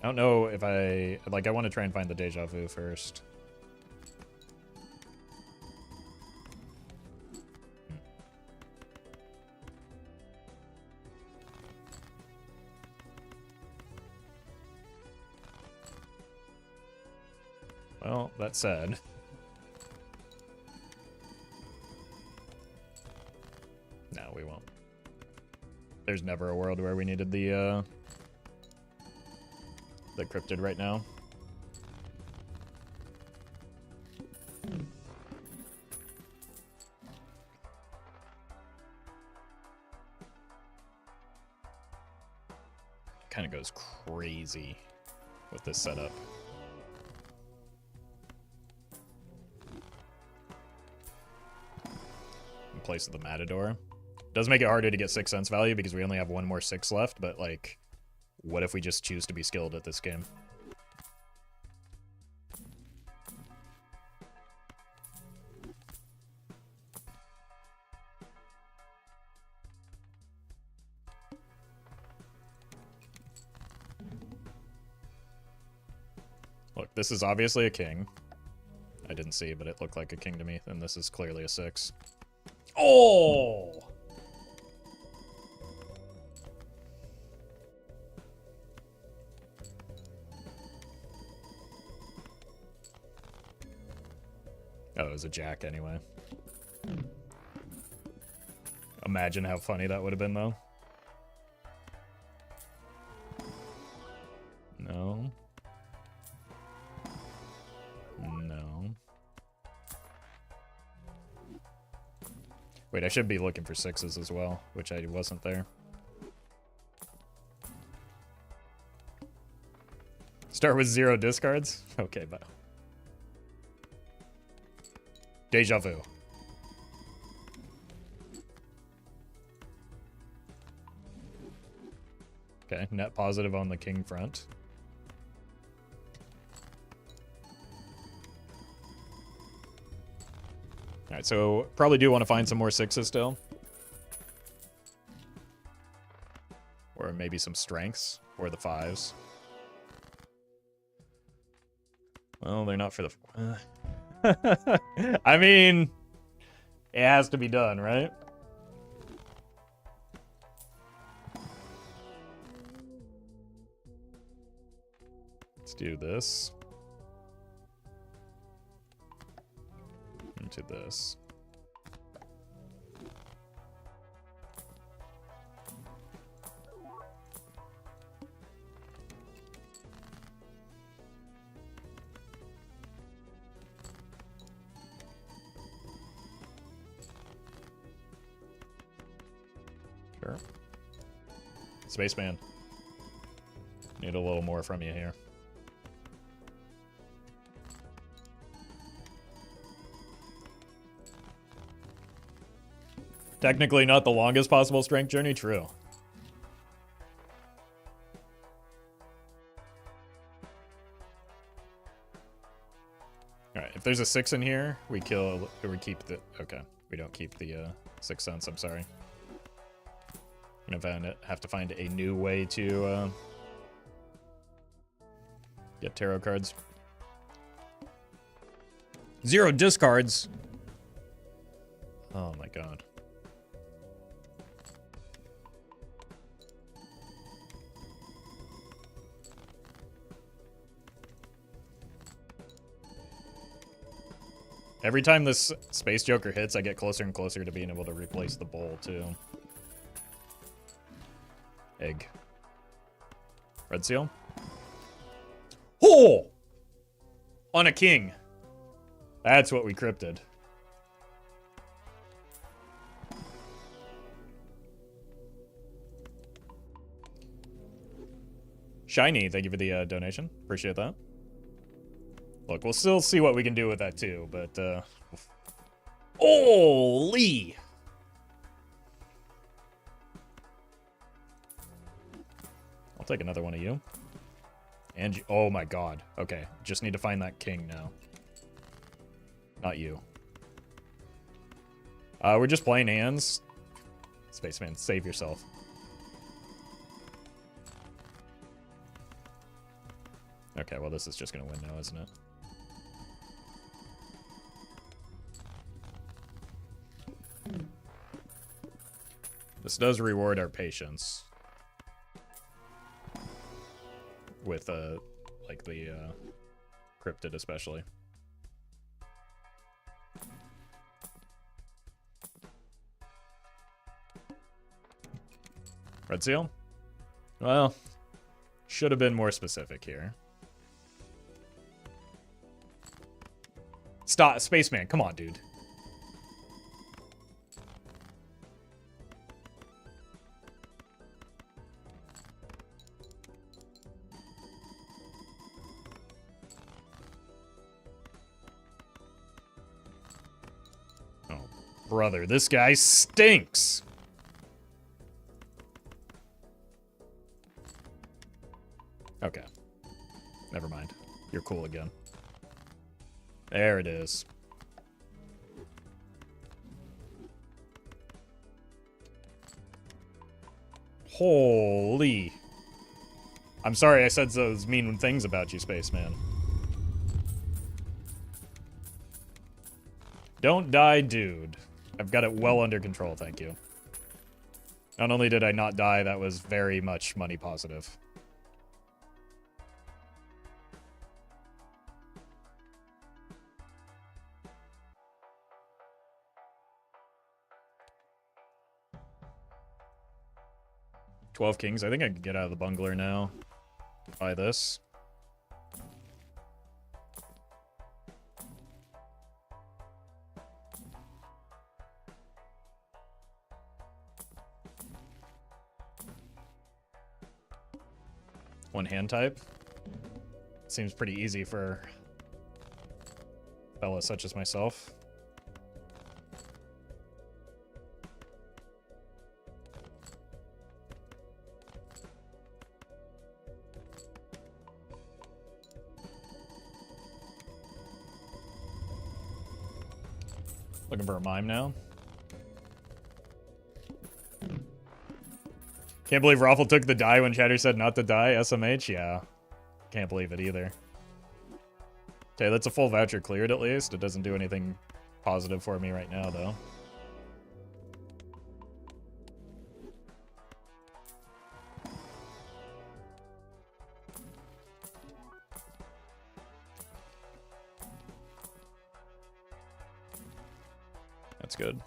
I don't know if I want to try and find the deja vu first. Well, that said. No, we won't. There's never a world where we needed the cryptid right now. Kind of goes crazy with this setup. In place of the Matador. Does make it harder to get 6 cents value because we only have one more 6 left, but like, what if we just choose to be skilled at this game? Look, this is obviously a king. I didn't see, but it looked like a king to me, and this is clearly a 6. Oh! Oh, it was a jack anyway. Imagine how funny that would have been, though. No. No. Wait, I should be looking for 6s as well, which I wasn't there. Start with 0 discards? Okay, bye. Deja vu. Okay, net positive on the king front. All right, so probably do want to find some more sixes still. Or maybe some strengths for the fives. Well, they're not for the... I mean, it has to be done, right? Let's do this. Into this. Sure. Spaceman. Need a little more from you here. Technically not the longest possible strength journey, true. Alright, if there's a 6 in here, we kill, or we keep the, okay. We don't keep the 6th sense, I'm sorry. I'm gonna have to find a new way to get tarot cards. 0 discards! Oh my god. Every time this Space Joker hits, I get closer and closer to being able to replace the bowl, too. Egg. Red seal. Oh! On a king. That's what we crypted. Shiny, thank you for the donation. Appreciate that. Look, we'll still see what we can do with that too, but holy! I'll take another one of you. And you, oh my god. Okay, just need to find that king now. Not you. We're just playing hands. Spaceman, save yourself. Okay, well this is just gonna win now, isn't it? This does reward our patience. With, like the, cryptid especially. Red seal? Well, should have been more specific here. Stop, Spaceman, come on, dude. Brother, this guy stinks. Okay. Never mind. You're cool again. There it is. Holy. I'm sorry I said those mean things about you, Spaceman. Don't die, dude. I've got it well under control, thank you. Not only did I not die, that was very much money positive. $12 kings. I think I can get out of the bungler now. Buy this. One hand type. Seems pretty easy for fellas such as myself. Looking for a mime now. Can't believe Roffle took the die when Chatter said not to die. SMH, yeah. Can't believe it either. Okay, that's a full voucher cleared at least. It doesn't do anything positive for me right now, though. That's good.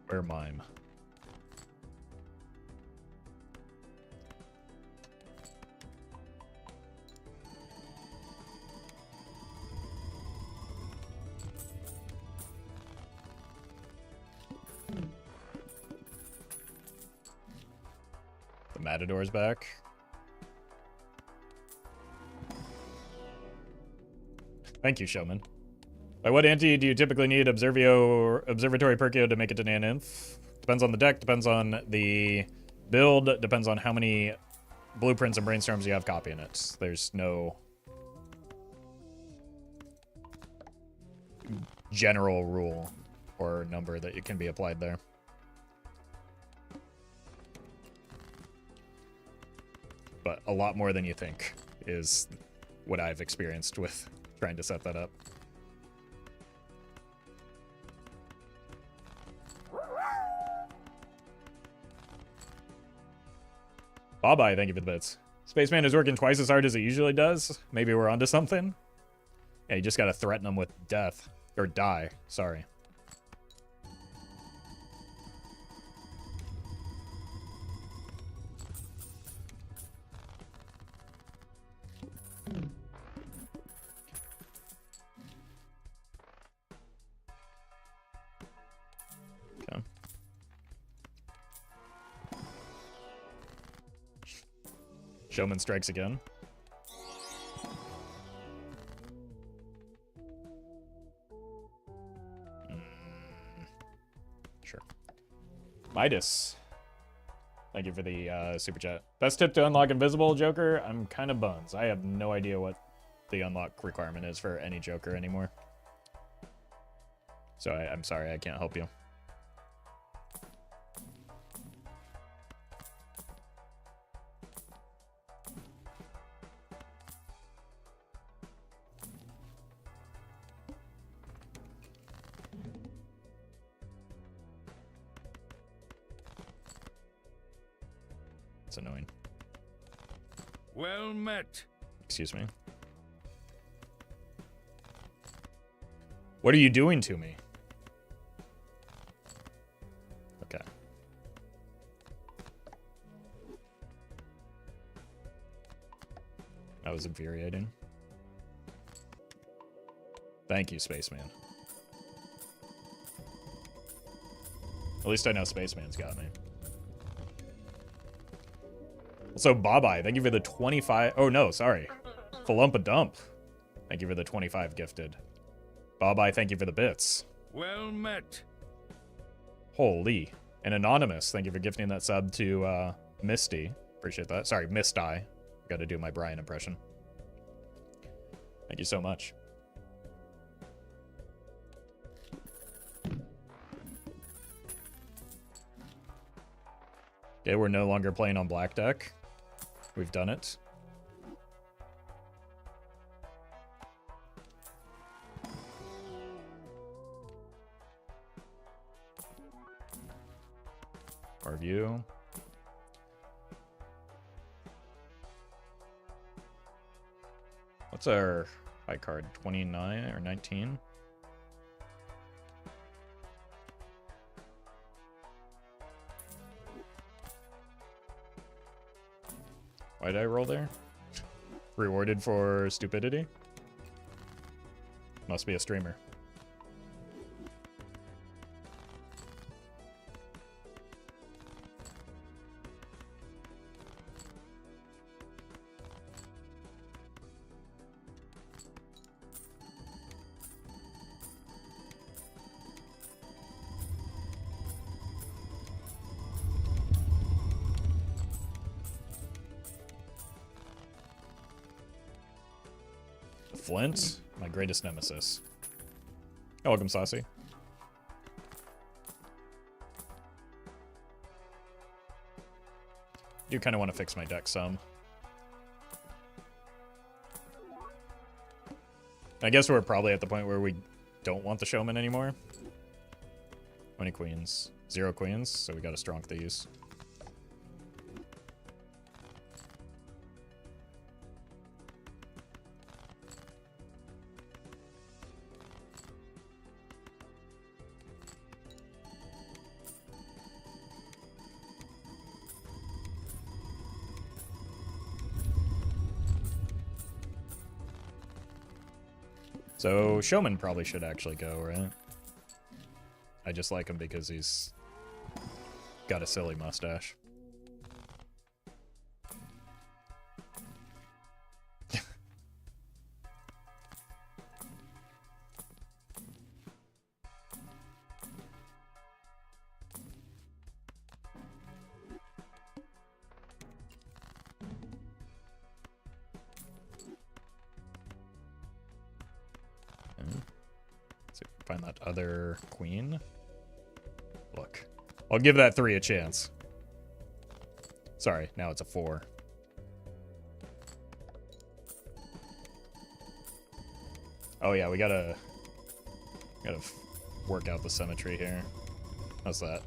Where mime? The Matador's back. Thank you, Showman. By what ante do you typically need Observatory Perkio to make it to Naninth? Depends on the deck, depends on the build, depends on how many blueprints and brainstorms you have copying it. There's no general rule or number that it can be applied there. But a lot more than you think is what I've experienced with trying to set that up. Bye-bye, thank you for the bits. Spaceman is working twice as hard as he usually does. Maybe we're onto something. Yeah, you just gotta threaten him with death. Or die, sorry. Okay. Showman strikes again. Sure. Midas. Thank you for the super chat. Best tip to unlock Invisible Joker? I'm kind of buns. I have no idea what the unlock requirement is for any Joker anymore. So I'm sorry, I can't help you. It's annoying. Well met. Excuse me. What are you doing to me? Okay. That was infuriating. Thank you, Spaceman. At least I know Spaceman's got me. Also, Bye-Bye, thank you for the 25... Oh, no, sorry. Falumpa-Dump. Thank you for the 25 gifted. Bye-Bye, thank you for the bits. Well met. Holy. And Anonymous, thank you for gifting that sub to Misty. Appreciate that. Sorry, Misty. Gotta do my Brian impression. Thank you so much. Okay, we're no longer playing on black deck. We've done it. Our view. What's our high card? 29 or 19? Why did I roll there? Rewarded for stupidity? Must be a streamer. Flint, my greatest nemesis. Oh, welcome, Saucy. Do kind of want to fix my deck some. I guess we're probably at the point where we don't want the showman anymore. How many queens? 0 queens, so we gotta stronk these. So, Showman probably should actually go, right? I just like him because he's got a silly mustache. Find that other queen. Look. I'll give that 3 a chance. Sorry, now it's a 4. Oh yeah, we gotta work out the symmetry here. How's that?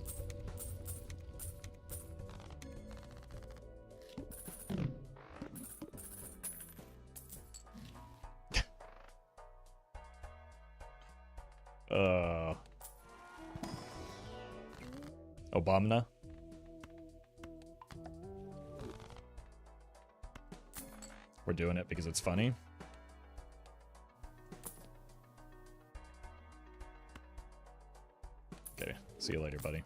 Obama. We're doing it because it's funny. Okay, see you later, buddy.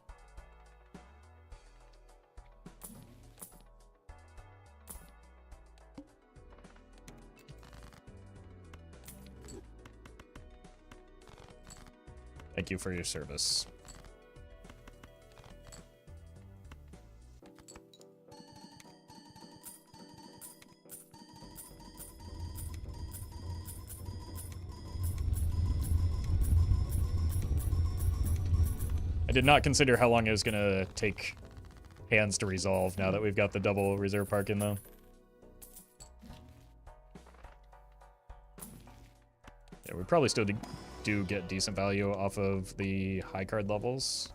Thank you for your service. I did not consider how long it was gonna take hands to resolve now that we've got the double reserve park in, though. Yeah, we probably still do get decent value off of the high card levels.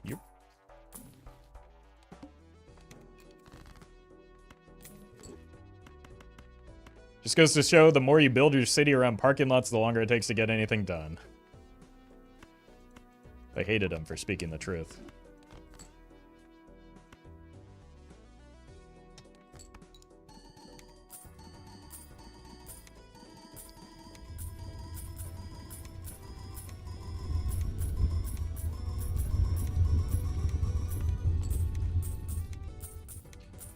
Yep. Just goes to show the more you build your city around parking lots, the longer it takes to get anything done. They hated him for speaking the truth.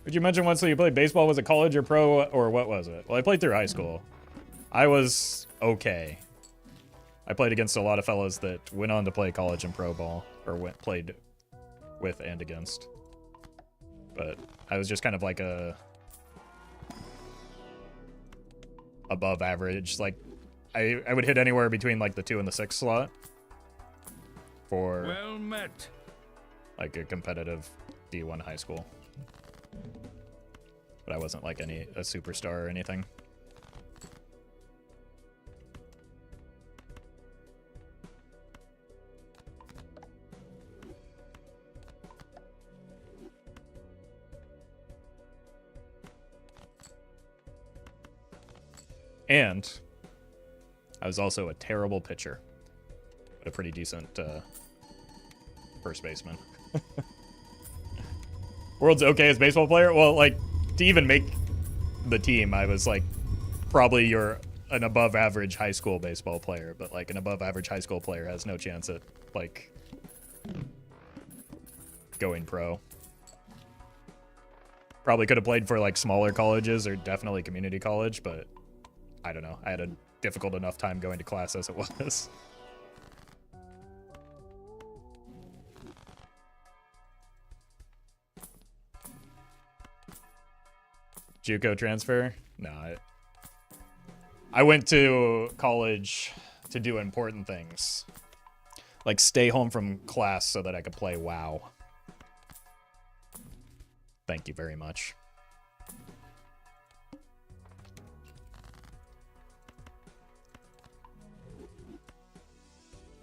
Did you mention once that you played baseball? Was it college or pro, or what was it? Well, I played through high school. I was okay. I played against a lot of fellows that went on to play college and pro ball, or played with and against. But I was just kind of like a above average. Like I would hit anywhere between like the 2 and the 6 slot for Well met. like a competitive D1 high school. But I wasn't like a superstar or anything. And I was also a terrible pitcher, but a pretty decent first baseman. World's okay as baseball player? Well, like, to even make the team, I was like probably an above average high school baseball player, but like an above average high school player has no chance at like going pro. Probably could have played for like smaller colleges or definitely community college, but I don't know. I had a difficult enough time going to class as it was. JUCO transfer? No, I went to college to do important things. Like stay home from class so that I could play WoW. Thank you very much.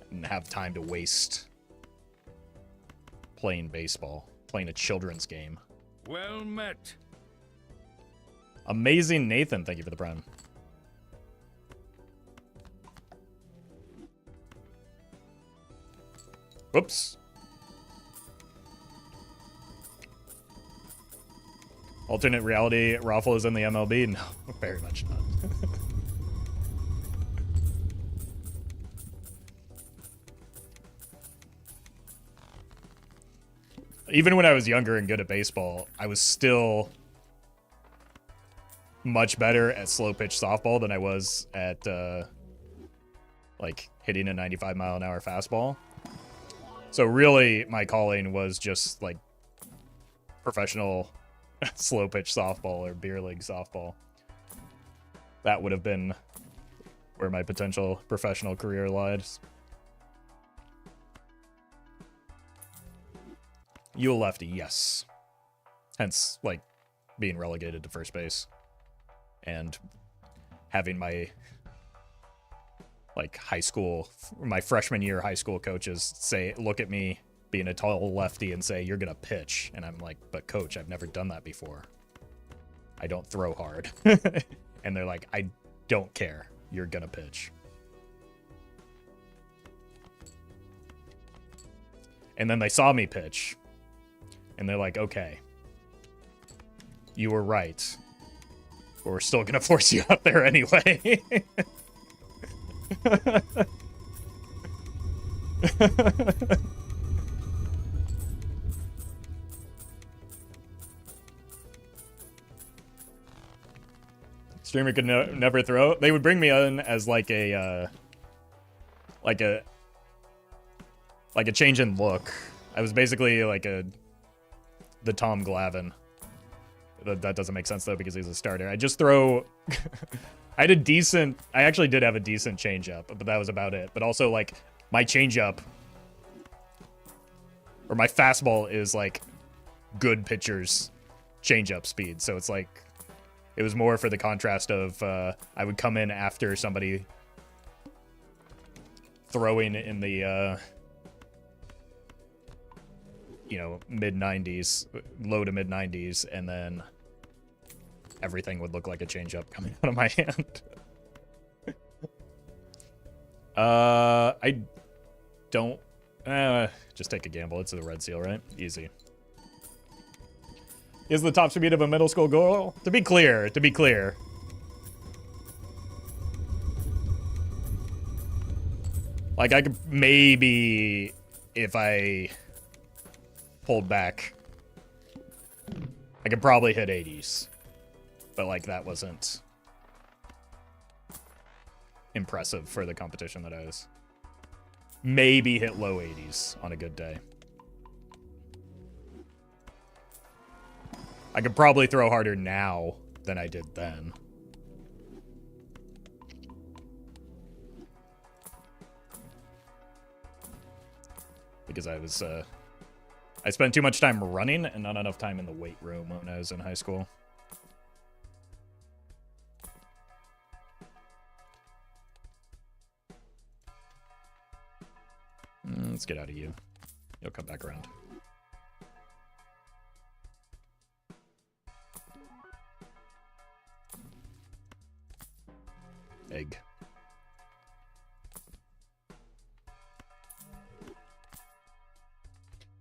And have time to waste playing baseball, playing a children's game. Well met. Amazing Nathan, thank you for the prime. Whoops. Alternate reality, Roffle is in the MLB? No, very much not. Even when I was younger and good at baseball, I was still much better at slow pitch softball than I was at like hitting a 95-mile-an-hour fastball. So really, my calling was just like professional slow pitch softball or beer league softball. That would have been where my potential professional career lies. You a lefty, yes. Hence, like, being relegated to first base. And having my, like, high school, my freshman year high school coaches say, look at me being a tall lefty and say, you're gonna pitch. And I'm like, but coach, I've never done that before. I don't throw hard. And they're like, I don't care. You're gonna pitch. And then they saw me pitch. And they're like, okay, you were right. But we're still going to force you out there anyway. Streamer could never throw. They would bring me in as like a change in look. I was basically like the Tom Glavine. That doesn't make sense though because he's a starter. I just throw. I actually did have a decent changeup, but that was about it. But also like my changeup or my fastball is like good pitchers' changeup speed. So it's like it was more for the contrast of I would come in after somebody throwing in the mid-90s, low to mid-90s, and then everything would look like a changeup coming out of my hand. I don't... just take a gamble. It's the red seal, right? Easy. Is the top speed of a middle school girl? To be clear. Like, I could maybe, if I pulled back, I could probably hit 80s. But, like, that wasn't impressive for the competition that I was. Maybe hit low 80s on a good day. I could probably throw harder now than I did then. Because I spent too much time running and not enough time in the weight room when I was in high school. Let's get out of you. You'll come back around. Egg.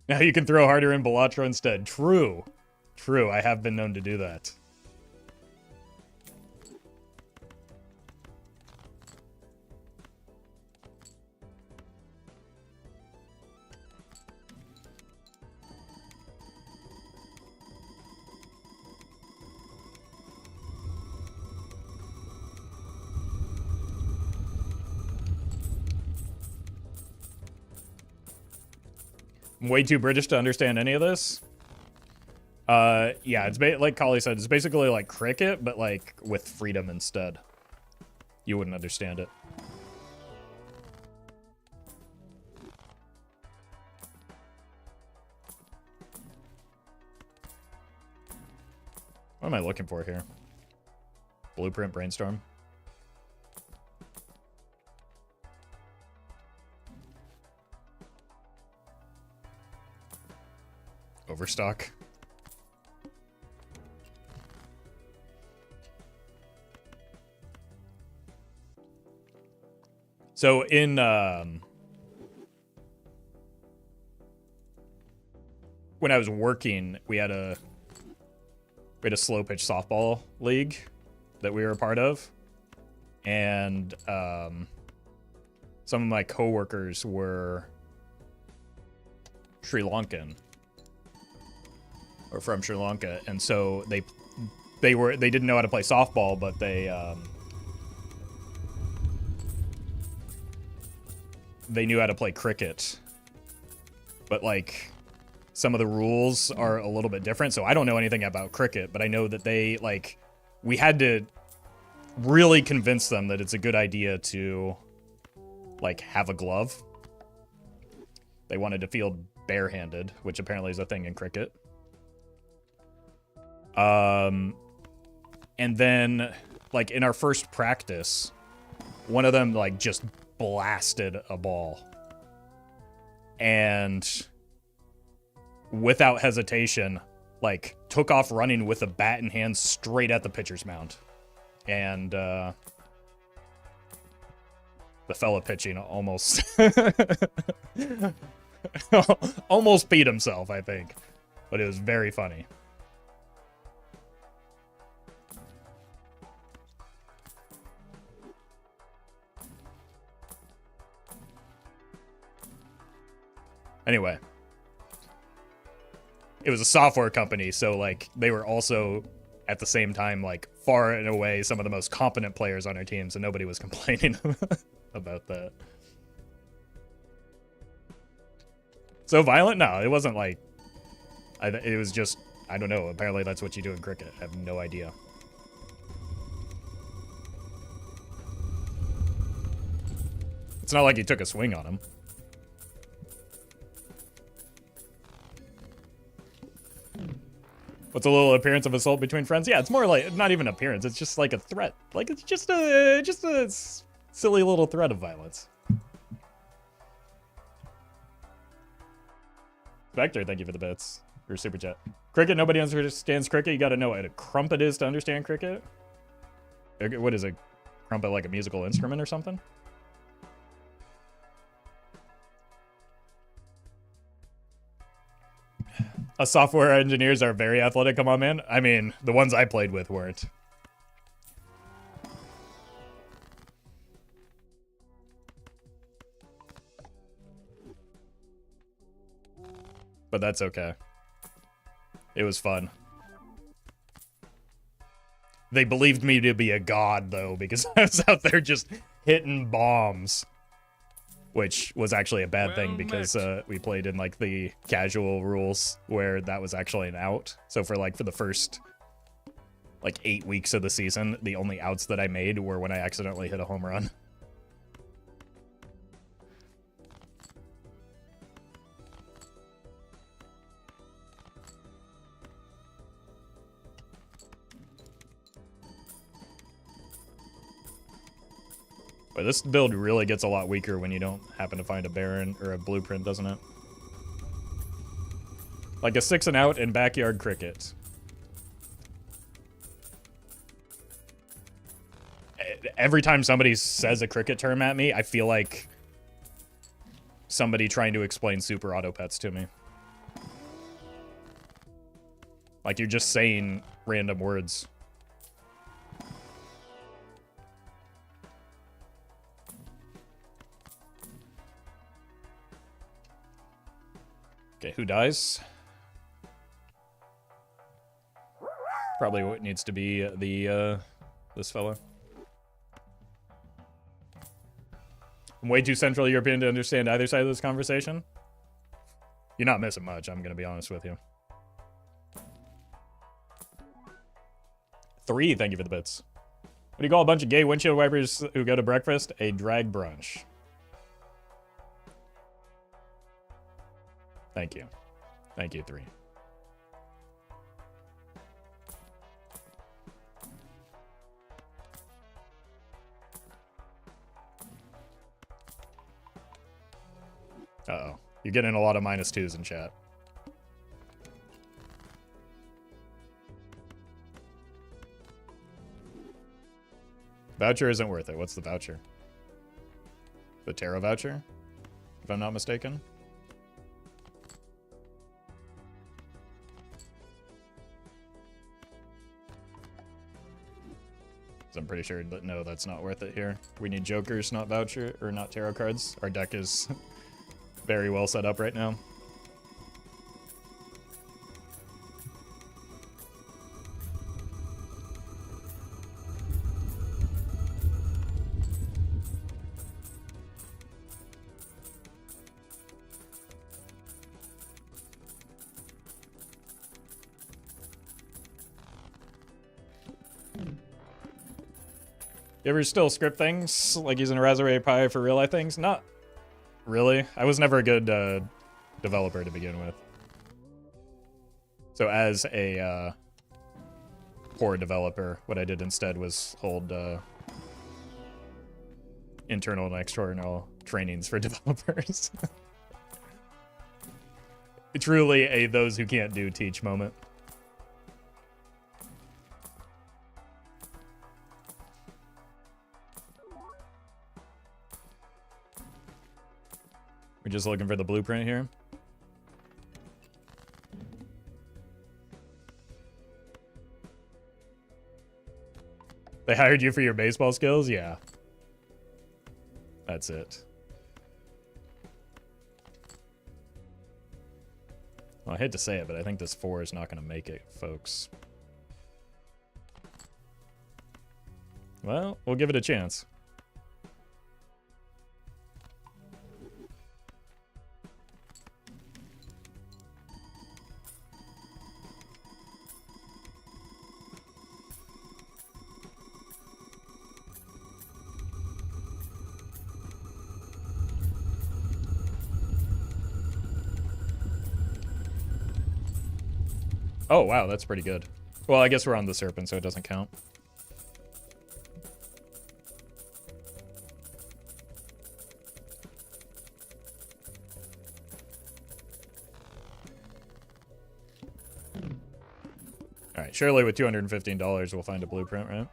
Now you can throw harder in Balatro instead. True. True, I have been known to do that. I'm way too British to understand any of this. Yeah, it's like Kali said, it's basically like cricket, but like with freedom instead. You wouldn't understand it. What am I looking for here? Blueprint brainstorm. Overstock. So in when I was working, we had a slow pitch softball league that we were a part of, and some of my coworkers were Sri Lankan or from Sri Lanka, and so they didn't know how to play softball, but they knew how to play cricket. But like some of the rules are a little bit different, so I don't know anything about cricket, but I know that they like we had to really convince them that it's a good idea to like have a glove. They wanted to field barehanded, which apparently is a thing in cricket. And then like in our first practice, one of them like just blasted a ball and without hesitation like took off running with a bat in hand straight at the pitcher's mound, and the fella pitching almost almost peed himself, I think, but it was very funny. Anyway, it was a software company, so like they were also at the same time like far and away some of the most competent players on our team, so nobody was complaining about that. So violent? No, it wasn't like it was just, I don't know, apparently that's what you do in cricket. I have no idea. It's not like he took a swing on him. What's a little appearance of assault between friends? Yeah, it's more like not even appearance. It's just like a threat. Like it's just a silly little threat of violence. Spectre, thank you for the bits. Your super chat. Cricket, nobody understands cricket. You got to know what a crumpet is to understand cricket. What is a crumpet, like a musical instrument or something? Us software engineers are very athletic. Come on, man. I mean, the ones I played with weren't. But that's okay. It was fun. They believed me to be a god, though, because I was out there just hitting bombs. Which was actually a bad thing because we played in like the casual rules where that was actually an out. So for the first like 8 weeks of the season, the only outs that I made were when I accidentally hit a home run. But this build really gets a lot weaker when you don't happen to find a Baron or a blueprint, doesn't it? Like a 6 and out in backyard cricket. Every time somebody says a cricket term at me, I feel like somebody trying to explain super auto pets to me. Like you're just saying random words. Okay, who dies? Probably what needs to be the this fella. I'm way too Central European to understand either side of this conversation. You're not missing much, I'm gonna be honest with you. 3, thank you for the bits. What do you call a bunch of gay windshield wipers who go to breakfast? A drag brunch. Thank you. Thank you, 3. Uh-oh. You're getting a lot of -2s in chat. Voucher isn't worth it. What's the voucher? The Terra voucher? If I'm not mistaken? So I'm pretty sure that no, that's not worth it here. We need jokers, not voucher, or not tarot cards. Our deck is very well set up right now. You ever still script things, like using a Raspberry Pi for real life things? Not really. I was never a good developer to begin with. So as a poor developer, what I did instead was hold internal and external trainings for developers. Truly a those who can't do teach moment. We're just looking for the blueprint here. They hired you for your baseball skills? Yeah. That's it. Well, I hate to say it, but I think this 4 is not going to make it, folks. Well, we'll give it a chance. Oh, wow, that's pretty good. Well, I guess we're on the Serpent, so it doesn't count. Alright, surely with $215 we'll find a blueprint, right?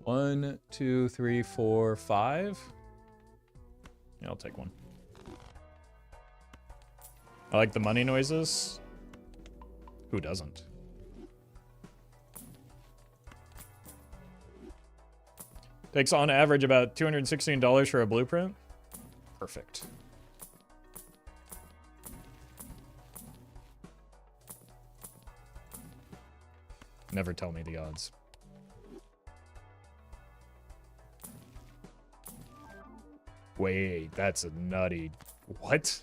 One, two, three, four, 5. Yeah, I'll take one. I like the money noises. Who doesn't? Takes on average about $216 for a blueprint. Perfect. Never tell me the odds. Wait, that's a nutty... What?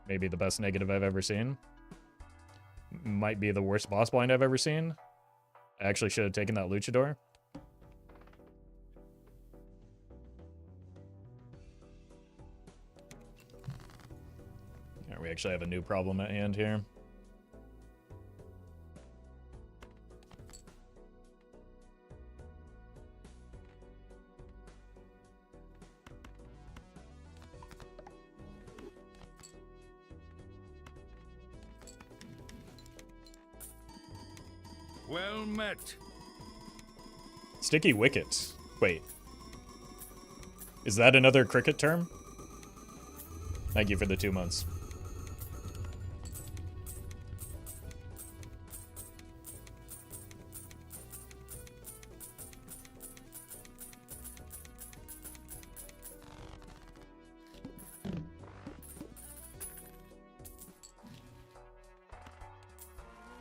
Maybe the best negative I've ever seen. Might be the worst boss blind I've ever seen. I actually should have taken that luchador. Yeah, we actually have a new problem at hand here. Well met. Sticky wicket. Wait. Is that another cricket term? Thank you for the 2 months.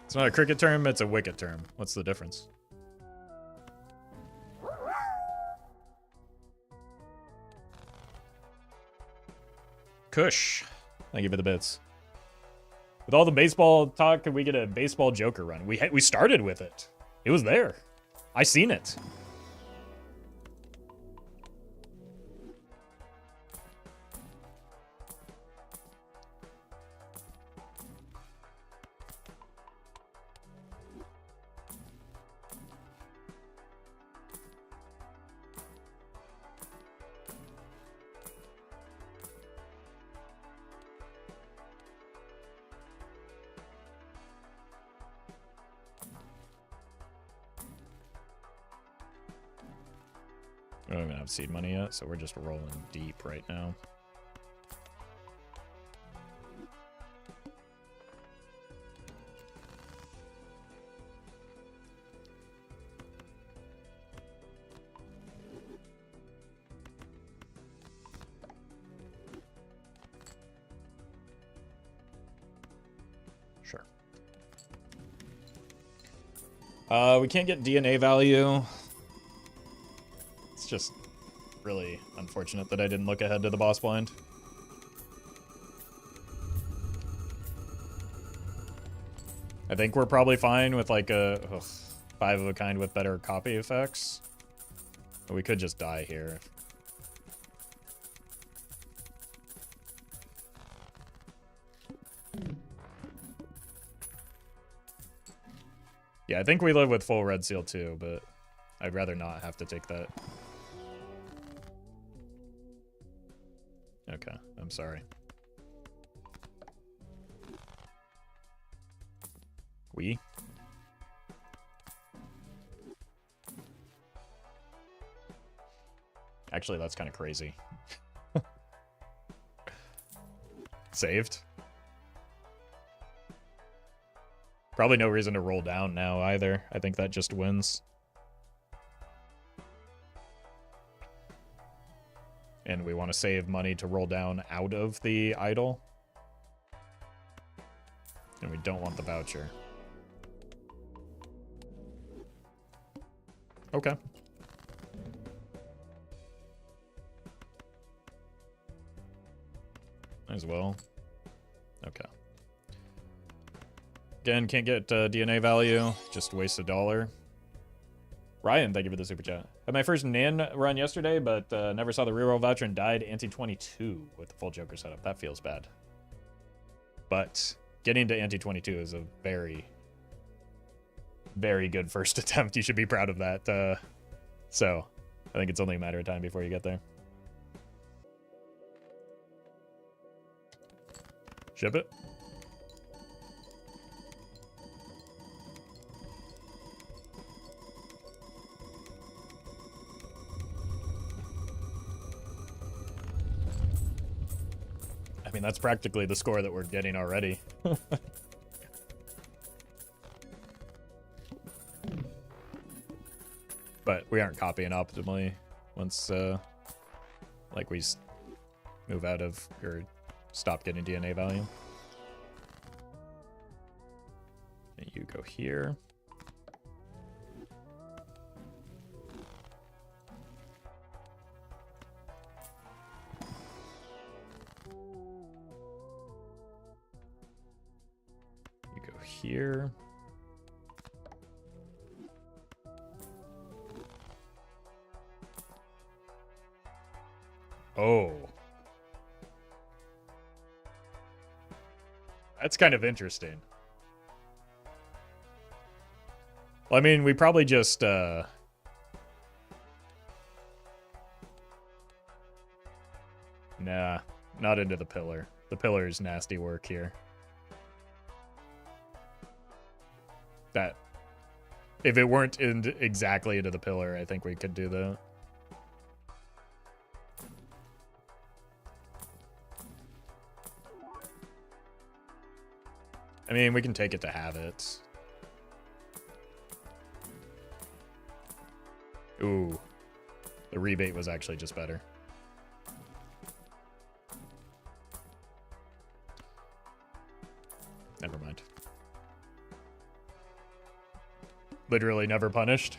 It's not a cricket term, it's a wicket term. What's the difference? Kush. Thank you for the bits. With all the baseball talk, could we get a baseball Joker run? We started with it. It was there. I seen it. We don't even have seed money yet, so we're just rolling deep right now. Sure. We can't get DNA value. It's just really unfortunate that I didn't look ahead to the boss blind. I think we're probably fine with like a 5 of a kind with better copy effects. But we could just die here. Yeah, I think we live with full red seal too, but I'd rather not have to take that. Okay, I'm sorry. We? Actually, that's kind of crazy. Saved. Probably no reason to roll down now either. I think that just wins. And we want to save money to roll down out of the idol. And we don't want the voucher. Okay. Might as well. Okay. Again, can't get DNA value. Just waste $1. Ryan, thank you for the super chat. Had my first Nan run yesterday, but never saw the reroll voucher and died ante 22 with the full Joker setup. That feels bad. But getting to ante 22 is a very, very good first attempt. You should be proud of that. So I think it's only a matter of time before you get there. Ship it. I mean, that's practically the score that we're getting already. But we aren't copying optimally once, like, we move out of, or stop getting DNA value. And you go here. Here. Oh. That's kind of interesting. Well, I mean, we probably just, nah, not into the pillar. The pillar is nasty work here. That, if it weren't exactly into the pillar, I think we could do that. I mean, we can take it to have it. Ooh. The rebate was actually just better. Never mind. Literally never punished.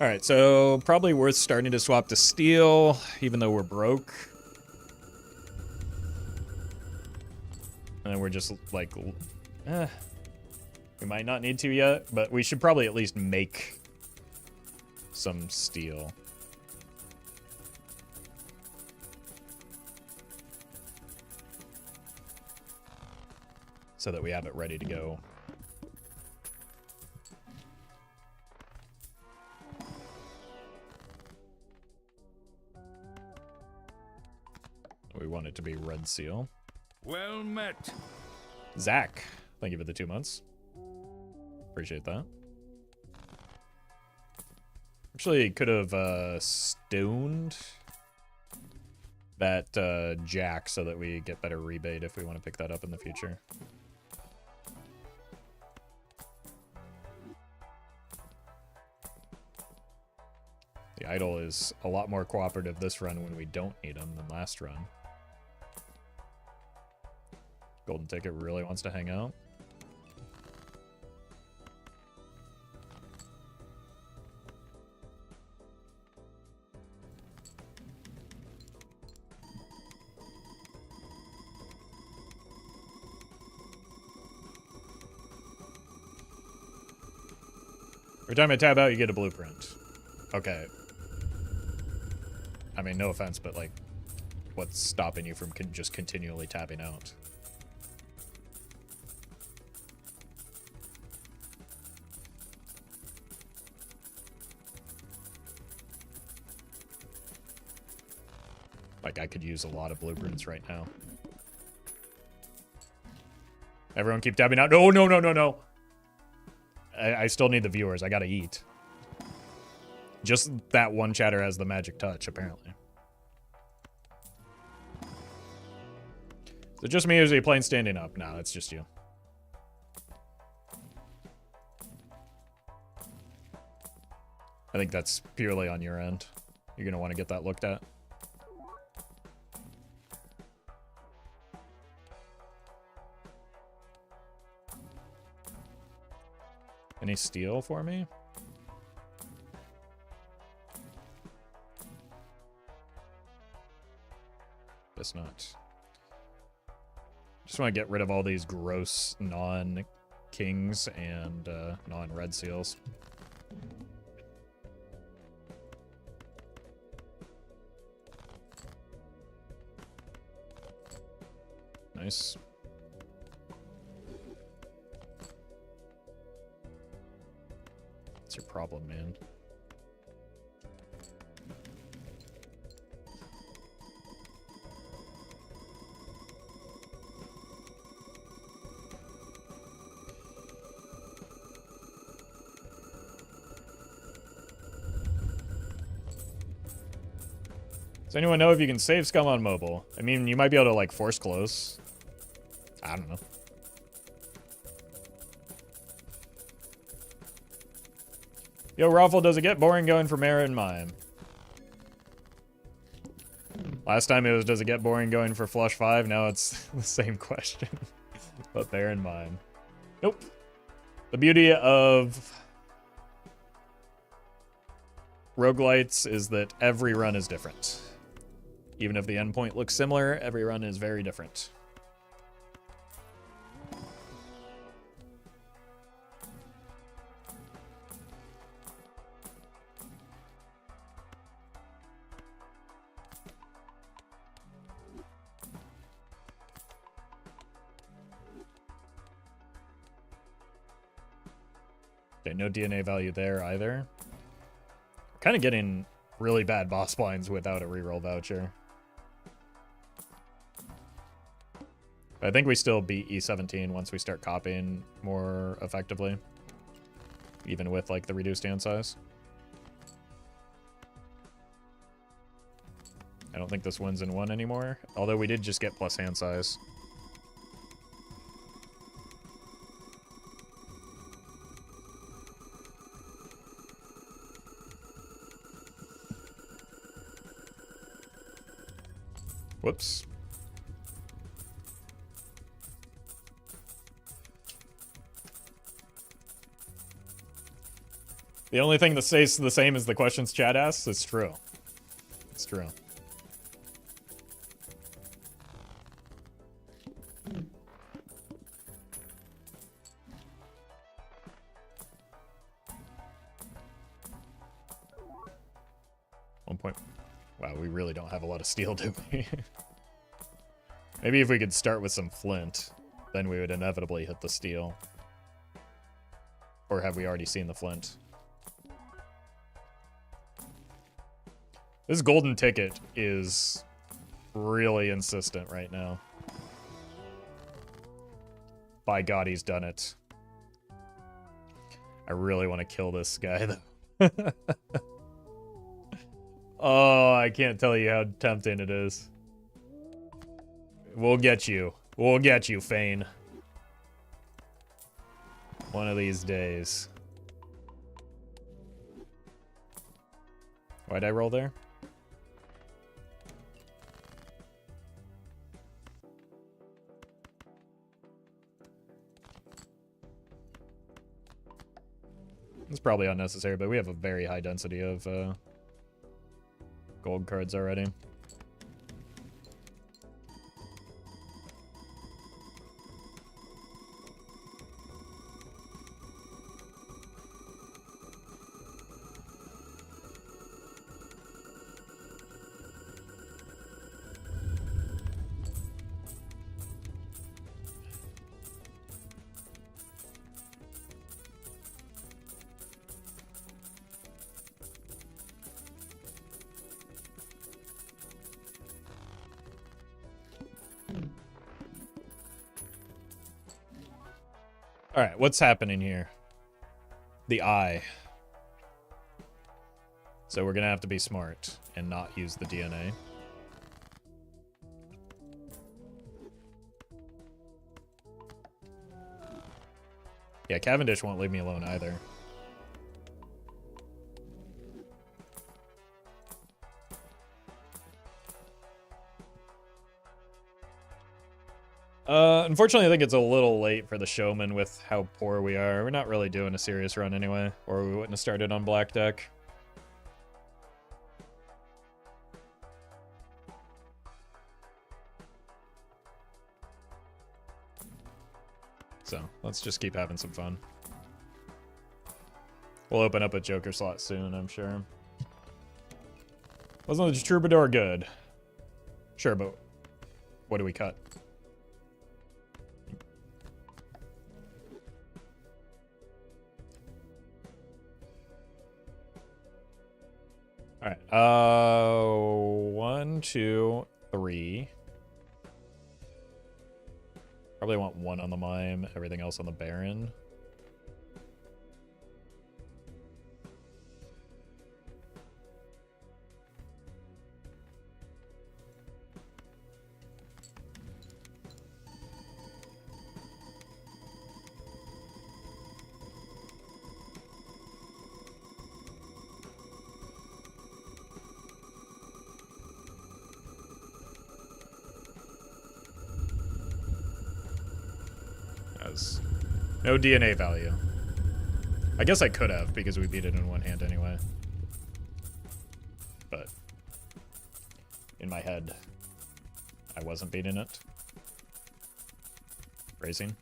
All right, so probably worth starting to swap to steel, even though we're broke. And we're just like, we might not need to yet, but we should probably at least make some steel. So that we have it ready to go. We want it to be red seal. Well met. Zach, thank you for the 2 months. Appreciate that. Actually, could have stoned that jack so that we get better rebate if we want to pick that up in the future. The idol is a lot more cooperative this run when we don't need him than last run. Golden Ticket really wants to hang out. Every time I tab out, you get a blueprint. Okay. I mean, no offense, but like, what's stopping you from just continually tabbing out? Like, I could use a lot of blueprints right now. Everyone keep tabbing out. No, no, no, no, no. I still need the viewers. I gotta eat. Just that one chatter has the magic touch, apparently. Is it just me or is he playing standing up? No, it's just you. I think that's purely on your end. You're gonna want to get that looked at. Any steel for me? Guess not. Just want to get rid of all these gross non-kings and non-red seals. Nice. What's your problem, man? Does anyone know if you can save scum on mobile? I mean, you might be able to, like, force close. I don't know. Yo, Roffle, does it get boring going for Mara and Mime? Last time it was, does it get boring going for Flush 5? Now it's the same question. But bear in mind. Nope. The beauty of roguelites is that every run is different. Even if the endpoint looks similar, every run is very different. Okay, no DNA value there either. Kind of getting really bad boss blinds without a reroll voucher. But I think we still beat E17 once we start copying more effectively. Even with, like, the reduced hand size. I don't think this wins in 1 anymore. Although we did just get plus hand size. Whoops. The only thing that stays the same as the questions chat asks is true. It's true. Wow, we really don't have a lot of steel, do we? Maybe if we could start with some flint, then we would inevitably hit the steel. Or have we already seen the flint? This golden ticket is really insistent right now. By God, he's done it. I really want to kill this guy, though. Oh, I can't tell you how tempting it is. We'll get you. We'll get you, Fane. One of these days. Why'd I roll there? It's probably unnecessary, but we have a very high density of gold cards already. All right, what's happening here? The eye. So we're gonna have to be smart and not use the DNA. Yeah, Cavendish won't leave me alone either. Unfortunately, I think it's a little late for the showman with how poor we are. We're not really doing a serious run anyway, or we wouldn't have started on black deck. So, let's just keep having some fun. We'll open up a Joker slot soon, I'm sure. Wasn't the Troubadour good? Sure, but what do we cut? Alright, 1, 2, 3. Probably want 1 on the Mime, everything else on the Baron. No DNA value. I guess I could have, because we beat it in one hand anyway. But in my head, I wasn't beating it. Racing.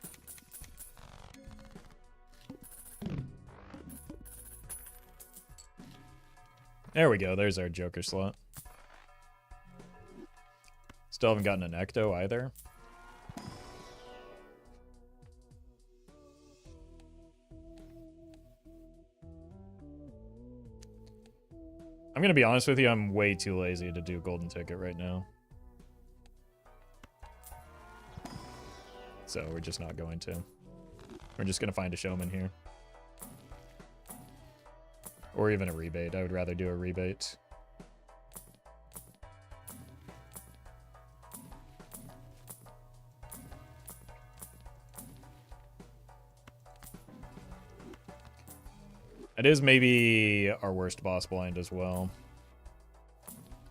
There we go, there's our Joker slot. Still haven't gotten an Ecto either. I'm gonna be honest with you, I'm way too lazy to do golden ticket right now. So we're just not going to. We're just gonna find a showman here. Or even a rebate. I would rather do a rebate. It is maybe our worst boss blind as well.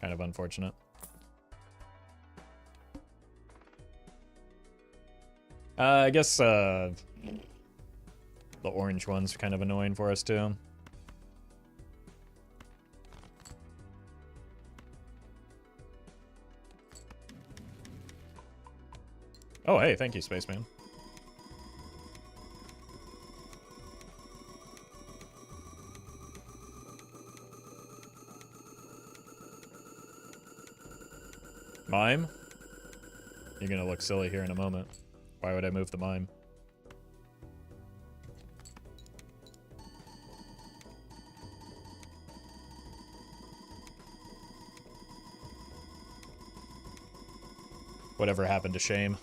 Kind of unfortunate. I guess the orange one's kind of annoying for us too. Oh, hey, thank you, Spaceman. Mime? You're gonna look silly here in a moment. Why would I move the mime? Whatever happened to shame?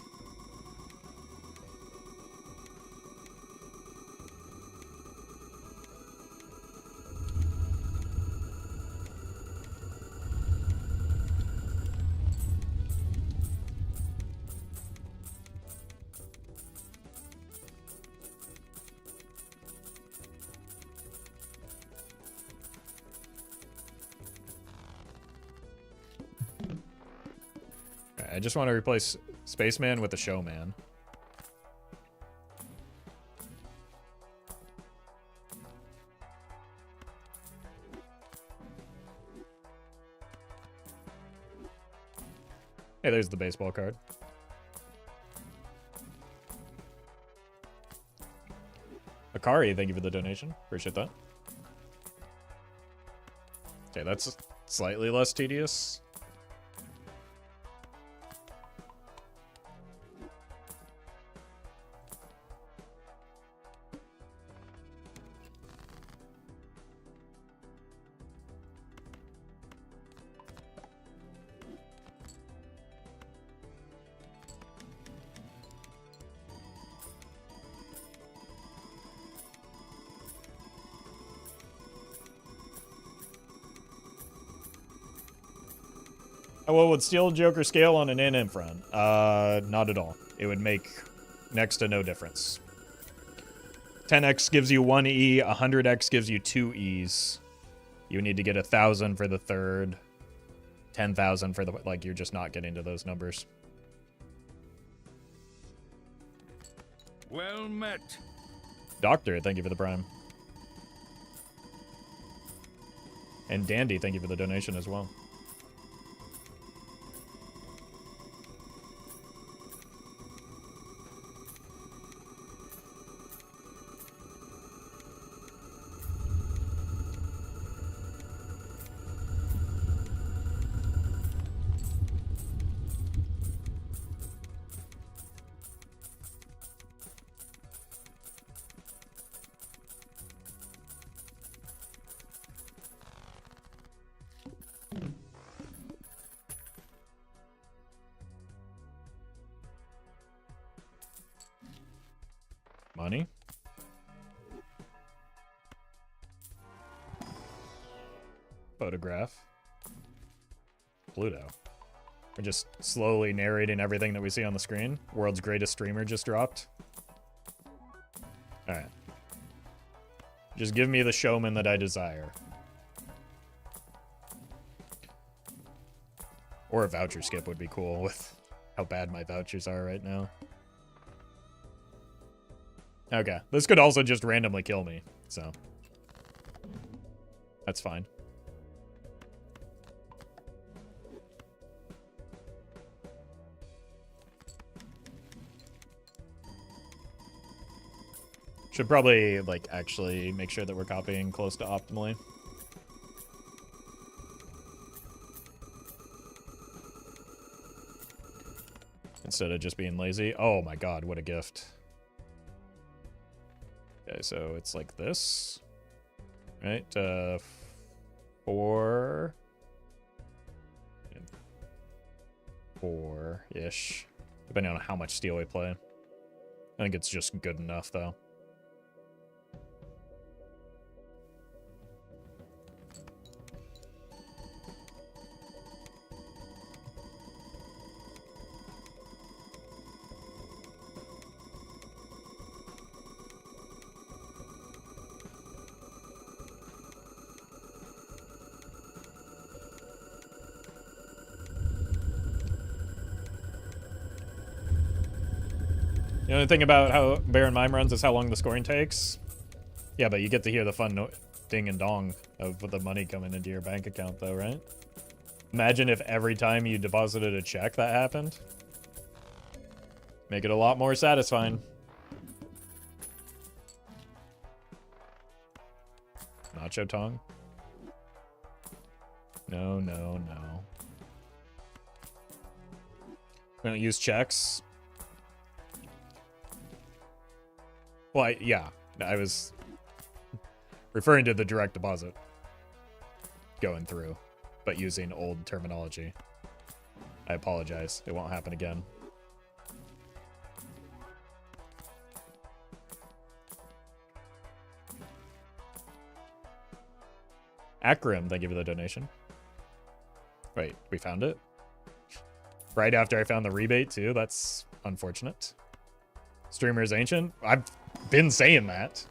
I just want to replace Spaceman with the Showman. Hey, there's the baseball card. Akari, thank you for the donation. Appreciate that. Okay, that's slightly less tedious. Well, would Steel Joker scale on an in front? Not at all. It would make next to no difference. 10x gives you 1 E, 100x gives you 2 E's. You need to get 1,000 for the third, 10,000 for the... Like, you're just not getting to those numbers. Well met. Doctor, thank you for the prime. And Dandy, thank you for the donation as well. Money. Photograph. Pluto. We're just slowly narrating everything that we see on the screen. World's greatest streamer just dropped. Alright. Just give me the showman that I desire. Or a voucher skip would be cool with how bad my vouchers are right now. Okay, this could also just randomly kill me, so that's fine. Should probably, like, actually make sure that we're copying close to optimally. Instead of just being lazy. Oh my god, what a gift. Okay, so it's like this. Right? 4... 4-ish. Depending on how much steel we play. I think it's just good enough, though. The only thing about how Baron Mime runs is how long the scoring takes. Yeah, but you get to hear the fun ding and dong of the money coming into your bank account, though, right? Imagine if every time you deposited a check that happened. Make it a lot more satisfying. Nacho tongue? No, no, no. We don't use checks. Well, yeah, I was referring to the direct deposit going through, but using old terminology. I apologize. It won't happen again. Akram, thank you for the donation. Wait, we found it? Right after I found the rebate, too? That's unfortunate. Streamer is ancient? I've been saying that.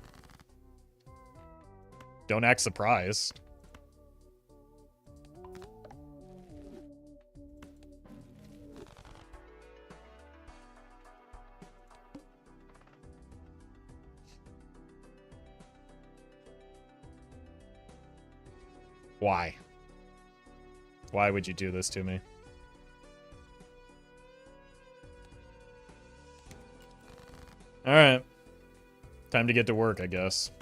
Don't act surprised. Why? Why would you do this to me? Alright. Time to get to work, I guess.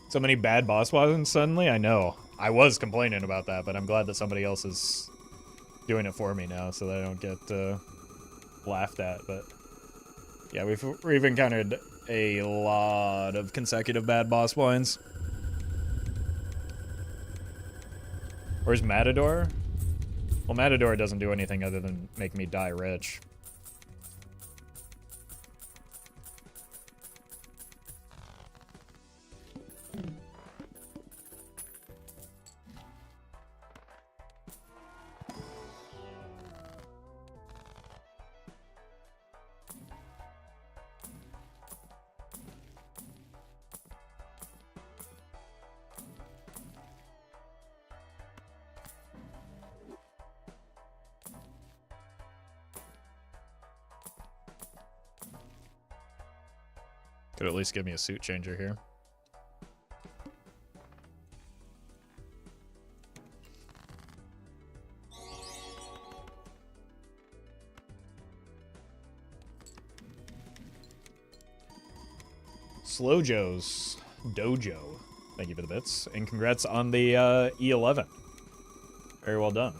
So many bad boss wasn't suddenly? I know. I was complaining about that, but I'm glad that somebody else is doing it for me now so that I don't get laughed at. But yeah, we've encountered a lot of consecutive bad boss wines. Where's Matador? Well, Matador doesn't do anything other than make me die rich. Could at least give me a suit changer here. Slow Joe's Dojo. Thank you for the bits. And congrats on the E11. Very well done.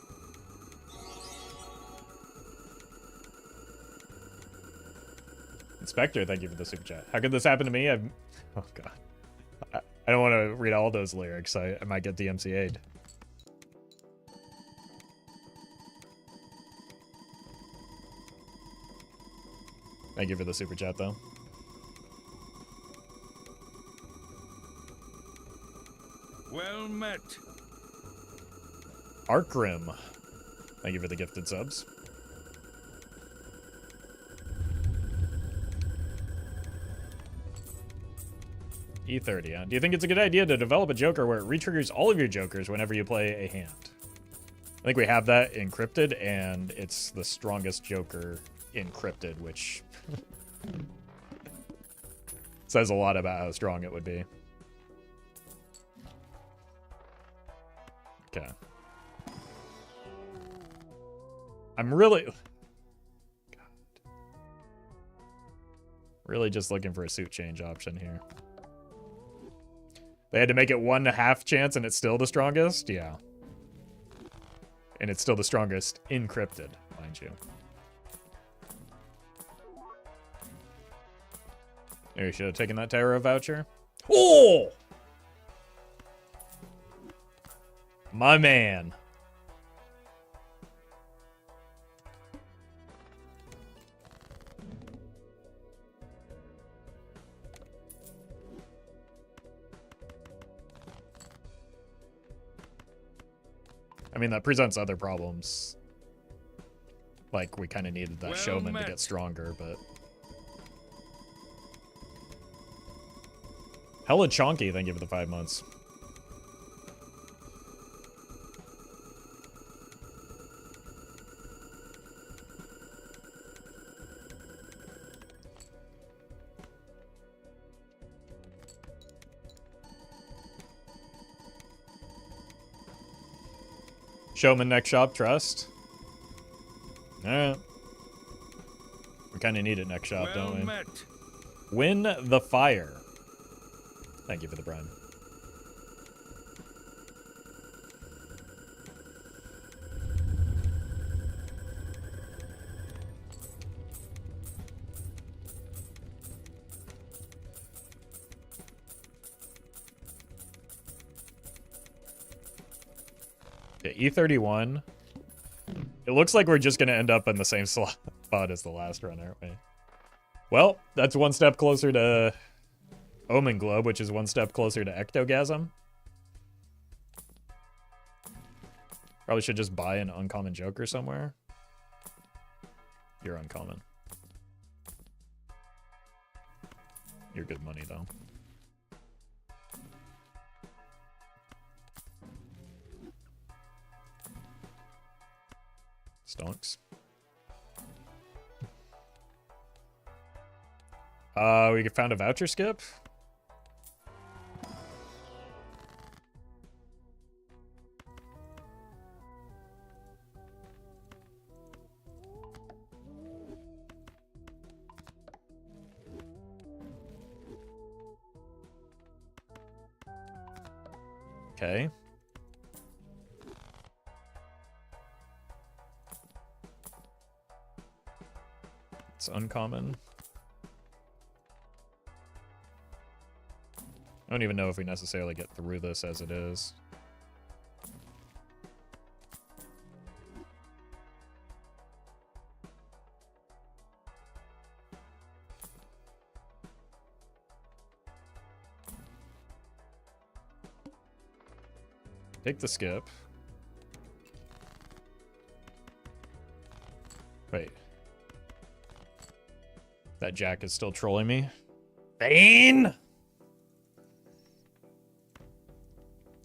Inspector, thank you for the super chat. How could this happen to me? Oh, God. I don't want to read all those lyrics. I might get DMCA'd. Thank you for the super chat, though. Well met. Arkrim. Thank you for the gifted subs. E30, huh? Do you think it's a good idea to develop a joker where it re-triggers all of your jokers whenever you play a hand? I think we have that encrypted, and it's the strongest joker encrypted, which says a lot about how strong it would be. Okay. I'm really... God. Really just looking for a suit change option here. They had to make it 1.5 chance and it's still the strongest? Yeah. And it's still the strongest encrypted, mind you. Maybe you should have taken that Tyro voucher. Oh! My man. I mean, that presents other problems. Like, we kind of needed that Well showman met. to get stronger, but Hella chonky, thank you for the 5 months. Showman next shop, trust. Alright. We kind of need it next shop, Well don't we? met. Win the fire. Thank you for the prime. Yeah, E31. It looks like we're just going to end up in the same spot as the last run, aren't we? Well, that's one step closer to Omen Globe, which is one step closer to Ectogasm. Probably should just buy an uncommon Joker somewhere. You're uncommon. You're good money, though. Stonks. We found a voucher skip. Okay. It's uncommon. I don't even know if we necessarily get through this as it is. Take the skip. Wait. That Jack is still trolling me. Bane!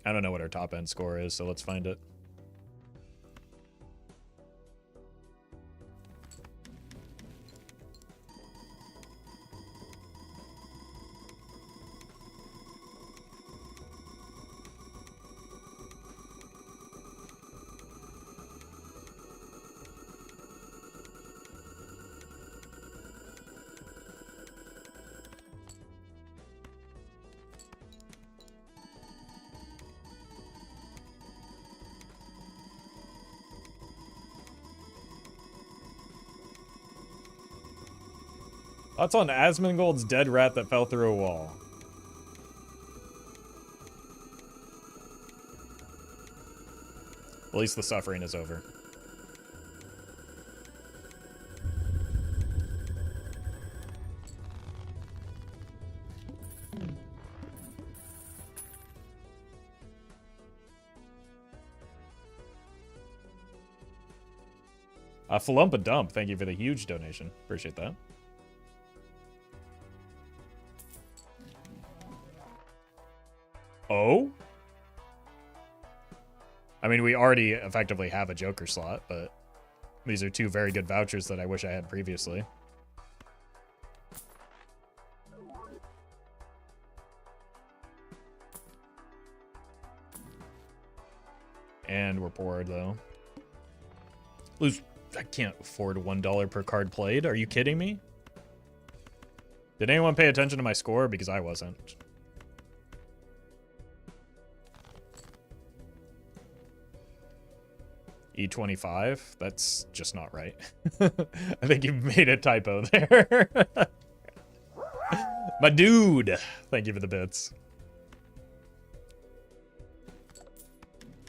I don't know what our top end score is, so let's find it. That's on Asmongold's dead rat that fell through a wall. At least the suffering is over. Falumpa Dump, thank you for the huge donation. Appreciate that. Oh? I mean, we already effectively have a Joker slot, but these are two very good vouchers that I wish I had previously. And we're poor, though. I can't afford $1 per card played. Are you kidding me? Did anyone pay attention to my score? Because I wasn't. E25? That's just not right. I think you made a typo there. My dude! Thank you for the bits.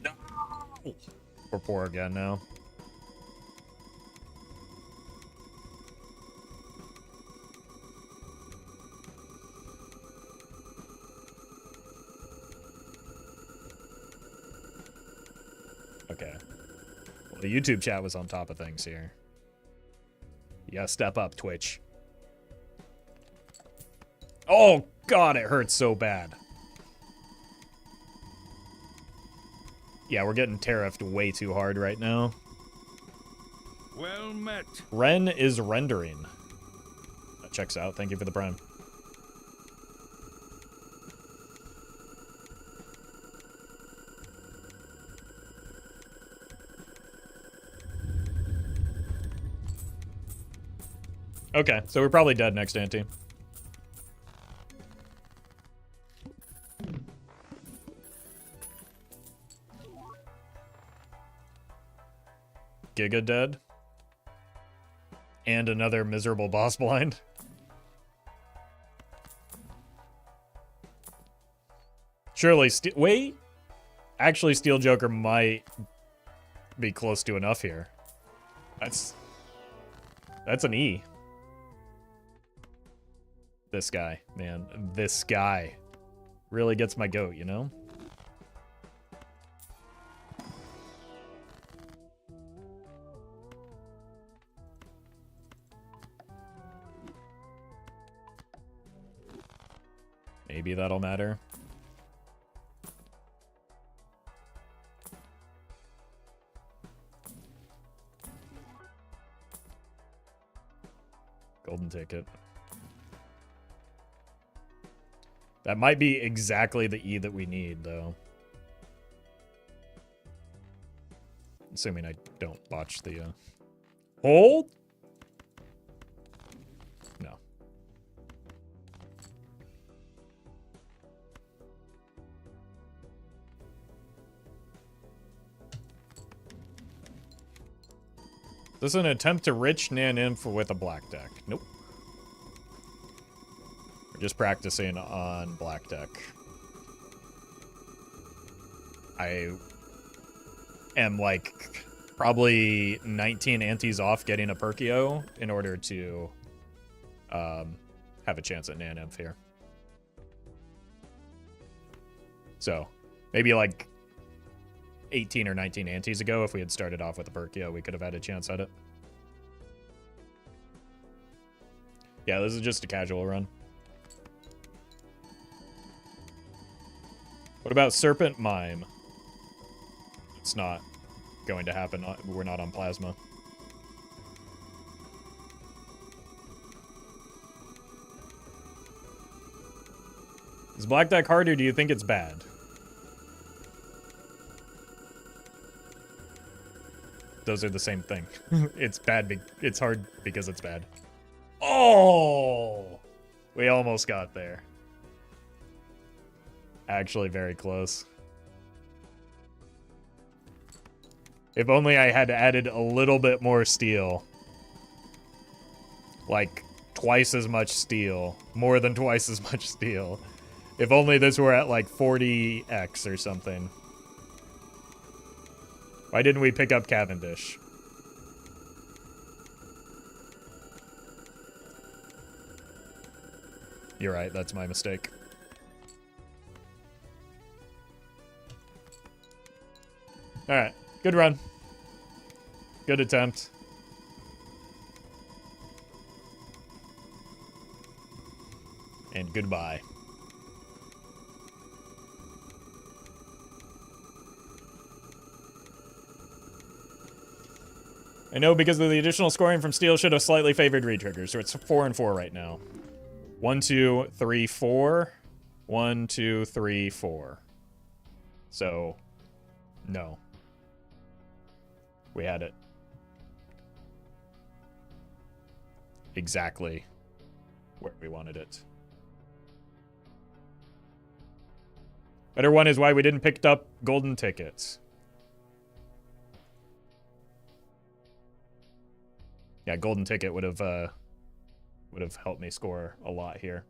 No! We're poor again now. Okay. Well, the YouTube chat was on top of things here. You gotta step up, Twitch. Oh, God, it hurts so bad. Yeah, we're getting tariffed way too hard right now. Well met. Ren is rendering. That checks out. Thank you for the prime. Okay, so we're probably dead next ante. Giga dead. And another miserable boss blind. Surely, wait. Actually, Steel Joker might be close to enough here. That's an E. This guy, man. This guy really gets my goat, you know? Maybe that'll matter. Golden ticket. That might be exactly the E that we need, though. Assuming I don't botch the, Hold? No. This is an attempt to rich Nan-Inf with a black deck. Nope. We're just practicing on black deck. I am like probably 19 antes off getting a Perkio in order to have a chance at Nan-Inf here. So maybe like 18 or 19 antes ago, if we had started off with a Perkio, we could have had a chance at it. Yeah, this is just a casual run. What about Serpent Mime? It's not going to happen. We're not on Plasma. Is Black Deck hard, or do you think it's bad? Those are the same thing. It's bad. It's hard because it's bad. Oh! We almost got there. Actually, very close. If only I had added a little bit more steel. Like, twice as much steel. More than twice as much steel. If only this were at, like, 40x or something. Why didn't we pick up Cavendish? You're right, that's my mistake. Alright, good run. Good attempt. And goodbye. I know because of the additional scoring from Steel should have slightly favored retriggers, so it's 4 and 4 right now. 1, 2, 3, 4. 1, 2, 3, 4. So, no. We had it. Exactly where we wanted it. Better one is why we didn't pick up golden tickets. Yeah, golden ticket would have helped me score a lot here.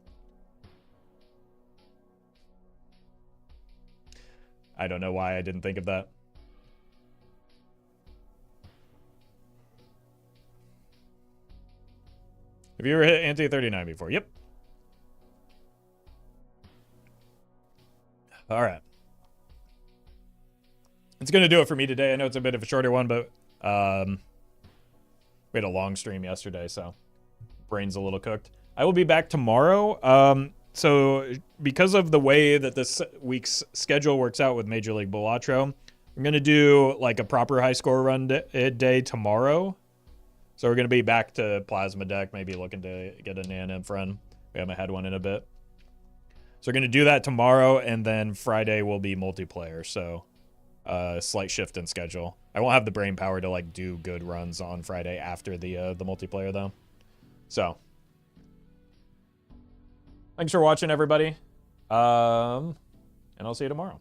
I don't know why I didn't think of that. Have you ever hit Ante-39 before? Yep. All right. It's going to do it for me today. I know it's a bit of a shorter one, but we had a long stream yesterday, so brain's a little cooked. I will be back tomorrow. so because of the way that this week's schedule works out with Major League Balatro, I'm going to do like a proper high score run day tomorrow. So we're going to be back to Plasma deck, maybe looking to get a Nan friend. We haven't had one in a bit. So we're going to do that tomorrow, and then Friday will be multiplayer. So slight shift in schedule. I won't have the brain power to like do good runs on Friday after the multiplayer though. So thanks for watching, everybody. And I'll see you tomorrow.